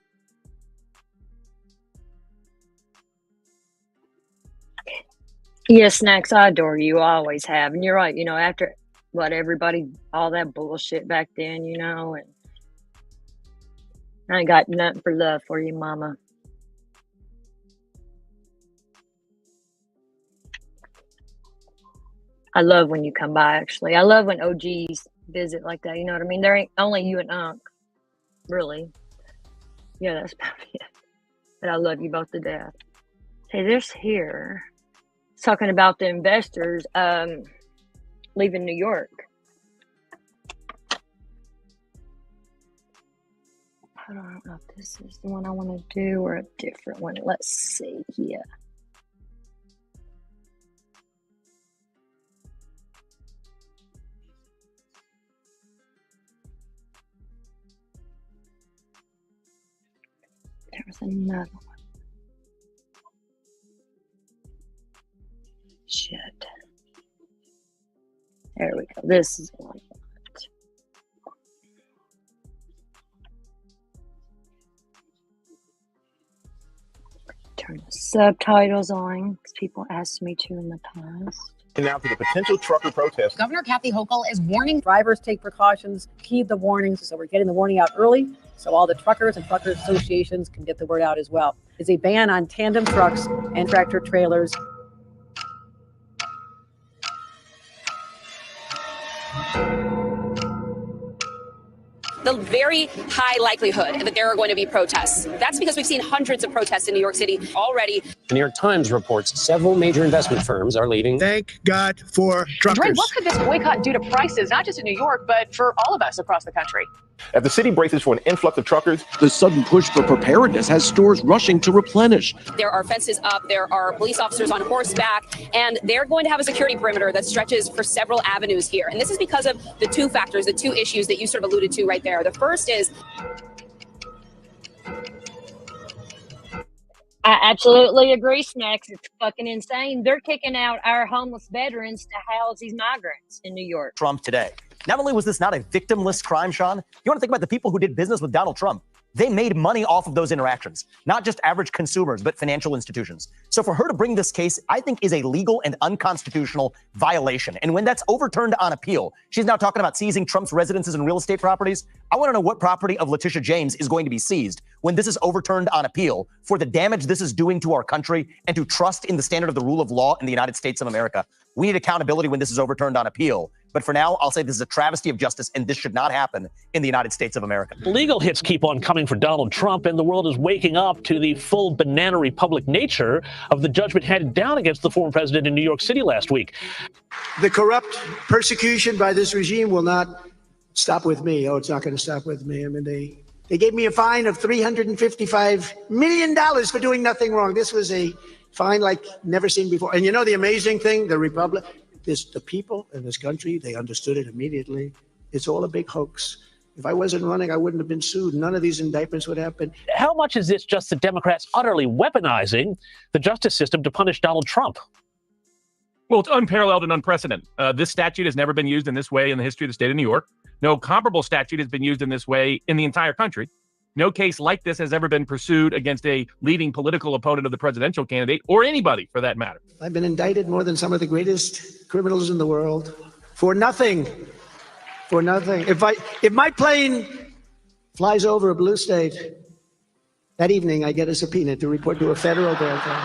Yes, Snacks, I adore you. I always have. And you're right, after what everybody, all that bullshit back then, and I ain't got nothing for love for you, Mama. I love when you come by, actually. I love when OGs visit like that, you know what I mean? There ain't only you and Unc, really. Yeah, that's about it. But I love you both to death. Hey, there's here. Talking about the investors leaving New York. I don't know if this is the one I want to do or a different one. Let's see here. There's another one. Shit. There we go. This is one. Turn the subtitles on because people asked me to in the past. And now to the potential trucker protest. Governor Kathy Hochul is warning drivers take precautions, heed the warnings. So we're getting the warning out early so all the truckers and trucker associations can get the word out as well. There's a ban on tandem trucks and tractor trailers. The very high likelihood that there are going to be protests. That's because we've seen hundreds of protests in New York City already. The New York Times reports several major investment firms are leaving. Thank God for truckers. Dre, what could this boycott do to prices, not just in New York, but for all of us across the country? As the city braces for an influx of truckers, the sudden push for preparedness has stores rushing to replenish. There are fences up, there are police officers on horseback, and they're going to have a security perimeter that stretches for several avenues here. And this is because of the two factors, the two issues that you sort of alluded to right there. The first is I absolutely agree, Snacks. It's fucking insane. They're kicking out our homeless veterans to house these migrants in New York. Trump today. Not only was this not a victimless crime, Sean, you want to think about the people who did business with Donald Trump. They made money off of those interactions, not just average consumers, but financial institutions. So for her to bring this case, I think is a legal and unconstitutional violation. And when that's overturned on appeal, she's now talking about seizing Trump's residences and real estate properties. I want to know what property of Letitia James is going to be seized when this is overturned on appeal for the damage this is doing to our country and to trust in the standard of the rule of law in the United States of America. We need accountability when this is overturned on appeal. But for now, I'll say this is a travesty of justice, and this should not happen in the United States of America. Legal hits keep on coming for Donald Trump, and the world is waking up to the full banana republic nature of the judgment handed down against the former president in New York City last week. The corrupt persecution by this regime will not stop with me. Oh, it's not going to stop with me. I mean, they gave me a fine of $355 million for doing nothing wrong. This was a fine like never seen before. And you know the amazing thing, the people in this country, they understood it immediately. It's all a big hoax. If I wasn't running, I wouldn't have been sued. None of these indictments would happen. How much is this just the Democrats utterly weaponizing the justice system to punish Donald Trump? Well, it's unparalleled and unprecedented. This statute has never been used in this way in the history of the state of New York. No comparable statute has been used in this way in the entire country. No case like this has ever been pursued against a leading political opponent of the presidential candidate, or anybody for that matter. I've been indicted more than some of the greatest criminals in the world for nothing. For nothing. If my plane flies over a blue state, that evening I get a subpoena to report to a federal grand jury.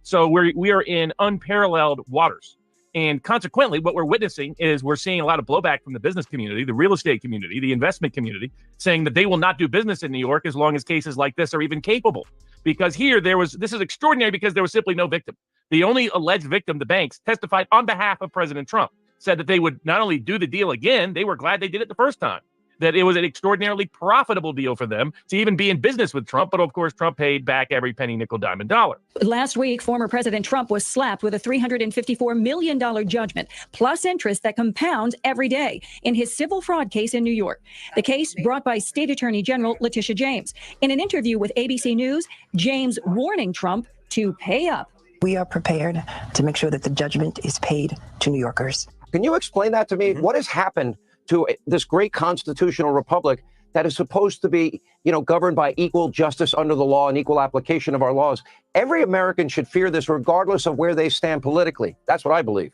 So we are in unparalleled waters. And consequently, what we're witnessing is we're seeing a lot of blowback from the business community, the real estate community, the investment community, saying that they will not do business in New York as long as cases like this are even capable. Because here this is extraordinary because there was simply no victim. The only alleged victim, the banks, testified on behalf of President Trump, said that they would not only do the deal again, they were glad they did it the first time, that it was an extraordinarily profitable deal for them to even be in business with Trump. But of course, Trump paid back every penny, nickel, dime, and dollar. Last week, former President Trump was slapped with a $354 million judgment, plus interest that compounds every day in his civil fraud case in New York. The case brought by State Attorney General Letitia James. In an interview with ABC News, James warning Trump to pay up. We are prepared to make sure that the judgment is paid to New Yorkers. Can you explain that to me? What has happened to this great constitutional republic that is supposed to be, governed by equal justice under the law and equal application of our laws? Every American should fear this regardless of where they stand politically. That's what I believe.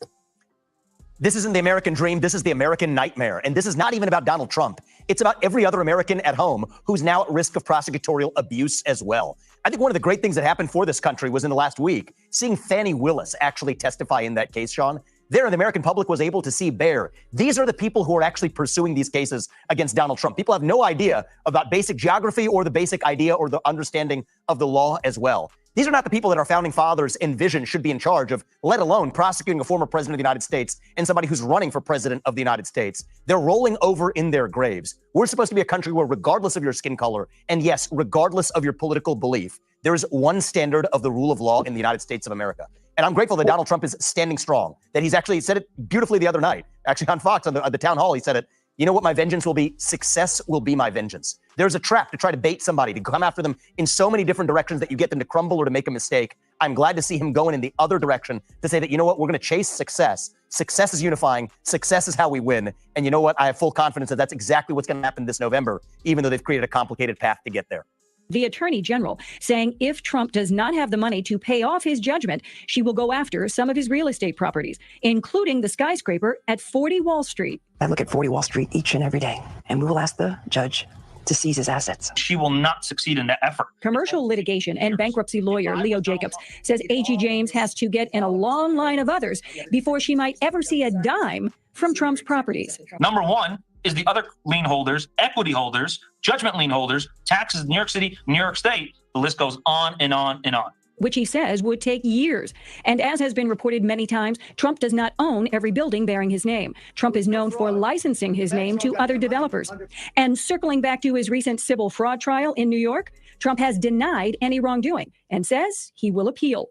This isn't the American dream. This is the American nightmare. And this is not even about Donald Trump. It's about every other American at home who's now at risk of prosecutorial abuse as well. I think one of the great things that happened for this country was in the last week, seeing Fani Willis actually testify in that case, Sean. There, the American public was able to see there. These are the people who are actually pursuing these cases against Donald Trump. People have no idea about basic geography or the basic idea or the understanding of the law as well. These are not the people that our founding fathers envisioned should be in charge of, let alone prosecuting a former president of the United States and somebody who's running for president of the United States. They're rolling over in their graves. We're supposed to be a country where, regardless of your skin color, and yes, regardless of your political belief, there is one standard of the rule of law in the United States of America. And I'm grateful that Donald Trump is standing strong, that he's actually said it beautifully the other night. Actually, on Fox, on the town hall, he said it. You know what my vengeance will be? Success will be my vengeance. There's a trap to try to bait somebody, to come after them in so many different directions that you get them to crumble or to make a mistake. I'm glad to see him going in the other direction to say that, you know what, we're going to chase success. Success is unifying. Success is how we win. And you know what? I have full confidence that that's exactly what's going to happen this November, even though they've created a complicated path to get there. The attorney general saying if Trump does not have the money to pay off his judgment, she will go after some of his real estate properties, including the skyscraper at 40 Wall Street. I look at 40 Wall Street each and every day, and we will ask the judge to seize his assets. She will not succeed in that effort. Commercial litigation and bankruptcy lawyer Leo Jacobs says A.G. James has to get in a long line of others before she might ever see a dime from Trump's properties. Number one is the other lien holders, equity holders, judgment lien holders, taxes in New York City, New York State. The list goes on and on and on. which he says would take years. And as has been reported many times, Trump does not own every building bearing his name. Trump is known for licensing his name to other developers. And circling back to his recent civil fraud trial in New York, Trump has denied any wrongdoing and says he will appeal.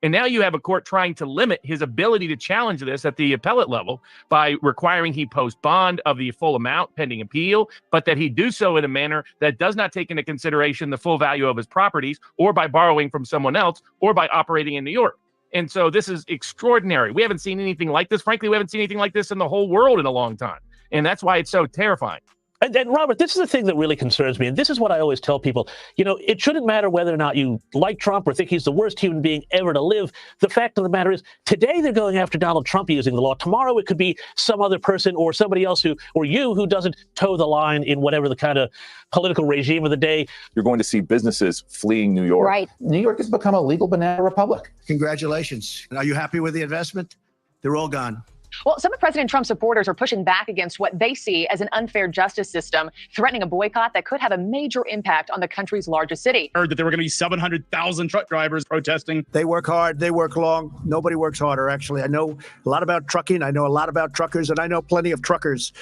And now you have a court trying to limit his ability to challenge this at the appellate level by requiring he post bond of the full amount pending appeal, but that he do so in a manner that does not take into consideration the full value of his properties, or by borrowing from someone else, or by operating in New York. And so this is extraordinary. We haven't seen anything like this. Frankly, we haven't seen anything like this in the whole world in a long time. And that's why it's so terrifying. And Robert, this is the thing that really concerns me. And this is what I always tell people. You know, it shouldn't matter whether or not you like Trump or think he's the worst human being ever to live. The fact of the matter is, today they're going after Donald Trump using the law. Tomorrow it could be some other person or somebody else who doesn't toe the line in whatever the kind of political regime of the day. You're going to see businesses fleeing New York. Right. New York has become a legal banana republic. Congratulations. Are you happy with the investment? They're all gone. Well, some of President Trump's supporters are pushing back against what they see as an unfair justice system, threatening a boycott that could have a major impact on the country's largest city. Heard that there were going to be 700,000 truck drivers protesting. They work hard. They work long. Nobody works harder, actually. I know a lot about trucking. I know a lot about truckers, and I know plenty of truckers.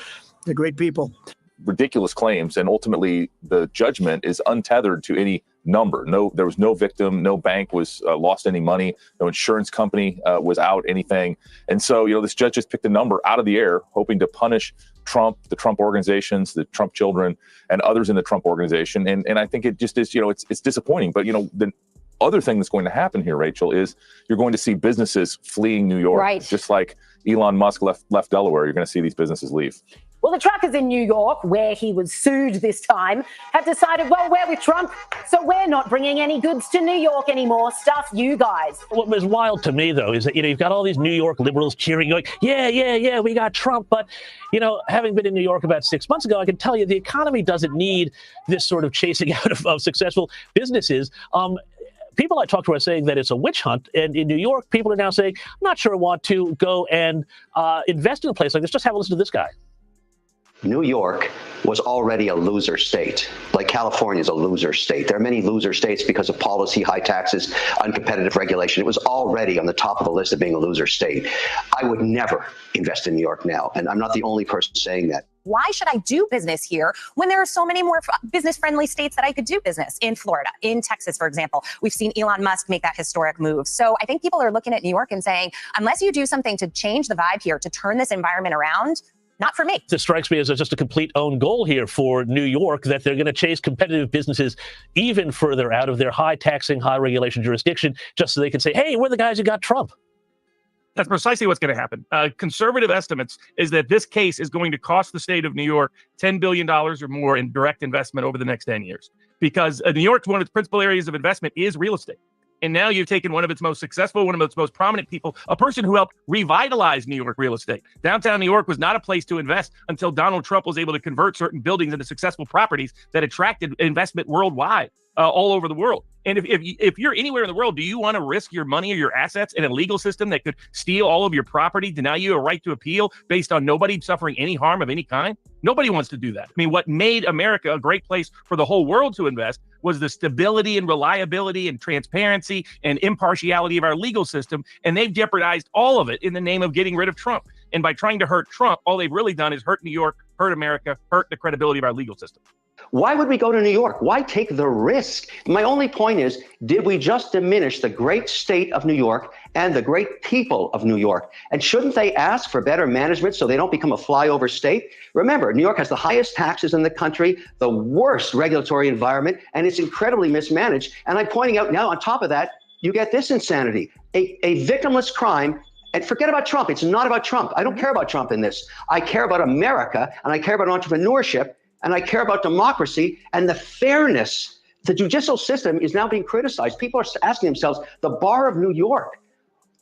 They're great people. Ridiculous claims, and ultimately the judgment is untethered to any number. There was no victim, no bank was lost any money, no insurance company was out anything. And so, this judge just picked a number out of the air, hoping to punish Trump, the Trump organizations, the Trump children, and others in the Trump organization. And I think it just is, it's disappointing. But, the other thing that's going to happen here, Rachel, is you're going to see businesses fleeing New York. Right. Just like Elon Musk left Delaware, you're going to see these businesses leave. Well, the truckers in New York, where he was sued this time, have decided, well, we're with Trump, so we're not bringing any goods to New York anymore. Stuff you guys. What was wild to me, though, is that, you've got all these New York liberals cheering, going, yeah, we got Trump. But, having been in New York about 6 months ago, I can tell you the economy doesn't need this sort of chasing out of successful businesses. People I talk to are saying that it's a witch hunt. And in New York, people are now saying, I'm not sure I want to go and invest in a place like this. Just have a listen to this guy. New York was already a loser state, like California is a loser state. There are many loser states because of policy, high taxes, uncompetitive regulation. It was already on the top of the list of being a loser state. I would never invest in New York now, and I'm not the only person saying that. Why should I do business here when there are so many more business-friendly states that I could do business in? Florida, in Texas, for example. We've seen Elon Musk make that historic move. So I think people are looking at New York and saying, unless you do something to change the vibe here, to turn this environment around, not for me. This strikes me as just a complete own goal here for New York, that they're going to chase competitive businesses even further out of their high taxing, high regulation jurisdiction, just so they can say, hey, we're the guys who got Trump. That's precisely what's going to happen. Conservative estimates is that this case is going to cost the state of New York $10 billion or more in direct investment over the next 10 years. Because New York's one of its principal areas of investment is real estate. And now you've taken one of its most successful, one of its most prominent people, a person who helped revitalize New York real estate. Downtown New York was not a place to invest until Donald Trump was able to convert certain buildings into successful properties that attracted investment worldwide, all over the world. And if you're anywhere in the world, do you want to risk your money or your assets in a legal system that could steal all of your property, deny you a right to appeal based on nobody suffering any harm of any kind? Nobody wants to do that. I mean, what made America a great place for the whole world to invest was the stability and reliability and transparency and impartiality of our legal system. And they've jeopardized all of it in the name of getting rid of Trump. And by trying to hurt Trump, all they've really done is hurt New York, hurt America, hurt the credibility of our legal system. Why would we go to New York? Why take the risk? My only point is, did we just diminish the great state of New York and the great people of New York? And shouldn't they ask for better management so they don't become a flyover state? Remember, New York has the highest taxes in the country, the worst regulatory environment, and it's incredibly mismanaged. And I'm pointing out now, on top of that, you get this insanity, a victimless crime. And forget about Trump. It's not about Trump. I don't care about Trump in this. I care about America, and I care about entrepreneurship, and I care about democracy and the fairness. The judicial system is now being criticized. People are asking themselves, the bar of New York,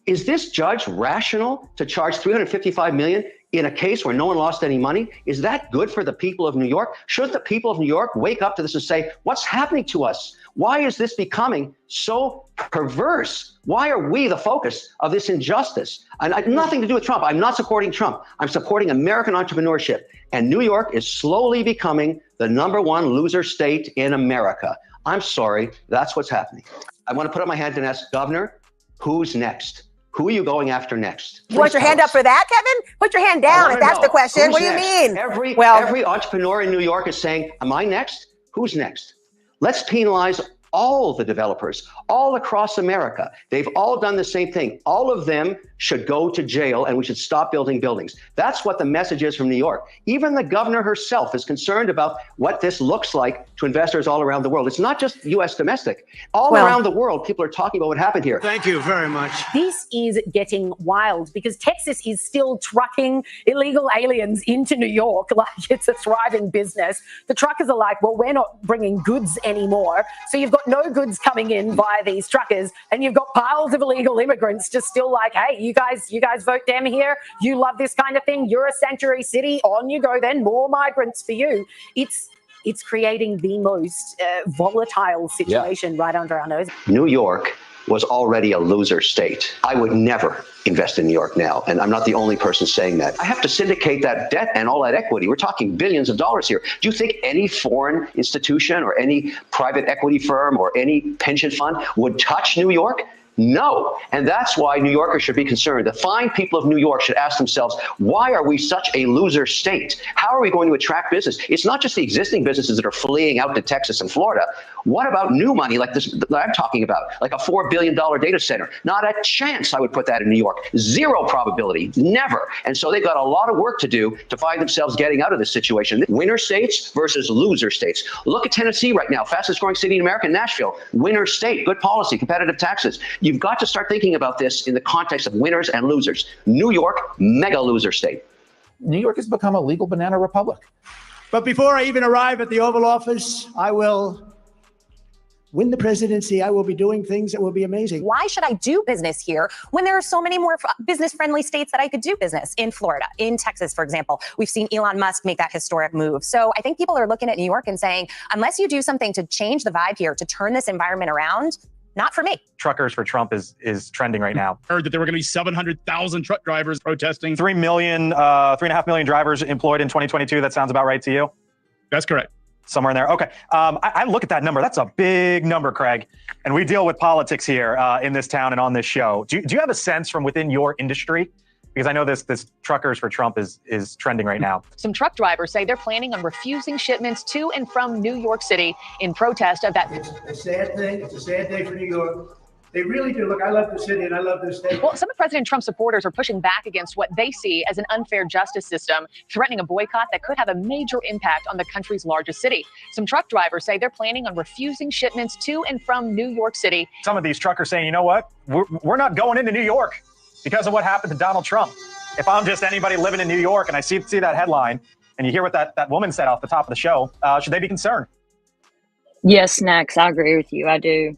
is this judge rational to charge $355 million in a case where no one lost any money? Is that good for the people of New York? Shouldn't the people of New York wake up to this and say, what's happening to us? Why is this becoming so perverse? Why are we the focus of this injustice? And I have nothing to do with Trump. I'm not supporting Trump. I'm supporting American entrepreneurship. And New York is slowly becoming the #1 loser state in America. I'm sorry, that's what's happening. I want to put up my hand and ask, Governor, who's next? Who are you going after next? You want your hand up for that, Kevin? Put your hand down if that's the question. Who's What do you next? mean? Every entrepreneur in New York is saying, am I next? Who's next? Let's penalize all the developers all across America. They've all done the same thing. All of them should go to jail, and we should stop building buildings. That's what the message is from New York. Even the governor herself is concerned about what this looks like to investors all around the world. It's not just U.S. domestic. All around the world, people are talking about what happened here. Thank you very much. This is getting wild because Texas is still trucking illegal aliens into New York like it's a thriving business. The truckers are like, well, we're not bringing goods anymore. So you've got no goods coming in via these truckers, and you've got piles of illegal immigrants just still like, hey, you guys vote Dem here. You love this kind of thing. You're a sanctuary city. On you go then. More migrants for you. It's creating the most volatile situation right under our nose. New York was already a loser state. I would never invest in New York now, and I'm not the only person saying that. I have to syndicate that debt and all that equity. We're talking billions of dollars here. Do you think any foreign institution or any private equity firm or any pension fund would touch New York? No. And that's why New Yorkers should be concerned. The fine people of New York should ask themselves, why are we such a loser state? How are we going to attract business? It's not just the existing businesses that are fleeing out to Texas and Florida. What about new money like this that I'm talking about, like a $4 billion data center? Not a chance I would put that in New York. Zero probability, never. And so they've got a lot of work to do to find themselves getting out of this situation. Winner states versus loser states. Look at Tennessee right now, fastest growing city in America, Nashville. Winner state, good policy, competitive taxes. You've got to start thinking about this in the context of winners and losers. New York, mega loser state. New York has become a legal banana republic. But before I even arrive at the Oval Office, I will win the presidency. I will be doing things that will be amazing. Why should I do business here when there are so many more business-friendly states that I could do business in? Florida, in Texas, for example. We've seen Elon Musk make that historic move. So I think people are looking at New York and saying, unless you do something to change the vibe here, to turn this environment around, not for me. Truckers for Trump is trending right now. Heard that there were going to be 700,000 truck drivers protesting. 3.5 million drivers employed in 2022. That sounds about right to you? That's correct. Somewhere in there. Okay. I look at that number. That's a big number, Craig. And we deal with politics here in this town and on this show. Do you have a sense from within your industry? Because I know this Truckers for Trump is trending right now. Some truck drivers say they're planning on refusing shipments to and from New York City in protest of that. It's a sad thing. It's a sad day for New York. They really do. Look, I love the city and I love this state. Well, some of President Trump's supporters are pushing back against what they see as an unfair justice system, threatening a boycott that could have a major impact on the country's largest city. Some truck drivers say they're planning on refusing shipments to and from New York City. Some of these truckers saying, you know what? We're not going into New York because of what happened to Donald Trump. If I'm just anybody living in New York and I see that headline and you hear what that woman said off the top of the show, should they be concerned? Yes, Snacks, I agree with you. I do.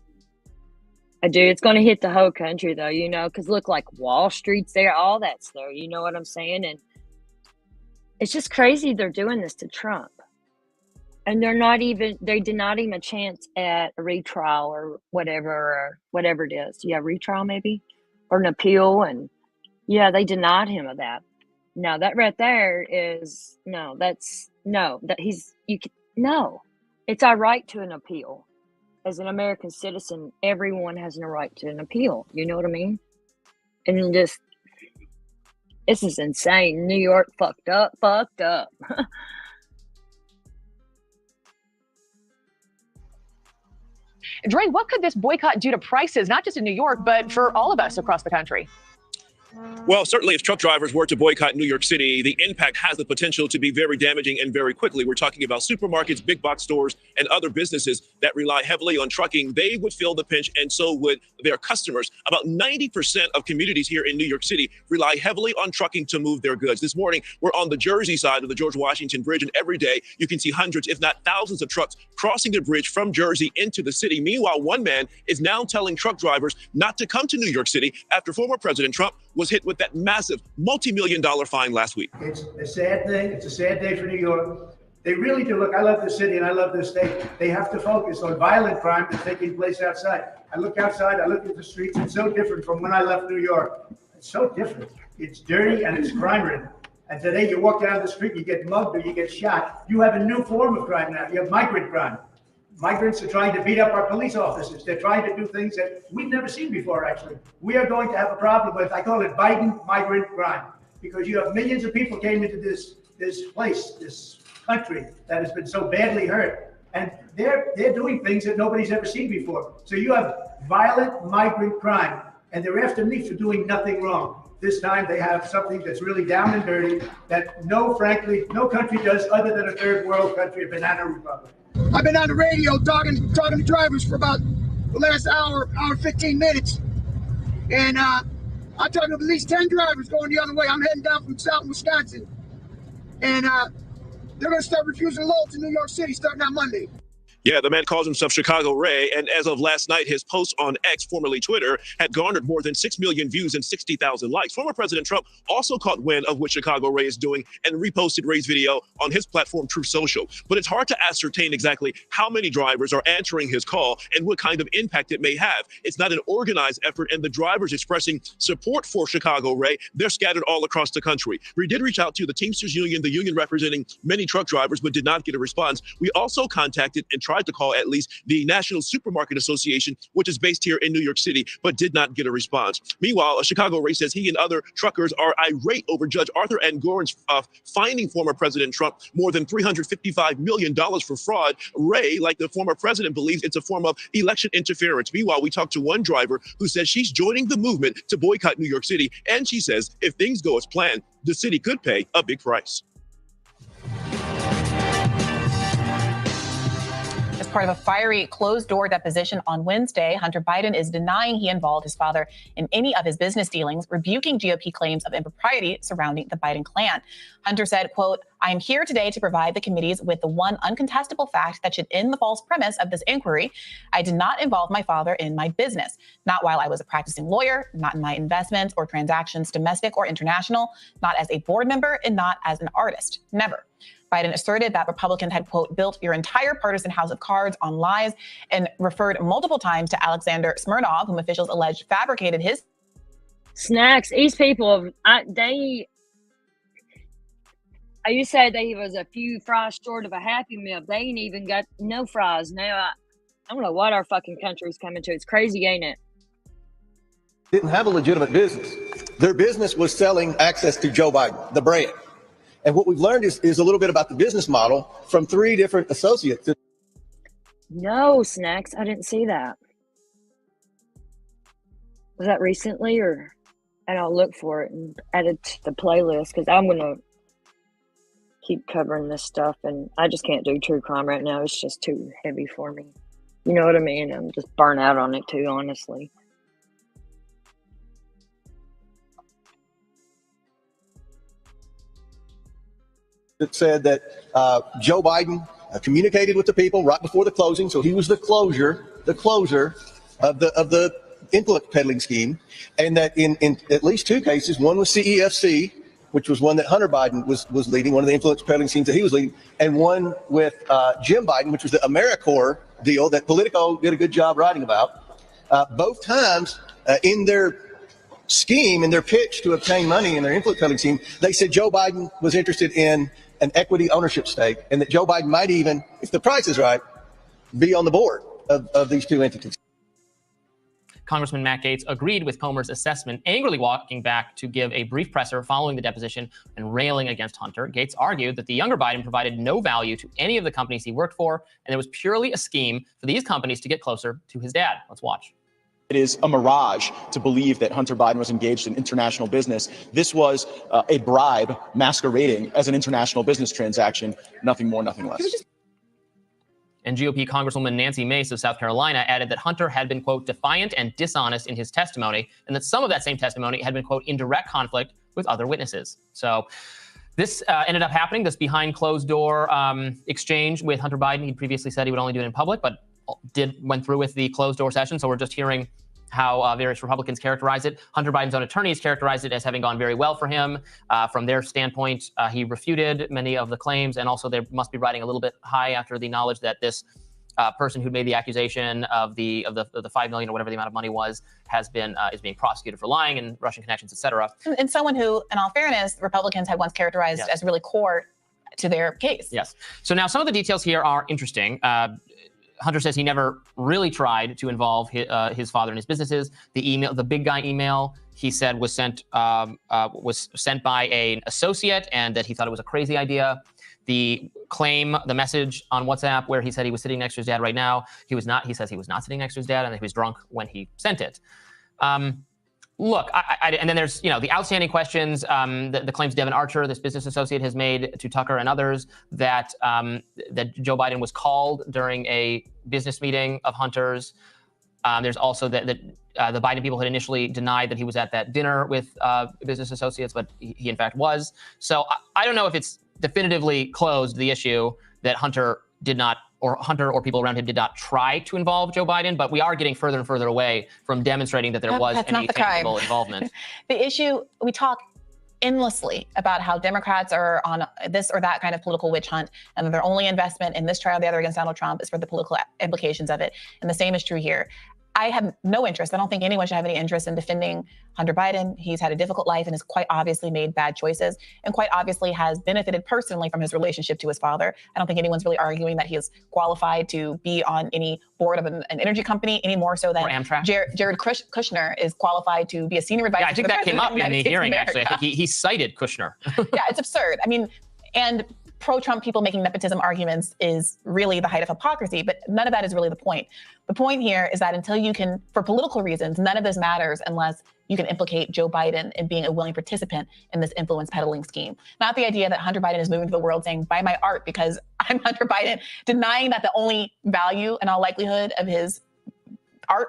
It's going to hit the whole country, though, because look, like Wall Street's there, all that's there. You know what I'm saying? And it's just crazy they're doing this to Trump. And they denied him a chance at a retrial or whatever it is. Yeah, retrial maybe? Or an appeal. And yeah, they denied him of that. No, that right there is, it's our right to an appeal. As an American citizen, everyone has a right to an appeal. You know what I mean? And this is insane. New York fucked up. Dre, what could this boycott do to prices, not just in New York, but for all of us across the country? Well, certainly if truck drivers were to boycott New York City, the impact has the potential to be very damaging and very quickly. We're talking about supermarkets, big box stores, and other businesses that rely heavily on trucking. They would feel the pinch, and so would their customers. About 90% of communities here in New York City rely heavily on trucking to move their goods. This morning, we're on the Jersey side of the George Washington Bridge, and every day you can see hundreds, if not thousands of trucks crossing the bridge from Jersey into the city. Meanwhile, one man is now telling truck drivers not to come to New York City after former President Trump was hit with that massive multi-million-dollar fine last week. It's a sad thing. It's a sad day for New York. They really do. Look, I love the city and I love this state. They have to focus on violent crime that's taking place outside. I look outside, I look at the streets. It's so different from when I left New York. It's so different. It's dirty and it's crime-ridden. And today you walk down the street, you get mugged or you get shot. You have a new form of crime now. You have migrant crime. Migrants are trying to beat up our police officers. They're trying to do things that we've never seen before, actually. We are going to have a problem with, I call it Biden migrant crime, because you have millions of people came into this place, this country that has been so badly hurt. And they're doing things that nobody's ever seen before. So you have violent migrant crime, and they're after me for doing nothing wrong. This time they have something that's really down and dirty that frankly, no country does other than a third world country, a banana republic. I've been on the radio talking to drivers for about the last hour 15 minutes. And I talked to at least 10 drivers going the other way. I'm heading down from South Wisconsin. And they're going to start refusing loads in New York City starting on Monday. Yeah, the man calls himself Chicago Ray, and as of last night, his post on X, formerly Twitter, had garnered more than 6 million views and 60,000 likes. Former President Trump also caught wind of what Chicago Ray is doing and reposted Ray's video on his platform, Truth Social. But it's hard to ascertain exactly how many drivers are answering his call and what kind of impact it may have. It's not an organized effort, and the drivers expressing support for Chicago Ray, they're scattered all across the country. We did reach out to the Teamsters Union, the union representing many truck drivers, but did not get a response. We also contacted and tried to call at least the National Supermarket Association, which is based here in New York City, but did not get a response. Meanwhile, a Chicago Ray says he and other truckers are irate over Judge Arthur Engoron's fining former President Trump more than $355 million for fraud. Ray, like the former president, believes it's a form of election interference. Meanwhile, we talked to one driver who says she's joining the movement to boycott New York City, and she says if things go as planned, the city could pay a big price. As part of a fiery closed-door deposition on Wednesday, Hunter Biden is denying he involved his father in any of his business dealings, rebuking GOP claims of impropriety surrounding the Biden clan. Hunter said, quote, "I am here today to provide the committees with the one uncontestable fact that should end the false premise of this inquiry. I did not involve my father in my business, not while I was a practicing lawyer, not in my investments or transactions, domestic or international, not as a board member, and not as an artist. Never." Biden asserted that Republicans had, quote, "built your entire partisan house of cards on lies," and referred multiple times to Alexander Smirnov, whom officials alleged fabricated his snacks. These people, you said they was a few fries short of a Happy Meal. They ain't even got no fries. Now, I don't know what our fucking country's coming to. It's crazy, ain't it? Didn't have a legitimate business. Their business was selling access to Joe Biden, the brand. And what we've learned is a little bit about the business model from 3 different associates. No, snacks. I didn't see that. Was that recently, or? And I'll look for it and add it to the playlist, because I'm going to keep covering this stuff, and I just can't do true crime right now. It's just too heavy for me. You know what I mean? I'm just burnt out on it too, honestly. It said that Joe Biden communicated with the people right before the closing, so he was the closer of the influence peddling scheme, and that in at least 2 cases, one was CEFC, which was one that Hunter Biden was leading, one of the influence peddling schemes that he was leading, and one with Jim Biden, which was the AmeriCorps deal that Politico did a good job writing about. Both times in their scheme, in their pitch to obtain money in their influence peddling scheme, they said Joe Biden was interested in an equity ownership stake, and that Joe Biden might even, if the price is right, be on the board of these 2 entities. Congressman Matt Gaetz agreed with Comer's assessment, angrily walking back to give a brief presser following the deposition and railing against Hunter. Gaetz argued that the younger Biden provided no value to any of the companies he worked for, and it was purely a scheme for these companies to get closer to his dad. Let's watch. It is a mirage to believe that Hunter Biden was engaged in international business. This was a bribe masquerading as an international business transaction, nothing more, nothing less. And GOP Congresswoman Nancy Mace of South Carolina added that Hunter had been, quote, "defiant and dishonest in his testimony," and that some of that same testimony had been, quote, "in direct conflict with other witnesses." So this ended up happening, this behind closed door exchange with Hunter Biden. He previously said he would only do it in public, but went through with the closed door session. So we're just hearing how various Republicans characterize it. Hunter Biden's own attorneys characterized it as having gone very well for him. From their standpoint, he refuted many of the claims, and also they must be riding a little bit high after the knowledge that this person who made the accusation of the $5 million or whatever the amount of money was is being prosecuted for lying and Russian connections, et cetera. And someone who, in all fairness, Republicans had once characterized as really core to their case. Yes. So now some of the details here are interesting. Hunter says he never really tried to involve his father in his businesses. The email, the big guy email, he said was sent by an associate, and that he thought it was a crazy idea. The claim, the message on WhatsApp where he said he was sitting next to his dad right now, he was not. He says he was not sitting next to his dad, and that he was drunk when he sent it. Look, and then there's, the outstanding questions, the claims Devin Archer, this business associate, has made to Tucker and others that that Joe Biden was called during a business meeting of Hunter's. There's also that the Biden people had initially denied that he was at that dinner with business associates, but he in fact was. So I don't know if it's definitively closed, the issue that Hunter or people around him did not try to involve Joe Biden, but we are getting further and further away from demonstrating that there was any tangible involvement. The issue, we talk endlessly about how Democrats are on this or that kind of political witch hunt, and that their only investment in this trial or the other against Donald Trump is for the political implications of it. And the same is true here. I have no interest. I don't think anyone should have any interest in defending Hunter Biden. He's had a difficult life and has quite obviously made bad choices, and quite obviously has benefited personally from his relationship to his father. I don't think anyone's really arguing that he is qualified to be on any board of an energy company any more so than Jared Kushner is qualified to be a senior advisor. Yeah, I think that came up in the hearing, actually. I think he cited Kushner. Yeah, it's absurd. I mean, and pro-Trump people making nepotism arguments is really the height of hypocrisy, but none of that is really the point. The point here is that until you can, for political reasons, none of this matters unless you can implicate Joe Biden in being a willing participant in this influence peddling scheme. Not the idea that Hunter Biden is moving to the world saying, buy my art because I'm Hunter Biden, denying that the only value in all likelihood of his art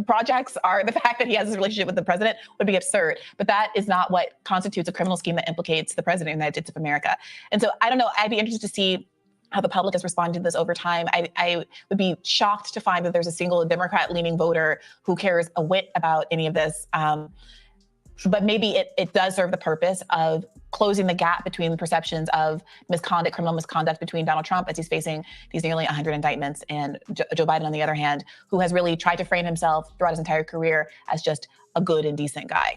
projects are the fact that he has this relationship with the president would be absurd. But that is not what constitutes a criminal scheme that implicates the president of the United States of America. And so I don't know, I'd be interested to see how the public has responded to this over time. I would be shocked to find that there's a single Democrat-leaning voter who cares a whit about any of this. But maybe it does serve the purpose of closing the gap between perceptions of misconduct, criminal misconduct between Donald Trump, as he's facing these nearly 100 indictments, and Joe Biden, on the other hand, who has really tried to frame himself throughout his entire career as just a good and decent guy.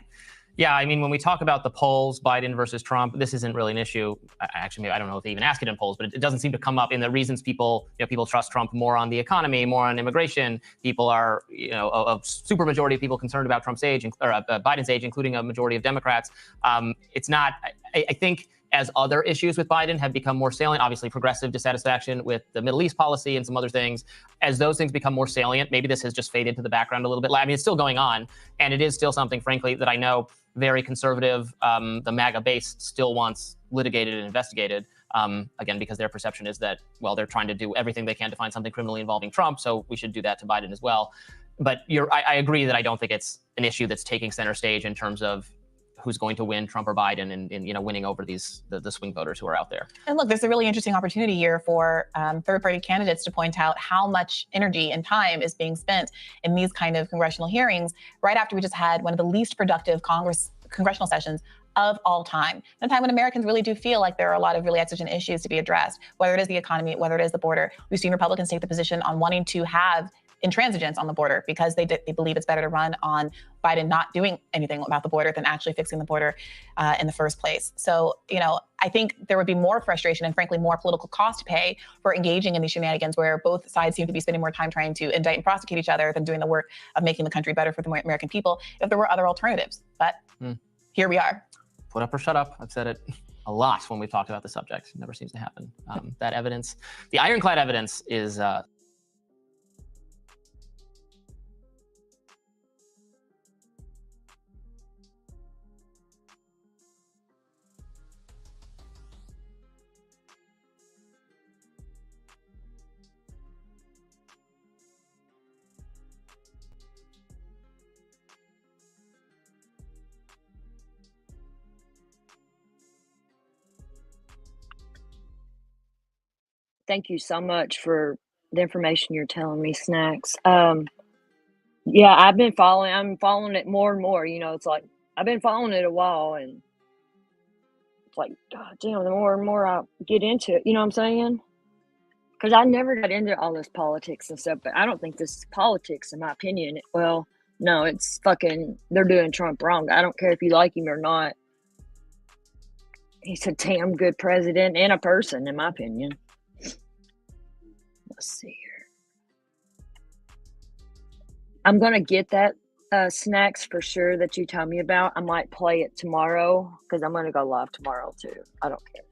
Yeah, I mean, when we talk about the polls, Biden versus Trump, this isn't really an issue. Actually, maybe I don't know if they even ask it in polls, but it doesn't seem to come up in the reasons people trust Trump more on the economy, more on immigration. People are, a super majority of people concerned about Trump's age, or Biden's age, including a majority of Democrats. It's not, I think, as other issues with Biden have become more salient, obviously progressive dissatisfaction with the Middle East policy and some other things, as those things become more salient, maybe this has just faded to the background a little bit. I mean, it's still going on, and it is still something, frankly, that I know very conservative, the MAGA base still wants litigated and investigated, again, because their perception is that, well, they're trying to do everything they can to find something criminally involving Trump, so we should do that to Biden as well. But I agree that I don't think it's an issue that's taking center stage in terms of who's going to win, Trump or Biden, and winning over the swing voters who are out there. And look, there's a really interesting opportunity here for third-party candidates to point out how much energy and time is being spent in these kind of congressional hearings right after we just had one of the least productive congressional sessions of all time. In a time when Americans really do feel like there are a lot of really exigent issues to be addressed, whether it is the economy, whether it is the border. We've seen Republicans take the position on wanting to have intransigence on the border because they believe it's better to run on Biden not doing anything about the border than actually fixing the border in the first place. So, I think there would be more frustration and frankly more political cost to pay for engaging in these shenanigans where both sides seem to be spending more time trying to indict and prosecute each other than doing the work of making the country better for the American people if there were other alternatives. But here we are. Put up or shut up. I've said it a lot when we've talked about the subject. It never seems to happen. That evidence, the ironclad evidence is Thank you so much for the information you're telling me, Snacks. Yeah, I'm following it more and more. It's like I've been following it a while, and it's like, God damn, the more and more I get into it, you know what I'm saying? Because I never got into all this politics and stuff, but I don't think this is politics, in my opinion. Well, no, it's fucking, they're doing Trump wrong. I don't care if you like him or not. He's a damn good president and a person, in my opinion. Let's see here. I'm gonna get that snacks for sure that you tell me about. I might play it tomorrow because I'm gonna go live tomorrow too. I don't care.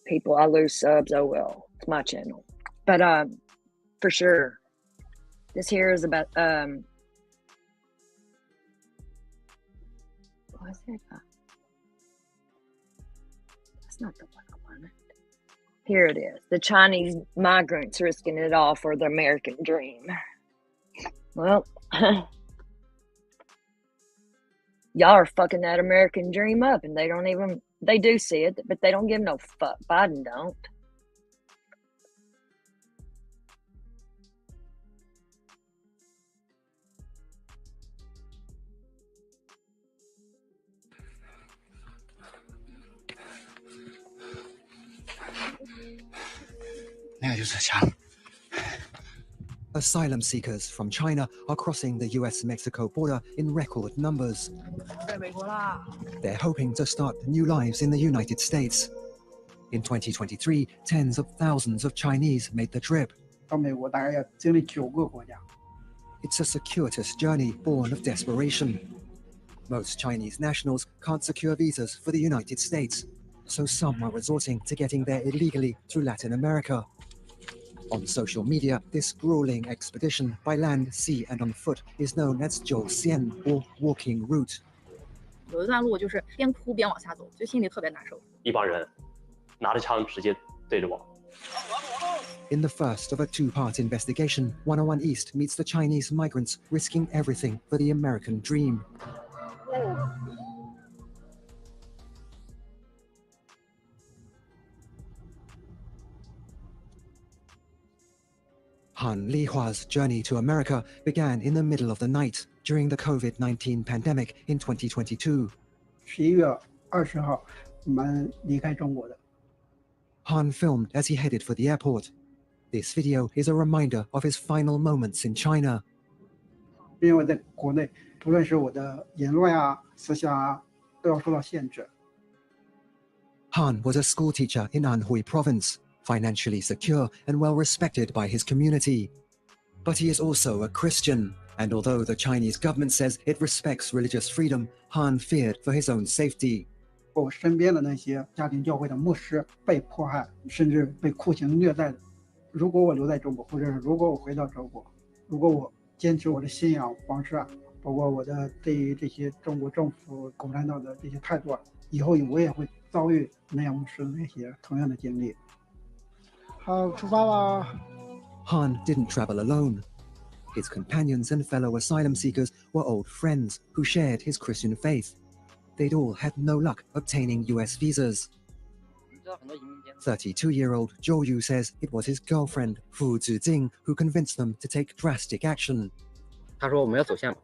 People, I lose subs. Oh well, it's my channel. But for sure, this here is about what's it about? That's not the one I wanted. Here it is. The Chinese migrants risking it all for the American dream. Well, y'all are fucking that American dream up, and they do see it, but they don't give no fuck. Biden don't. Asylum seekers from China are crossing the US-Mexico border in record numbers. They're hoping to start new lives in the United States. In 2023, tens of thousands of Chinese made the trip. It's a circuitous journey born of desperation. Most Chinese nationals can't secure visas for the United States, so some are resorting to getting there illegally through Latin America. On social media, this grueling expedition by land, sea, and on foot is known as 九线 or walking route. 有一段路就是边哭边往下走，就心里特别难受。一帮人拿着枪直接对着我。 In the first of a two-part investigation, 101 East meets the Chinese migrants risking everything for the American dream. Han Lihua's journey to America began in the middle of the night during the COVID-19 pandemic in 2022. 11月20号，我们离开中国的。 Han filmed as he headed for the airport. This video is a reminder of his final moments in China. 因为在国内，不论是我的言论啊、思想啊，都要受到限制。 Han was a school teacher in Anhui province, financially secure and well respected by his community. But he is also a Christian, and although the Chinese government says it respects religious freedom, Han feared for his own safety. 我身边的那些家庭教会的牧师被迫害，甚至被酷刑虐待的。如果我留在中国，或者是如果我回到中国，如果我坚持我的信仰方式啊，包括我的对于这些中国政府、共产党的这些态度啊，以后我也会遭遇那样牧师的那些同样的经历。好，出发吧。 Han didn't travel alone. His companions and fellow asylum seekers were old friends who shared his Christian faith. They'd all had no luck obtaining US visas. 32-year-old Zhou Yu says it was his girlfriend, Fu Zijing, who convinced them to take drastic action. 他说我们要走线嘛，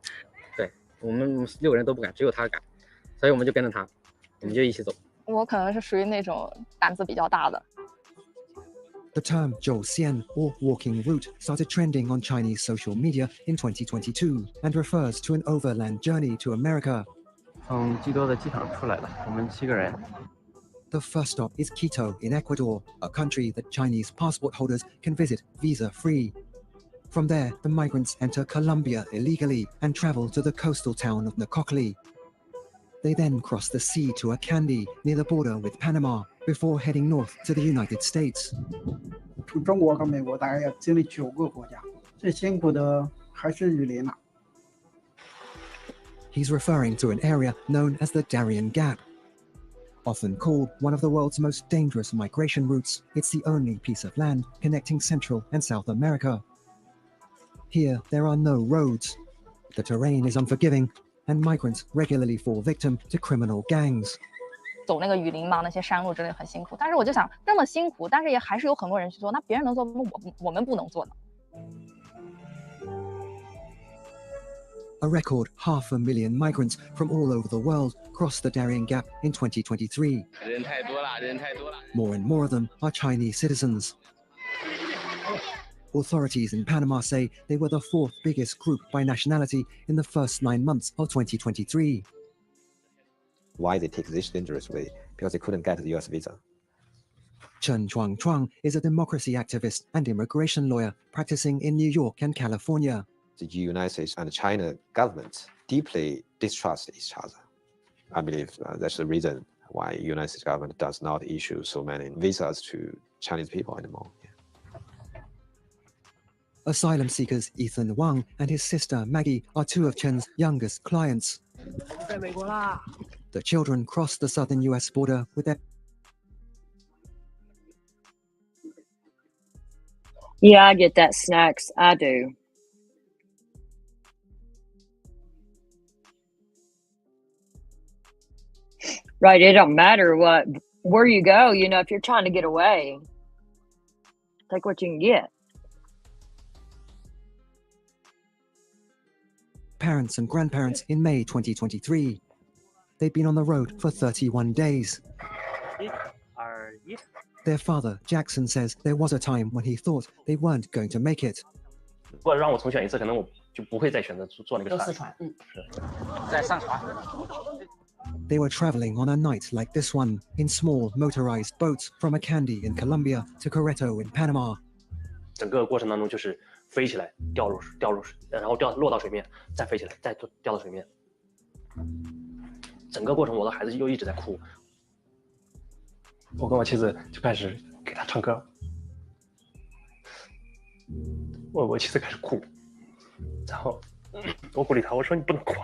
对我们6个人都不敢，只有他敢，所以我们就跟着他，我们就一起走。我可能是属于那种胆子比较大的。 The term 九线 or walking route started trending on Chinese social media in 2022 and refers to an overland journey to America. 从基多的机场出来了，我们7个人。 The first stop is Quito in Ecuador, a country that Chinese passport holders can visit visa-free. From there, the migrants enter Colombia illegally and travel to the coastal town of Nacocli. They then cross the sea to Acandi, near the border with Panama, before heading north to the United States. 从中国和美国大概要经历9个国家，最辛苦的还是雨林了。 He's referring to an area known as the Darien Gap. Often called one of the world's most dangerous migration routes, it's the only piece of land connecting Central and South America. Here, there are no roads. The terrain is unforgiving, and migrants regularly fall victim to criminal gangs. 走那个雨林嘛，那些山路真的很辛苦。但是我就想，这么辛苦，但是也还是有很多人去做。那别人能做，我们不能做呢？ A record 500,000 migrants from all over the world crossed the Darien Gap in 2023. 人太多了，人太多了。 More and more of them are Chinese citizens. Authorities in Panama say they were the 4th biggest group by nationality in the first 9 months of 2023. Why they take this dangerous way? Because they couldn't get the US visa. Chen Chuang is a democracy activist and immigration lawyer practicing in New York and California. the United States and the China government deeply distrust each other. I believe that's the reason why United States government does not issue so many visas to Chinese people anymore. Asylum seekers Ethan Wang and his sister Maggie are two of Chen's youngest clients. The children crossed the southern US border with their... Yeah, I get that, Snacks. I do. Right, it don't matter where you go, you know, if you're trying to get away, take what you can get. Parents and grandparents in May 2023. They'd been on the road for 31 days. Their father, Jackson, says there was a time when he thought they weren't going to make it. 如果让我重选一次，可能我就不会再选择坐那个船。再上船。 They were traveling on a night like this one in small motorized boats from Acandi in Colombia to Querétaro in Panama. 整个过程当中就是飞起来，掉入水，然后落到水面，再飞起来，再掉到水面。整个过程我的孩子又一直在哭。我跟我妻子就开始给他唱歌，我妻子开始哭，然后我鼓励他，我说你不能哭，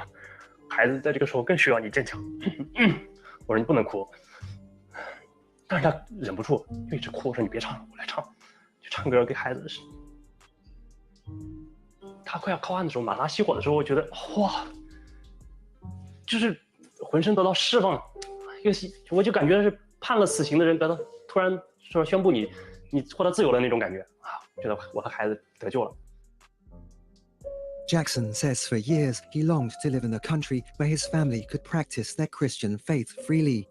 孩子在这个时候更需要你坚强。我说你不能哭，但是他忍不住就一直哭，我说你别唱了，我来唱，就唱歌给孩子。他快要靠岸的时候，马达熄火的时候，我觉得哇，就是浑身得到释放，我就感觉是判了死刑的人得到突然说宣布你获得自由的那种感觉啊，觉得我的孩子得救了。Jackson says for years he longed to live in a country where his family could practice their Christian faith freely.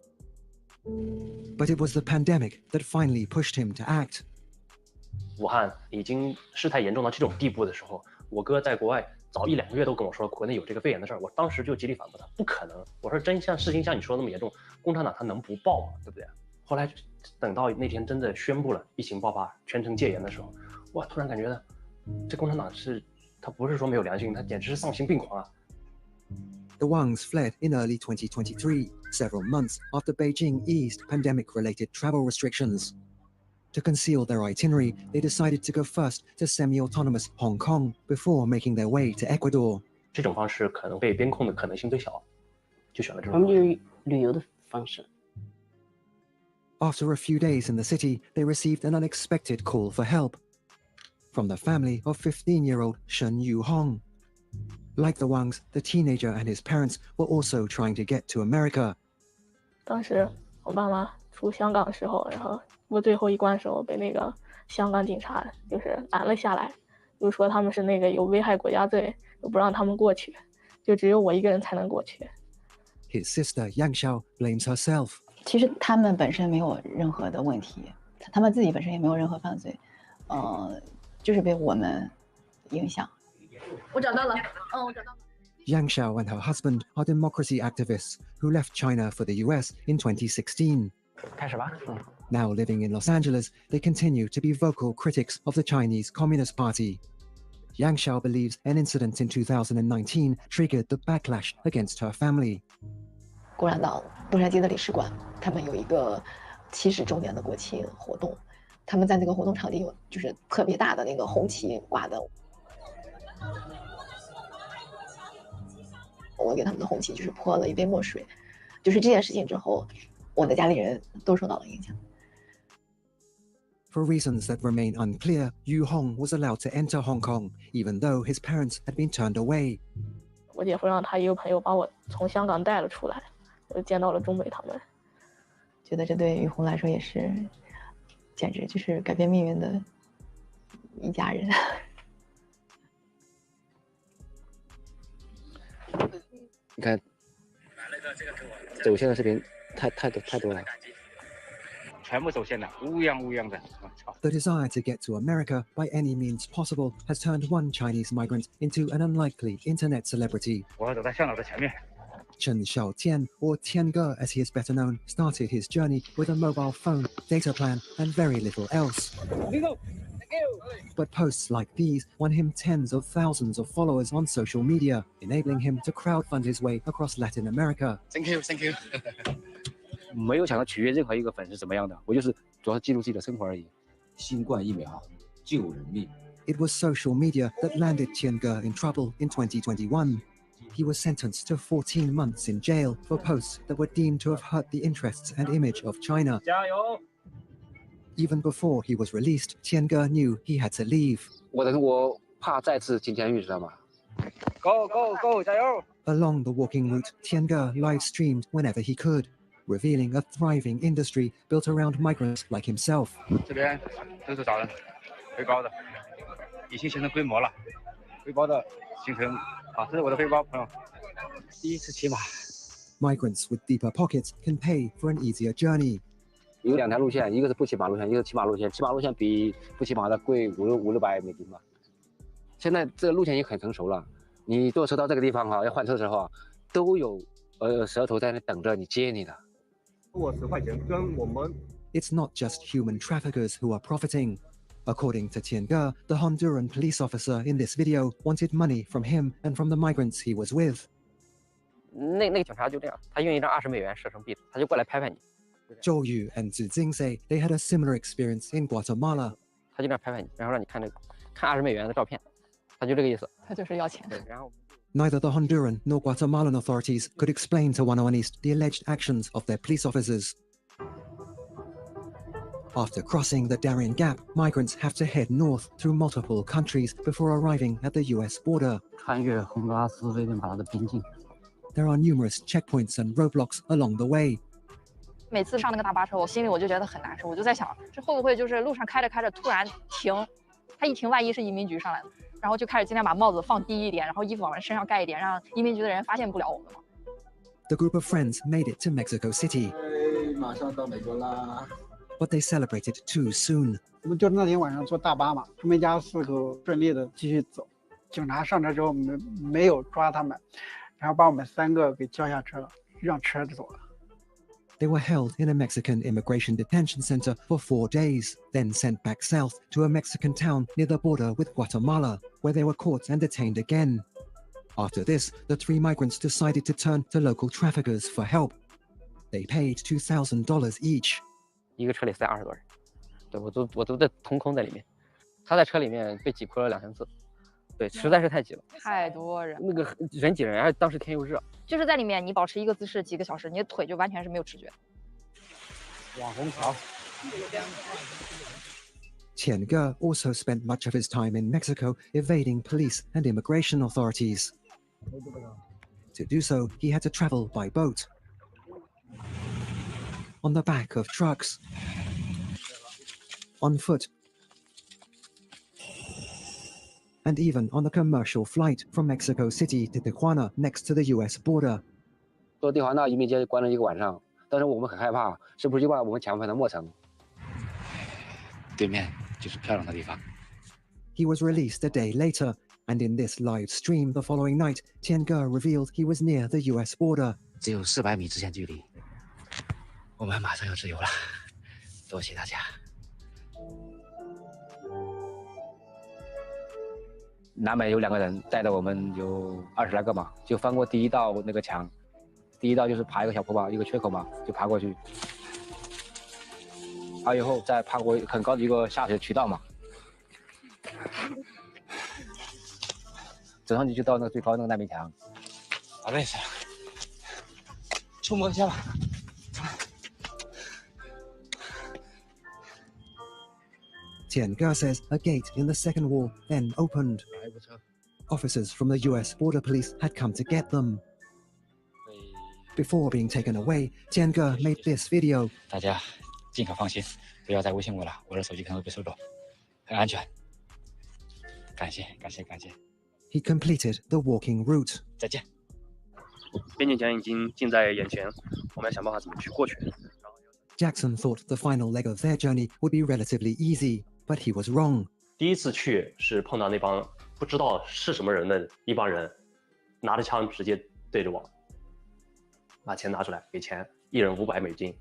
But it was the pandemic that finally pushed him to act. 武汉已经事态严重到这种地步的时候，我哥在国外早1-2个月都跟我说国内有这个肺炎的事儿，我当时就极力反驳他，不可能。我说事情像你说的那么严重，共产党他能不报吗？对不对？后来等到那天真的宣布了疫情爆发，全城戒严的时候，哇，突然感觉到这共产党他不是说没有良心，他简直是丧心病狂啊！ The Wangs fled in early 2023, several months after Beijing eased pandemic-related travel restrictions. To conceal their itinerary, they decided to go first to semi-autonomous Hong Kong before making their way to Ecuador. 这种方式可能被边控的可能性最小，就选了这种。我们就是旅游的方式。 After a few days in the city, they received an unexpected call for help from the family of 15-year-old Shen Yuhong. Like the Wangs, the teenager and his parents were also trying to get to America. 当时我爸妈出香港的时候，然后过最后一关的时候被那个香港警察就是拦了下来，就说他们是那个有危害国家罪，就不让他们过去，就只有我一个人才能过去。His sister Yang Xiao blames herself. 其实他们本身没有任何的问题，他们自己本身也没有任何犯罪，就是被我们影响。我找到了，我找到了。 Yang Xiao and her husband are democracy activists who left China for the US in 2016. 开始吧。Now living in Los Angeles, they continue to be vocal critics of the Chinese Communist Party. Yang Xiao believes an incident in 2019 triggered the backlash against her family. 共产党洛杉矶的领事馆，他们有一个70周年的国庆活动，他们在那个活动场地有就是特别大的那个红旗挂的。 我给他们的红旗就是泼了一杯墨水，就是这件事情之后，我的家里人都受到了影响。For reasons that remain unclear, Yu Hong was allowed to enter Hong Kong, even though his parents had been turned away. 我姐夫让他一个朋友把我从香港带了出来，我就见到了中美他们。觉得这对于红来说也是，简直就是改变命运的一家人。你看，走线的视频太多了，全部走线的，乌泱的，我操！ The desire to get to America by any means possible has turned one Chinese migrant into an unlikely internet celebrity. 我要走在向导的前面。 Chen Xiaotian, or Tiange as he is better known, started his journey with a mobile phone, data plan, and very little else. But posts like these won him tens of thousands of followers on social media, enabling him to crowdfund his way across Latin America. Thank you, thank you. 没有想要取悦任何一个粉丝怎么样的，我就是主要是记录自己的生活而已。新冠疫苗救人命。It was social media that landed Tiange in trouble in 2021. He was sentenced to 14 months in jail for posts that were deemed to have hurt the interests and image of China. 加油！ Even before he was released, Tiange knew he had to leave. 我怕再次进监狱，知道吗 ？Go go go！ 加油！ Along the walking route, Tiange live-streamed whenever he could, revealing a thriving industry built around migrants like himself. 这边都是找人，背包的，已经形成规模了。背包的形成，啊，这是我的背包，朋友，第一次骑马。Migrants with deeper pockets can pay for an easier journey. 有2条路线，一个是不骑马路线，一个是骑马路线。骑马路线比不骑马的贵500-600美金吧。现在这个路线已经很成熟了，你坐车到这个地方哈，要换车的时候啊，都有蛇头在那等着你接你的。我10块钱跟我们。It's not just human traffickers who are profiting. According to Tiange, the Honduran police officer in this video wanted money from him and from the migrants he was with. 那个警察就这样，他用一张20美元设成币，他就过来拍拍你。Zhou Yu and Zhu Jing say they had a similar experience in Guatemala. 他就这样拍拍你，然后让你看20美元的照片，他就这个意思。他就是要钱。对，然后。 Neither the Honduran nor Guatemalan authorities could explain to 101 East the alleged actions of their police officers. After crossing the Darien Gap, migrants have to head north through multiple countries before arriving at the US border. 穿越洪都拉斯危地马拉的边境。 There are numerous checkpoints and roadblocks along the way. 每次上那个大巴车，我心里我就觉得很难受，我就在想，这会不会就是路上开着开着突然停，他一停，万一是移民局上来的，然后就开始尽量把帽子放低一点，然后衣服往身上盖一点，让移民局的人发现不了我们嘛。The group of friends made it to Mexico City. 马上到美国啦。 But they celebrated too soon. 我们就是那天晚上坐大巴嘛，他们一家4口顺利的继续走。警察上车之后没有抓他们，然后把我们3个给叫下车，让车走了。 They were held in a Mexican immigration detention center for 4 days, then sent back south to a Mexican town near the border with Guatemala, where they were caught and detained again. After this, the 3 migrants decided to turn to local traffickers for help. They paid $2,000 each. 一个车里塞20多人，对我都在腾空在里面，他在车里面被挤哭了2-3次，对，实在是太挤了，太多人，那个人挤人，而且当时天又热，就是在里面你保持一个姿势几个小时，你的腿就完全是没有知觉。网红桥。Tiange also spent much of his time in Mexico evading police and immigration authorities. To do so, he had to travel by boat, on the back of trucks, on foot, and even on a commercial flight from Mexico City to Tijuana next to the US border. 到蒂华纳移民街关了1个晚上，当时我们很害怕，是不是就把我们遣返到墨城？对面就是漂亮的地方。He was released a day later, and in this live stream the following night, Tiange revealed he was near the US border. 只有400米直线距离。 我们马上要自由了，多谢大家。南美有2个人带着我们有20来个嘛，就翻过第1道那个墙，第1道就是爬一个小坡嘛，一个缺口嘛，就爬过去，爬以后再爬过很高的一个下水渠道嘛，走上去就到那个最高那个难民墙，好累死了，触摸一下吧。 Tiange says a gate in the second wall then opened. Officers from the US Border Police had come to get them. Before being taken away, Tiange made this video. 大家尽可放心，不要再微信我了，我的手机可能会被收走，很安全。感谢。He completed the walking route. 再见。边境墙已经近在眼前，我们要想办法怎么去过去。 Jackson thought the final leg of their journey would be relatively easy, but he was wrong. 第一次去是碰到那帮不知道是什么人的一帮人，拿着枪直接对着我，把钱拿出来给钱，1人500美金。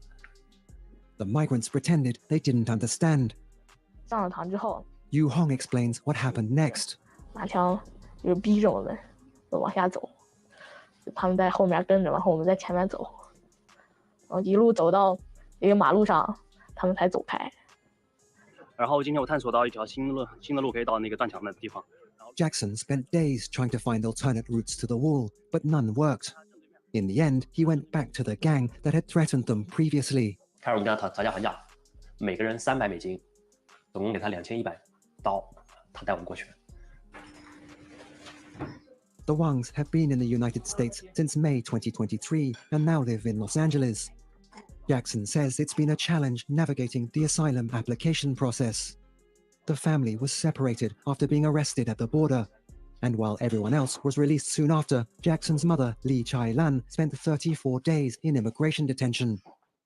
The migrants pretended they didn't understand. 上了膛之后， Yu Hong explains what happened next. 拿枪就是逼着我们就往下走，他们在后面跟着，然后我们在前面走，然后一路走到一个马路上，他们才走开。然后今天我探索到一条新的路可以到那个断墙的地方。Jackson spent days trying to find alternate routes to the wall, but none worked. In the end, he went back to the gang that had threatened them previously. 开始我们跟他讨价还价，每个人300美金，总共给他2100刀，他带我们过去。The Wangs have been in the United States since May 2023 and now live in Los Angeles. Jackson says it's been a challenge navigating the asylum application process. The family was separated after being arrested at the border. And while everyone else was released soon after, Jackson's mother, Li Chai-lan, spent 34 days in immigration detention.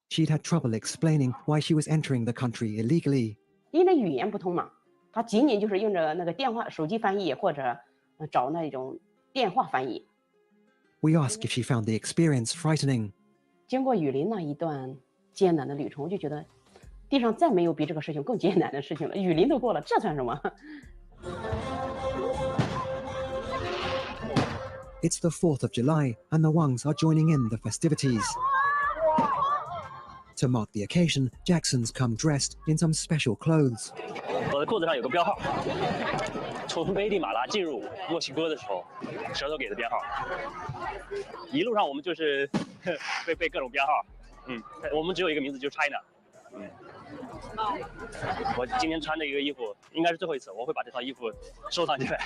She'd had trouble explaining why she was entering the country illegally. 因为语言不通嘛，他仅仅就是用着那个手机翻译或者找那种电话翻译。We asked if she found the experience frightening. 经过雨林那一段艰难的旅程，我就觉得地上再没有比这个事情更艰难的事情了。雨林都过了，这算什么？ It's the 4th of July, and the Wangs are joining in the festivities. To mark the occasion, Jackson's come dressed in some special clothes. 我的裤子上有个标号，从危地马拉进入墨西哥的时候，舌头给的编号。一路上我们就是被各种编号，我们只有一个名字，就是 China。我今天穿的一个衣服应该是最后一次，我会把这套衣服收藏起来。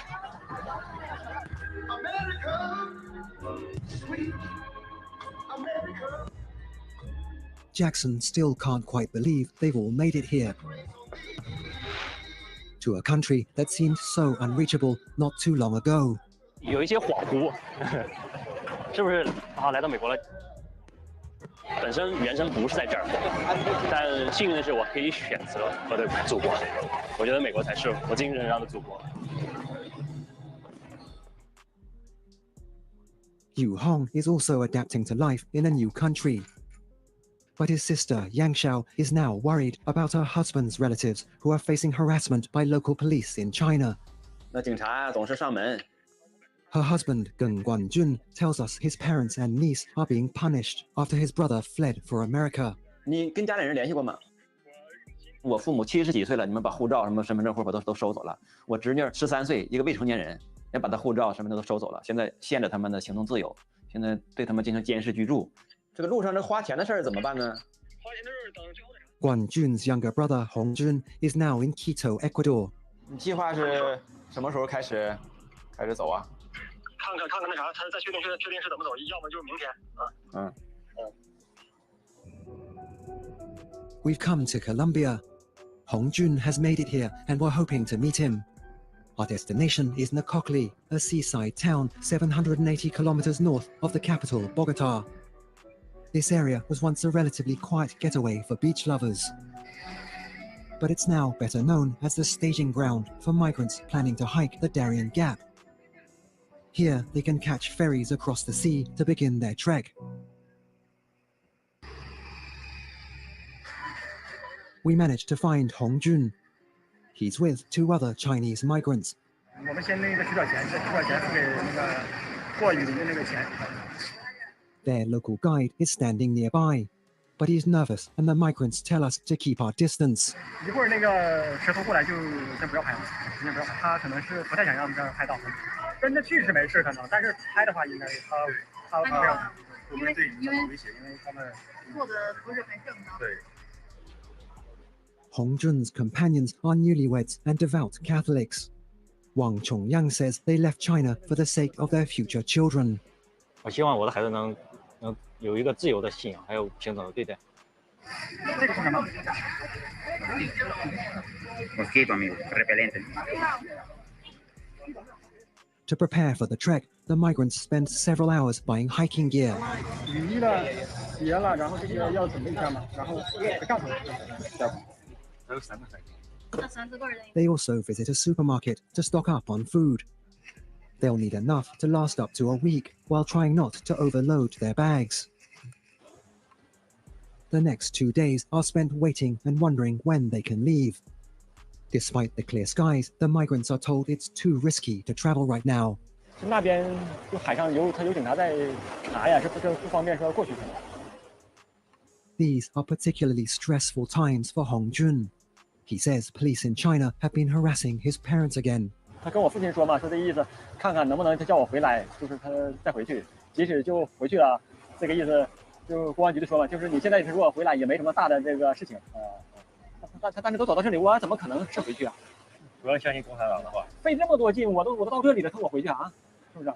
Jackson still can't quite believe they've all made it here. To a country that seemed so unreachable not too long ago. 有一些恍惚，是不是来到美国了？本身原生不是在这儿，但幸运的是我可以选择我的祖国。我觉得美国才是我精神上的祖国。 Yu Hong is also adapting to life in a new country. But his sister, Yang Xiao, is now worried about her husband's relatives who are facing harassment by local police in China. 那警察总是上门。 Her husband, Geng Guanjun, tells us his parents and niece are being punished after his brother fled for America. 你跟家里人联系过吗？我父母70几岁了，你们把护照、什么身份证、户口都收走了。我侄女13岁，一个未成年人，也把她护照、身份证都收走了。现在限制他们的行动自由，现在对他们进行监视居住。这个路上这花钱的事儿怎么办呢？ Guanjun's younger brother, Hongjun, is now in Quito, Ecuador. 你计划是什么时候开始走啊？ 看看那啥，他再确定是怎么走，要么就是明天啊。We've come to Colombia. Hongjun has made it here and we're hoping to meet him. Our destination is Nacocli, a seaside town 780 kilometers north of the capital, Bogota. This area was once a relatively quiet getaway for beach lovers. But it's now better known as the staging ground for migrants planning to hike the Darien Gap. Here, they can catch ferries across the sea to begin their trek. We managed to find Hongjun. He's with 2 other Chinese migrants. 我们先那个取点钱，这取点钱付给那个过雨林的那个钱。 Their local guide is standing nearby, but he's nervous and the migrants tell us to keep our distance. 一会儿那个石头过来就先不要拍了，先不要拍，他可能是不太想让我们这儿拍到。跟着去是没事可能，但是拍的话应该他不要，会不会对你们威胁？因为他们做的不是很正当。对。 Hongjun's companions are newlyweds and devout Catholics. Wang Chongyang says they left China for the sake of their future children. 我希望我的孩子能有一个自由的信仰，还有平等的对待。这个是什么？ Mosquito, amigo, repelente. To prepare for the trek, the migrants spend several hours buying hiking gear. 雨衣了、鞋了，然后这些要准备一下嘛，然后杠头。 They also visit a supermarket to stock up on food. They'll need enough to last up to a week while trying not to overload their bags. The next 2 days are spent waiting and wondering when they can leave. Despite the clear skies, the migrants are told it's too risky to travel right now. 那边就海上有警察在查呀，这不方便说过去。 These are particularly stressful times for Hong Jun. He says police in China have been harassing his parents again. 他跟我父亲说嘛，说这意思，看看能不能他叫我回来，就是他再回去，即使就回去了，这个意思，就公安局的说嘛，就是你现在如果回来也没什么大的这个事情，但是都走到这里，我怎么可能是回去啊？不要相信共产党的话。费这么多劲，我都到这里了，他我回去啊，是不是？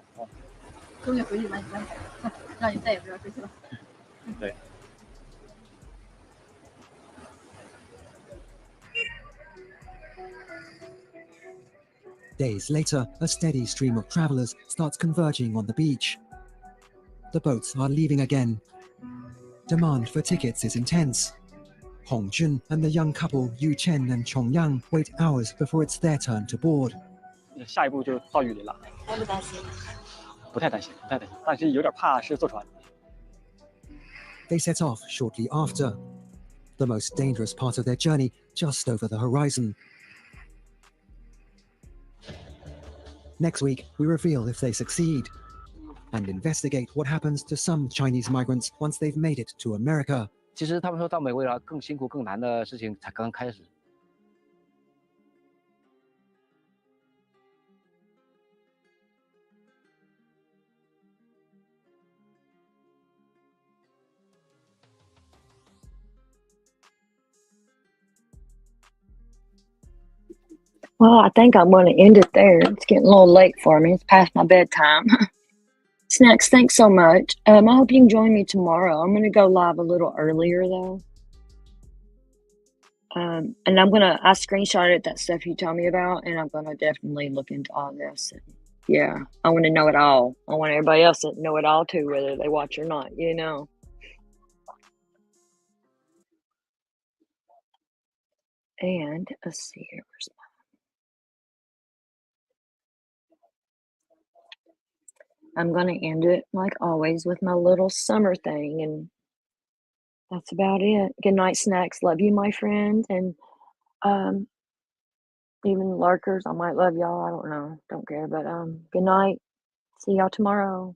终于回去把你搬走，让你再也不要回去了。对。 Days later, a steady stream of travelers starts converging on the beach. The boats are leaving again. Demand for tickets is intense. Hong Jun and the young couple Yu Chen and Chong Yang wait hours before it's their turn to board. 下一步就到雨林了。担不担心？不太担心，但是有点怕是坐船。 They set off shortly after. The most dangerous part of their journey just over the horizon. Next week, we reveal if they succeed and investigate what happens to some Chinese migrants once they've made it to America. 其实他们说到美国来更辛苦、更难的事情才刚开始。Well, I think I'm going to end it there. It's getting a little late for me. It's past my bedtime. Snacks, thanks so much. I hope you can join me tomorrow. I'm going to go live a little earlier, though. And I screenshotted that stuff you told me about, and I'm going to definitely look into all this. And yeah, I want to know it all. I want everybody else to know it all, too, whether they watch or not, you know. And let's see here. Where's I'm going to end it, like always, with my little summer thing, and that's about it. Good night, Snacks. Love you, my friend, and even lurkers, I might love y'all. I don't know. Don't care, but good night. See y'all tomorrow.